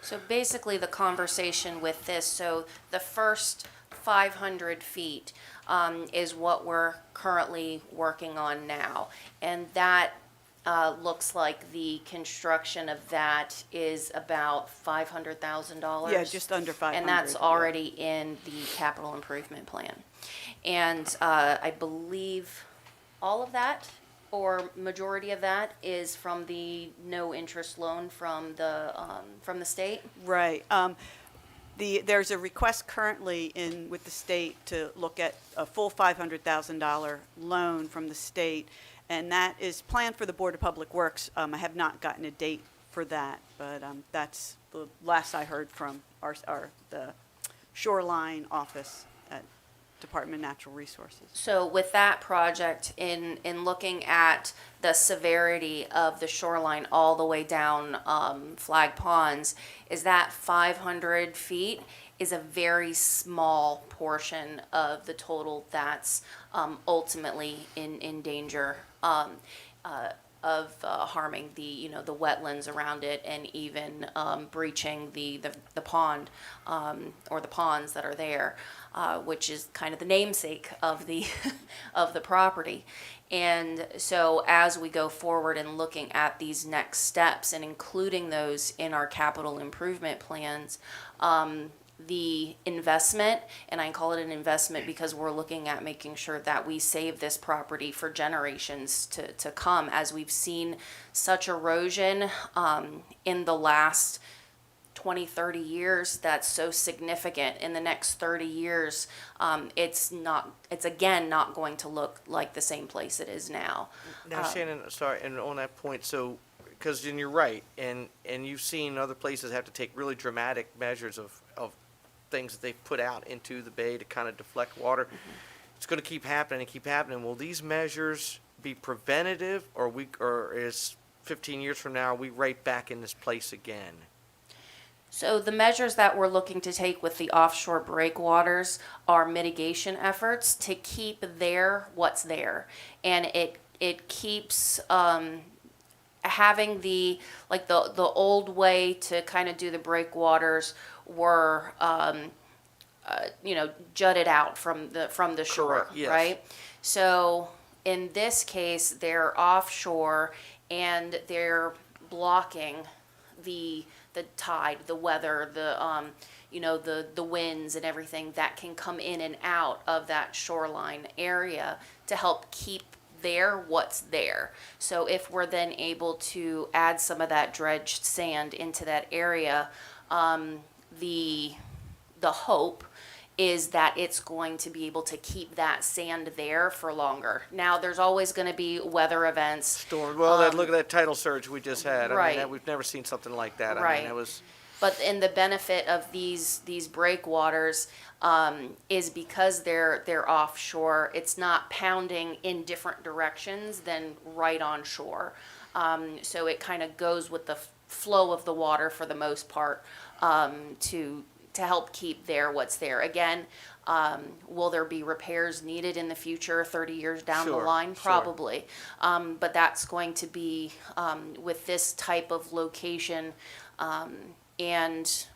So basically the conversation with this, so the first 500 feet is what we're currently working on now. And that looks like the construction of that is about $500,000. Yeah, just under 500. And that's already in the capital improvement plan. And I believe all of that, or majority of that, is from the no interest loan from the state. Right. There's a request currently with the state to look at a full $500,000 loan from the state, and that is planned for the Board of Public Works. I have not gotten a date for that, but that's the last I heard from the shoreline office at Department of Natural Resources. So with that project, in looking at the severity of the shoreline all the way down Flag Ponds, is that 500 feet is a very small portion of the total that's ultimately in danger of harming the wetlands around it, and even breaching the pond or the ponds that are there, which is kind of the namesake of the of the property. And so as we go forward and looking at these next steps and including those in our capital improvement plans, the investment, and I call it an investment because we're looking at making sure that we save this property for generations to come, as we've seen such erosion in the last 20, 30 years that's so significant. In the next 30 years, it's again not going to look like the same place it is now. Now, Shannon, sorry, and on that point, so, because you're right, and you've seen other places have to take really dramatic measures of things that they've put out into the bay to kind of deflect water. Mm-hmm. It's going to keep happening and keep happening. Will these measures be preventative, or is 15 years from now, are we right back in this place again? So the measures that we're looking to take with the offshore breakwaters are mitigation efforts to keep there what's there. And it keeps having the old way to kind of do the breakwaters were jutted out from the shore. Correct, yes. Right? So in this case, they're offshore and they're blocking the tide, the weather, the winds and everything that can come in and out of that shoreline area to help keep there what's there. So if we're then able to add some of that dredged sand into that area, the hope is that it's going to be able to keep that sand there for longer. Now, there's always going to be weather events. Storm. Well, look at that tidal surge we just had. I right. mean, we've never seen something like that. I Right. mean, it was. But in the benefit of these breakwaters is because they're offshore. It's not pounding in different directions than right on shore. So it kind of goes with the flow of the water for the most part to help keep there what's there. Again, will there be repairs needed in the future, 30 years down the Sure, line? sure. Probably. But that's going to be with this type of location and,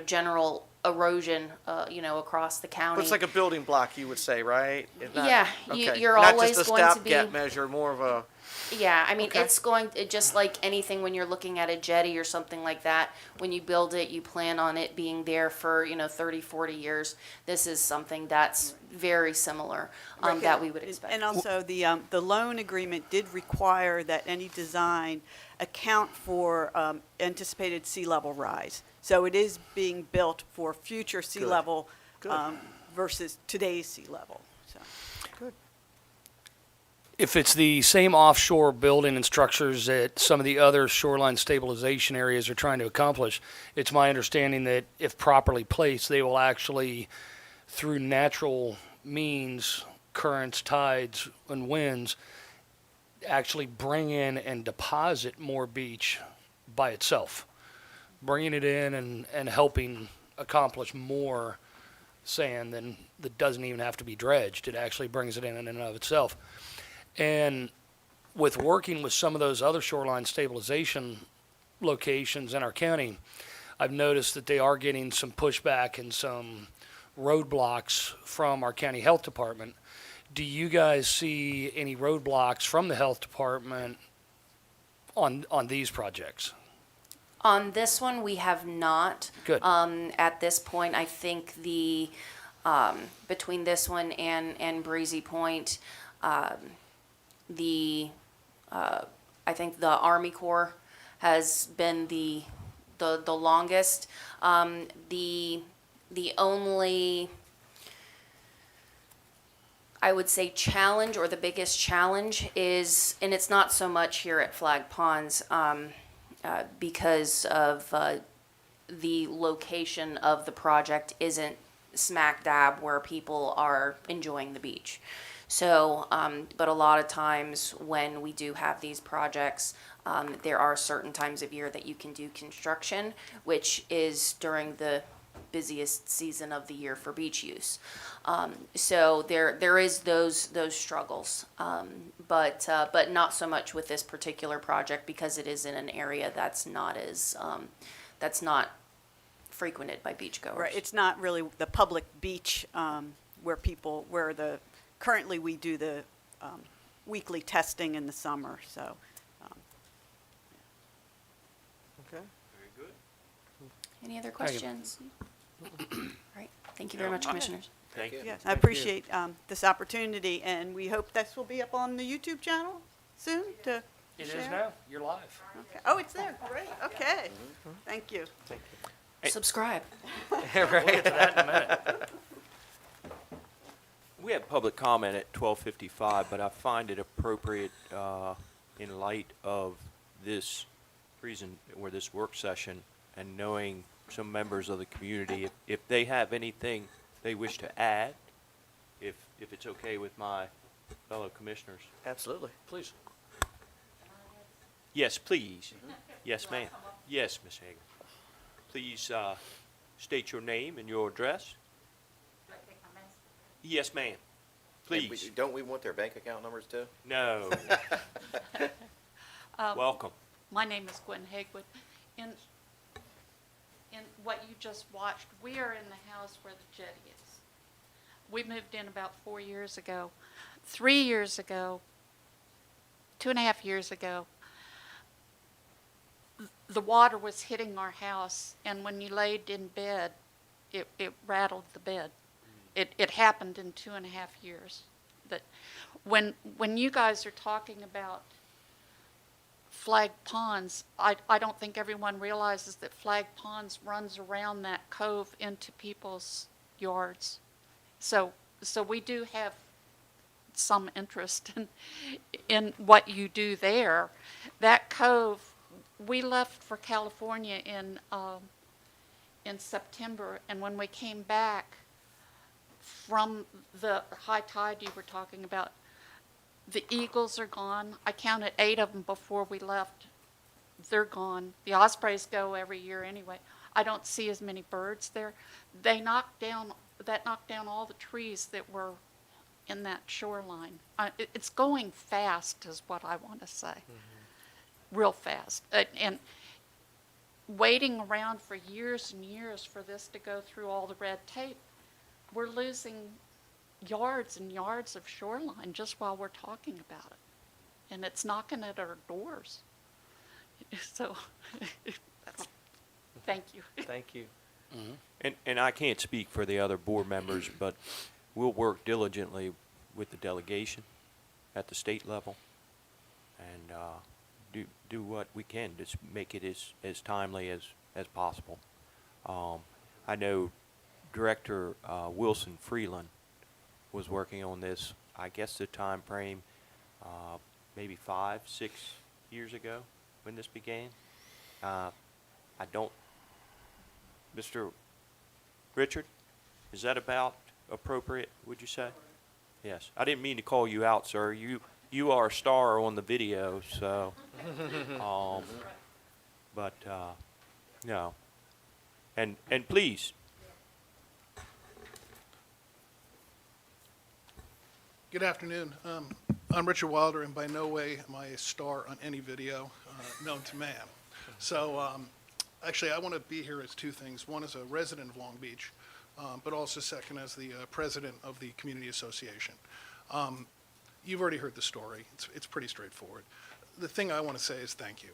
general erosion, across the county. But it's like a building block, you would say, right? It's not- Yeah, okay. you're Not always just a going to stopgap be- measure, more of a. Yeah, I mean, Okay. it's going, just like anything when you're looking at a jetty or something like that, when you build it, you plan on it being there for, 30, 40 years. This is something that's very similar that we would expect. And also, the loan agreement did require that any design account for anticipated sea level rise. So it is being built for future sea Good. level Good. versus today's sea level, so. If it's the same offshore building and structures that some of the other shoreline stabilization areas are trying to accomplish, it's my understanding that if properly placed, they will actually, through natural means, currents, tides, and winds, actually bring in and deposit more beach by itself, bringing it in and helping accomplish more sand that doesn't even have to be dredged. It actually brings it in and of itself. And with working with some of those other shoreline stabilization locations in our county, I've noticed that they are getting some pushback and some roadblocks from our county health department. Do you guys see any roadblocks from the health department on these projects? On this one, we have not. Good. At this point, I think between this one and Breezy Point, I think the Army Corps has been the longest. The only, I would say, challenge, or the biggest challenge is, and it's not so much here at Flag Ponds, because of the location of the project isn't smack dab where people are enjoying the beach. So, but a lot of times when we do have these projects, there are certain times of year that you can do construction, which is during the busiest season of the year for beach use. So there is those struggles, but not so much with this particular project because it is in an area that's not frequented by beachgoers. Right, it's not really the public beach currently we do the weekly testing in the summer, so. Okay. Very good. Any other Thank you. questions? All right, thank you very much, Commissioners. Thank you. Yes, I appreciate this opportunity, and we hope this will be up on the YouTube channel soon to It share. is now. You're live. Okay. Oh, it's there, great, okay, thank you. Subscribe. We'll get to that in a minute. We have public comment at 12:55, but I find it appropriate in light of this this work session, and knowing some members of the community, if they have anything they wish to add, if it's okay with my fellow commissioners. Absolutely. Please. Yes, please. Yes, ma'am. Yes, Ms. Hager. Please state your name and your address. Yes, ma'am. Please. Don't we want their bank account numbers too? No. Welcome. My name is Gwen Hagwood. In what you just watched, we are in the house where the jetty is. We moved in about 4 years ago. 3 years ago, 2.5 years ago, the water was hitting our house, and when you laid in bed, it rattled the bed. It happened in 2.5 years. That when you guys are talking about Flag Ponds, I don't think everyone realizes that Flag Ponds runs around that cove into people's yards. So we do have some interest in what you do there. That cove, we left for California in September, and when we came back from the high tide you were talking about, the eagles are gone. I counted 8 of them before we left. They're gone. The ospreys go every year anyway. I don't see as many birds there. They knocked down all the trees that were in that shoreline. It's going fast is what I want to say. Real fast. And waiting around for years and years for this to go through all the red tape, we're losing yards and yards of shoreline just while we're talking about it. And it's knocking at our doors. So, thank you. Thank you. And I can't speak for the other board members, but we'll work diligently with the delegation at the state level and do what we can to make it as timely as possible. I know Director Wilson Freeland was working on this, I guess the time frame, maybe 5-6 years ago when this began. Mr. Richard, is that about appropriate, would you say? Yes. I didn't mean to call you out, sir. You are a star on the video, so, no. And please. Good afternoon. I'm Richard Wilder, and by no way am I a star on any video known to man. So actually, I want to be here as 2 things. One, as a resident of Long Beach, but also second, as the president of the community association. You've already heard the story. It's pretty straightforward. The thing I want to say is thank you.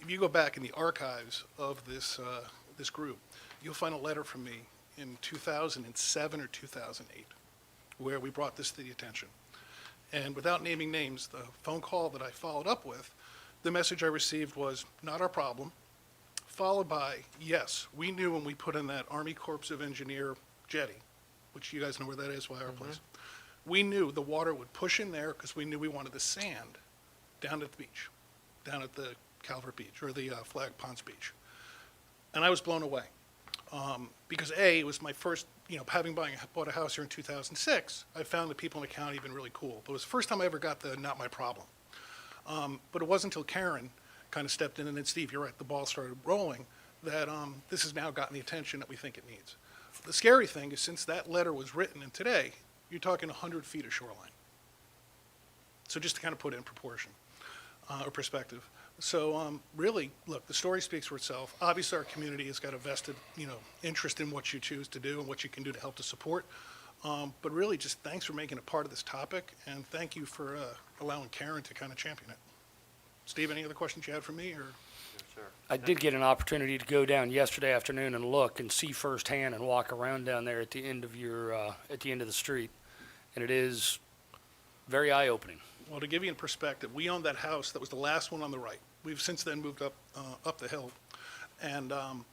If you go back in the archives of this group, you'll find a letter from me in 2007 or 2008 where we brought this to the attention. And without naming names, the phone call that I followed up with, the message I received was, not our problem, followed by, yes, we knew when we put in that Army Corps of Engineer jetty, which you guys know where that is, why our place, we knew the water would push in there because we knew we wanted the sand down at the beach, down at the Calvert Beach, or the Flag Ponds Beach. And I was blown away. Because A, it was my first, having bought a house here in 2006, I found that people in the county have been really cool. But it was the first time I ever got the not my problem. But it wasn't until Karen kind of stepped in, and then Steve, you're right, the ball started rolling, that this has now gotten the attention that we think it needs. The scary thing is, since that letter was written, and today, you're talking 100 feet of shoreline. So just to kind of put it in proportion, or perspective. So really, look, the story speaks for itself. Obviously, our community has got a vested, interest in what you choose to do and what you can do to help to support. But really, just thanks for making it part of this topic, and thank you for allowing Karen to kind of champion it. Steve, any other questions you had for me, or? I did get an opportunity to go down yesterday afternoon and look and see firsthand and walk around down there at the end of the street, and it is very eye-opening. Well, to give you in perspective, we owned that house that was the last one on the right. We've since then moved up the hill, and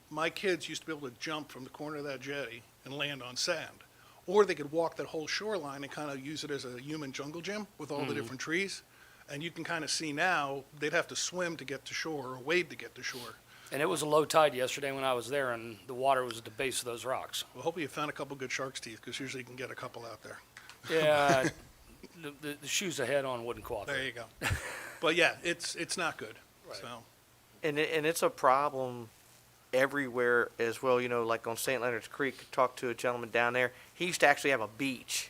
my kids used to be able to jump from the corner of that jetty and land on sand, or they could walk that whole shoreline and kind of use it as a human jungle gym with all the different trees. And you can kind of see now they'd have to swim to get to shore or wade to get to shore. And it was a low tide yesterday when I was there, and the water was at the base of those rocks. Well, hopefully you found a couple good shark's teeth, because usually you can get a couple out there. Yeah, the shoes I had on wouldn't cooperate. There you go. But yeah, it's not good. Right. So. And it's a problem everywhere as well. Like on St. Leonard's Creek, talked to a gentleman down there. He used to actually have a beach.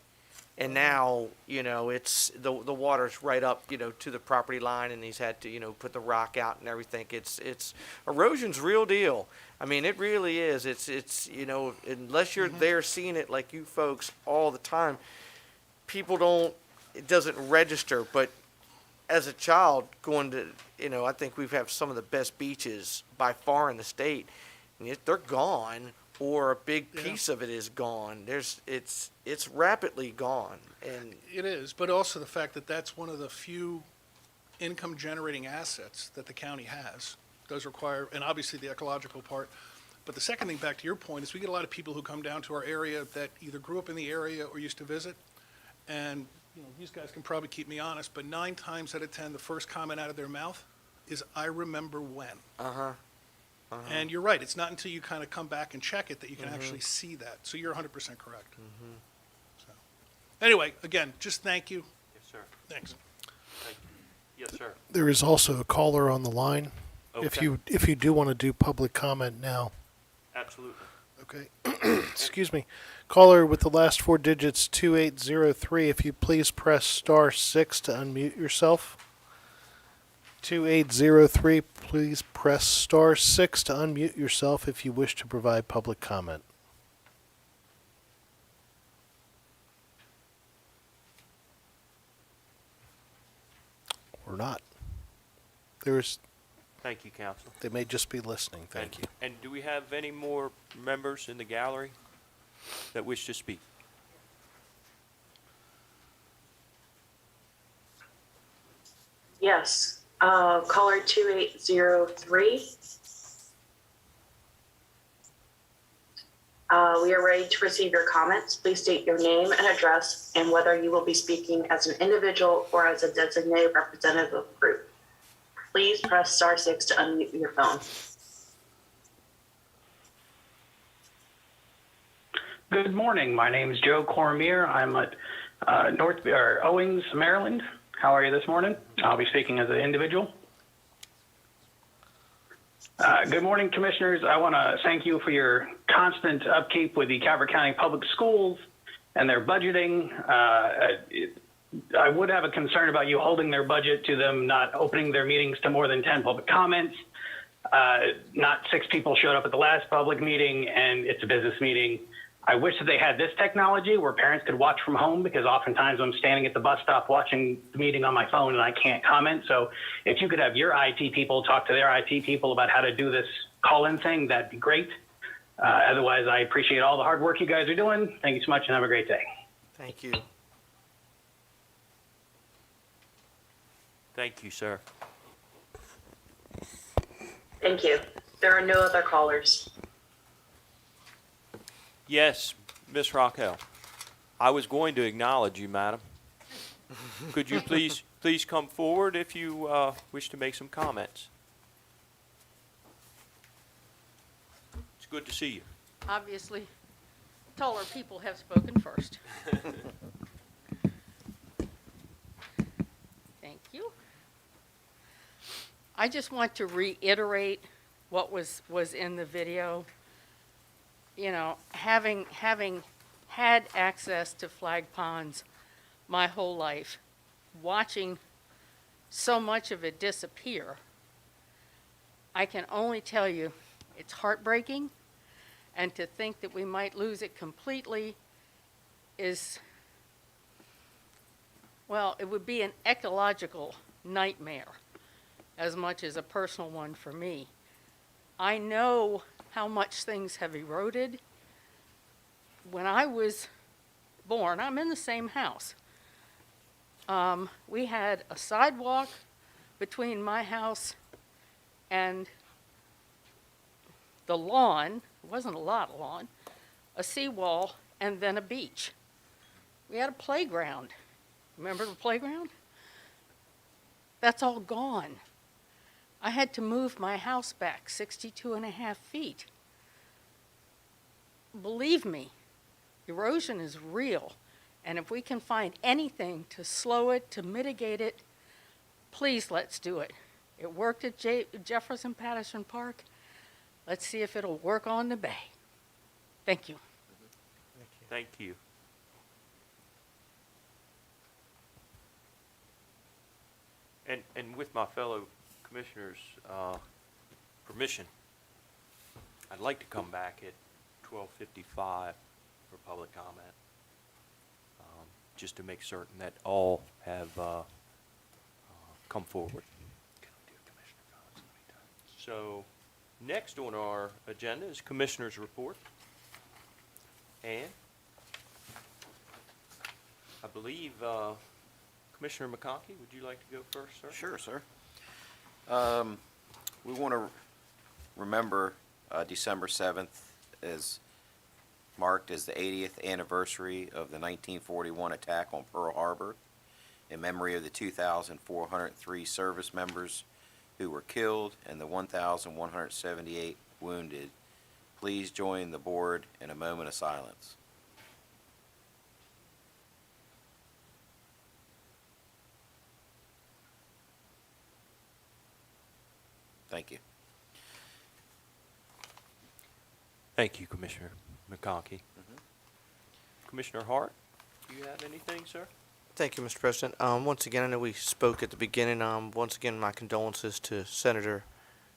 And now, it's the water's right up, to the property line, and he's had to, put the rock out and everything. It's erosion's real deal. I mean, it really is. It's unless you're there seeing it like you folks all the time, it doesn't register. But as a child going to, I think we have some of the best beaches by far in the state. And they're gone. Or a big piece of it is gone. It's rapidly gone, and it is. But also the fact that that's one of the few income-generating assets that the county has. Does require, and obviously the ecological part. But the second thing, back to your point, is we get a lot of people who come down to our area that either grew up in the area or used to visit. And, these guys can probably keep me honest, but 9 times out of 10, the first comment out of their mouth is, "I remember when." And you're right, it's not until you kind of come back and check it that you can actually see that. So you're 100% correct. So, anyway, again, just thank you. Yes, sir. Thanks. Thank you. Yes, sir. There is also a caller on the line. Okay. If you do want to do public comment now. Absolutely. Okay. Excuse me. Caller with the last 4 digits, 2803. If you please press *6 to unmute yourself. 2803, please press *6 to unmute yourself if you wish to provide public comment. Or not. Thank you, Council. They may just be listening. Thank you. And do we have any more members in the gallery that wish to speak? Yes. Caller 2803. We are ready to receive your comments. Please state your name and address and whether you will be speaking as an individual or as a designated representative of the group. Please press *6 to unmute your phone. Good morning. My name is Joe Cormier. I'm at Owings, Maryland. How are you this morning? I'll be speaking as an individual. Good morning, Commissioners. I want to thank you for your constant upkeep with the Calvert County Public Schools and their budgeting. I would have a concern about you holding their budget to them not opening their meetings to more than 10 public comments. Not 6 people showed up at the last public meeting, and it's a business meeting. I wish that they had this technology where parents could watch from home, because oftentimes I'm standing at the bus stop watching the meeting on my phone and I can't comment. So if you could have your IT people talk to their IT people about how to do this call-in thing, that'd be great. Otherwise, I appreciate all the hard work you guys are doing. Thank you so much and have a great day. Thank you. Thank you, sir. Thank you. There are no other callers. Yes, Miss Raquel. I was going to acknowledge you, madam. Could you please come forward if you wish to make some comments? It's good to see you. Obviously, taller people have spoken first. Thank you. I just want to reiterate what was in the video. Having had access to flag ponds my whole life, watching so much of it disappear, I can only tell you it's heartbreaking, and to think that we might lose it completely is, well, it would be an ecological nightmare as much as a personal one for me. I know how much things have eroded. When I was born, I'm in the same house. We had a sidewalk between my house and the lawn. It wasn't a lot of lawn, a seawall, and then a beach. We had a playground. Remember the playground? That's all gone. I had to move my house back 62.5 feet. Believe me, erosion is real, and if we can find anything to slow it, to mitigate it, please let's do it. It worked at Jefferson Patterson Park. Let's see if it'll work on the bay. Thank you. Thank you. And with my fellow commissioners' permission, I'd like to come back at 12:55 for public comment, just to make certain that all have come forward. So next on our agenda is Commissioner's Report. And I believe Commissioner McConkey, would you like to go first, sir? Sure, sir. We want to remember December 7th is marked as the 80th anniversary of the 1941 attack on Pearl Harbor, in memory of the 2,403 service members who were killed and the 1,178 wounded. Please join the board in a moment of silence. Thank you. Thank you, Commissioner McConkey. Commissioner Hart, do you have anything, sir? Thank you, Mr. President. Once again, I know we spoke at the beginning. Once again, my condolences to Senator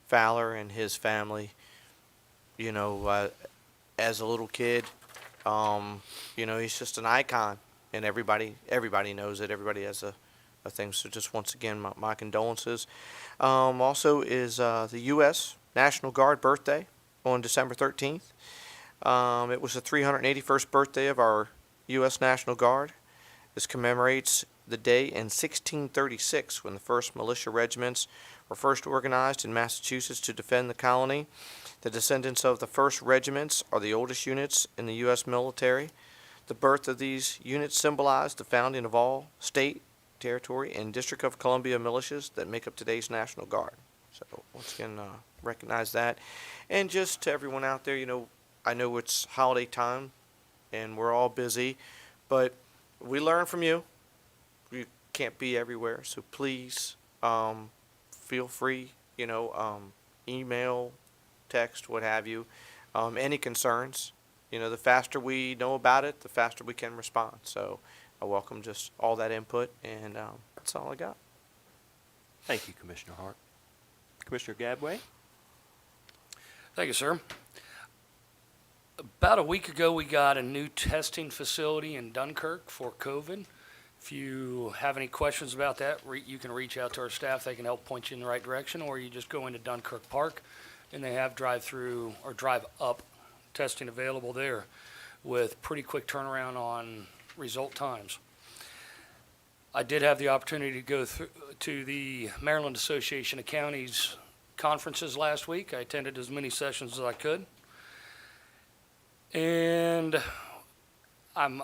Fowler and his family. You know, as a little kid, you know, he's just an icon, and everybody knows it. Everybody has a thing. So just once again, my condolences. Also is the U.S. National Guard birthday on December 13th. It was the 381st birthday of our U.S. National Guard. This commemorates the day in 1636 when the first militia regiments were first organized in Massachusetts to defend the colony. The descendants of the first regiments are the oldest units in the U.S. military. The birth of these units symbolized the founding of all state, territory, and District of Columbia militias that make up today's National Guard. So once again, recognize that. And just to everyone out there, you know, I know it's holiday time and we're all busy, but we learn from you. You can't be everywhere, so please feel free, you know, email, text, what have you. Any concerns, you know, the faster we know about it, the faster we can respond. So I welcome just all that input, and that's all I got. Thank you, Commissioner Hart. Commissioner Gadway? Thank you, sir. About a week ago, we got a new testing facility in Dunkirk for COVID. If you have any questions about that, you can reach out to our staff. They can help point you in the right direction, or you just go into Dunkirk Park, and they have drive-through or drive-up testing available there with pretty quick turnaround on result times. I did have the opportunity to go to the Maryland Association of Counties conferences last week. I attended as many sessions as I could. And I'm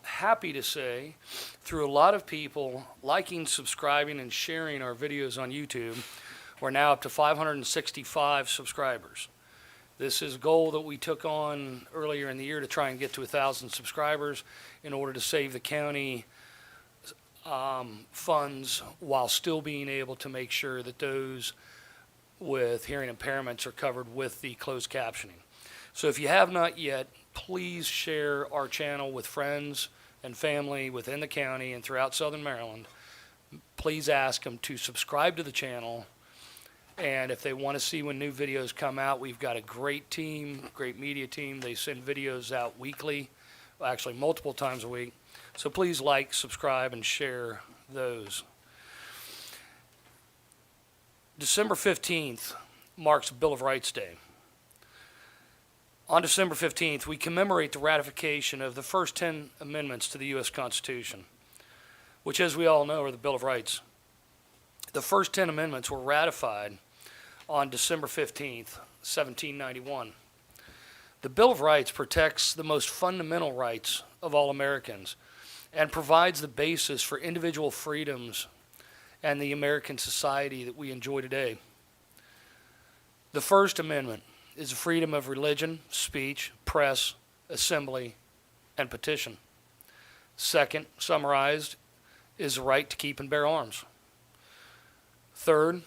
happy to say, through a lot of people liking, subscribing, and sharing our videos on YouTube, we're now up to 565 subscribers. This is a goal that we took on earlier in the year to try and get to 1,000 subscribers in order to save the county funds while still being able to make sure that those with hearing impairments are covered with the closed captioning. So if you have not yet, please share our channel with friends and family within the county and throughout Southern Maryland. Please ask them to subscribe to the channel. And if they want to see when new videos come out, we've got a great team, great media team. They send videos out weekly, actually multiple times a week. So please like, subscribe, and share those. December 15th marks Bill of Rights Day. On December 15th, we commemorate the ratification of the first 10 amendments to the U.S. Constitution, which, as we all know, are the Bill of Rights. The first 10 amendments were ratified on December 15th, 1791. The Bill of Rights protects the most fundamental rights of all Americans and provides the basis for individual freedoms and the American society that we enjoy today. The First Amendment is the freedom of religion, speech, press, assembly, and petition. Second, summarized, is the right to keep and bear arms. Third,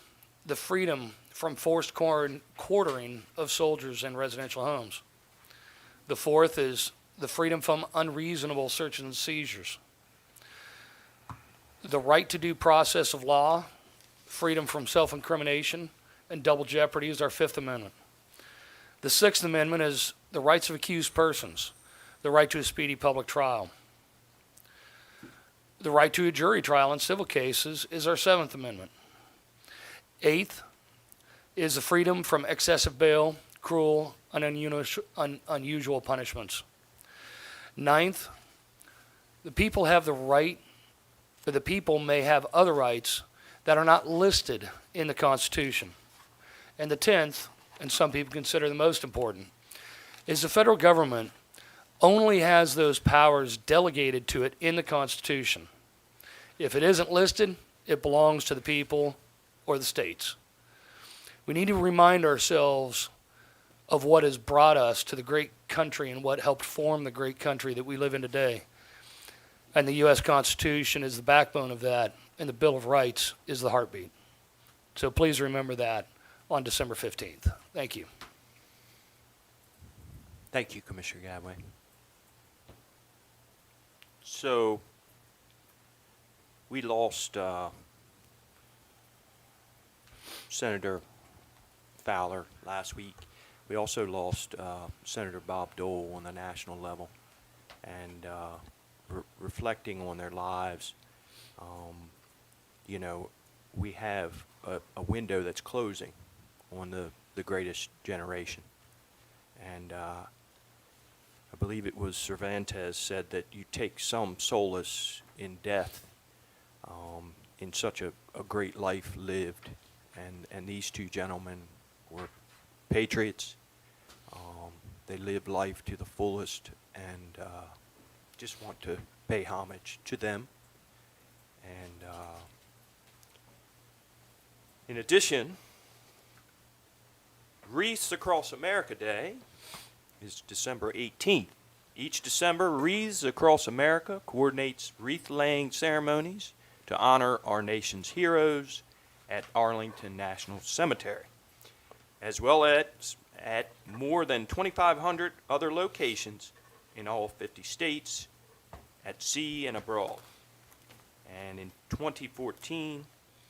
the freedom from forced quartering of soldiers in residential homes. The fourth is the freedom from unreasonable searches and seizures. The right to due process of law, freedom from self-incrimination, and double jeopardy is our Fifth Amendment. The Sixth Amendment is the rights of accused persons, the right to a speedy public trial. The right to a jury trial in civil cases is our Seventh Amendment. Eighth is the freedom from excessive bail, cruel, and unusual punishments. Ninth, the people have the right, but the people may have other rights that are not listed in the Constitution. And the 10th and some people consider the most important, is the federal government only has those powers delegated to it in the Constitution. If it isn't listed, it belongs to the people or the states. We need to remind ourselves of what has brought us to the great country and what helped form the great country that we live in today. And the U.S. Constitution is the backbone of that, and the Bill of Rights is the heartbeat. So please remember that on December 15th. Thank you. Thank you, Commissioner Gadway. So, we lost Senator Fowler last week. We also lost Senator Bob Dole on the national level. And reflecting on their lives, you know, we have a window that's closing on the greatest generation. And I believe it was Cervantes said that you take some solace in death, in such a great life lived. And these two gentlemen were patriots. They lived life to the fullest, and just want to pay homage to them. And in addition, Wreaths Across America Day is December 18th. Each December, Wreaths Across America coordinates wreath-laying ceremonies to honor our nation's heroes at Arlington National Cemetery, as well as at more than 2,500 other locations in all 50 states, at sea and abroad. And in 2014,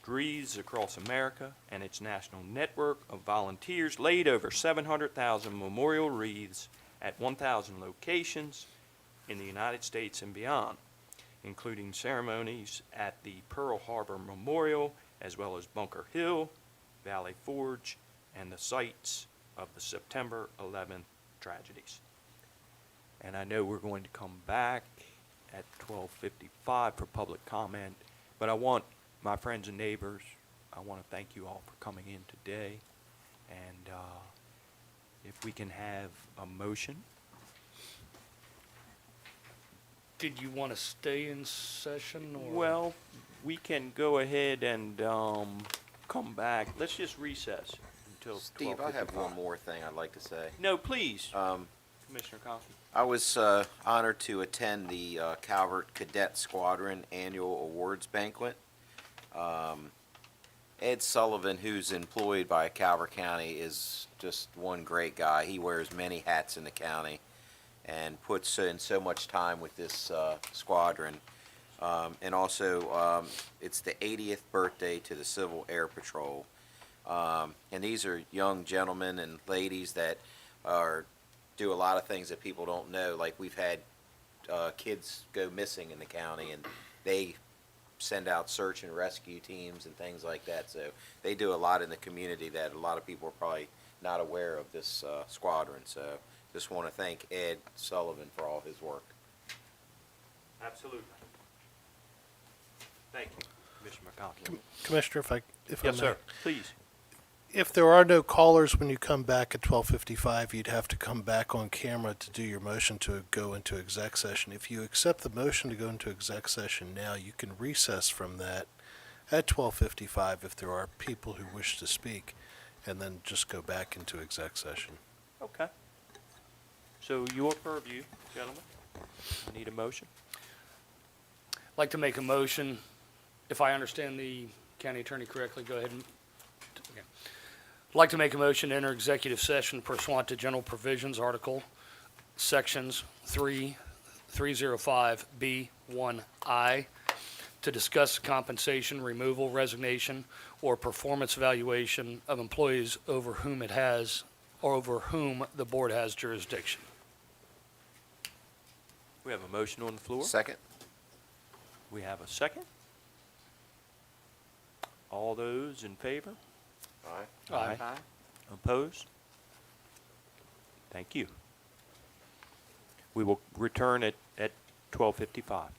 Wreaths Across America and its national network of volunteers laid over 700,000 memorial wreaths at 1,000 locations in the United States and beyond, including ceremonies at the Pearl Harbor Memorial, as well as Bunker Hill, Valley Forge, and the sites of the September 11th tragedies. And I know we're going to come back at 12:55 for public comment, but I want my friends and neighbors, I want to thank you all for coming in today. And if we can have a motion. Did you want to stay in session, or? Well, we can go ahead and come back. Let's just recess until 12:55. Steve, I have one more thing I'd like to say. No, please, Commissioner Coffey. I was honored to attend the Calvert Cadet Squadron Annual Awards Banquet. Ed Sullivan, who's employed by Calvert County, is just one great guy. He wears many hats in the county and puts in so much time with this squadron. And also, it's the 80th birthday to the Civil Air Patrol. And these are young gentlemen and ladies that do a lot of things that people don't know. Like, we've had kids go missing in the county, and they send out search and rescue teams and things like that. So they do a lot in the community that a lot of people are probably not aware of this squadron. So just want to thank Ed Sullivan for all his work. Absolutely. Thank you, Commissioner McConkey. Commissioner, if I Yes, may. sir, please. If there are no callers when you come back at 12:55, you'd have to come back on camera to do your motion to go into exec session. If you accept the motion to go into exec session now, you can recess from that at 12:55 if there are people who wish to speak, and then just go back into exec session. Okay. So your purview, gentlemen. I need a motion. I'd like to make a motion, if I understand the county attorney correctly, go ahead and, okay. I'd like to make a motion to enter executive session pursuant to general provisions, article, sections 305B1I, to discuss compensation, removal, resignation, or performance evaluation of employees over whom it has, or over whom the board has jurisdiction. We have a motion on the floor. Second. We have a second. All those in favor? Aye. Aye. Opposed? Thank you. We will return at 12:55.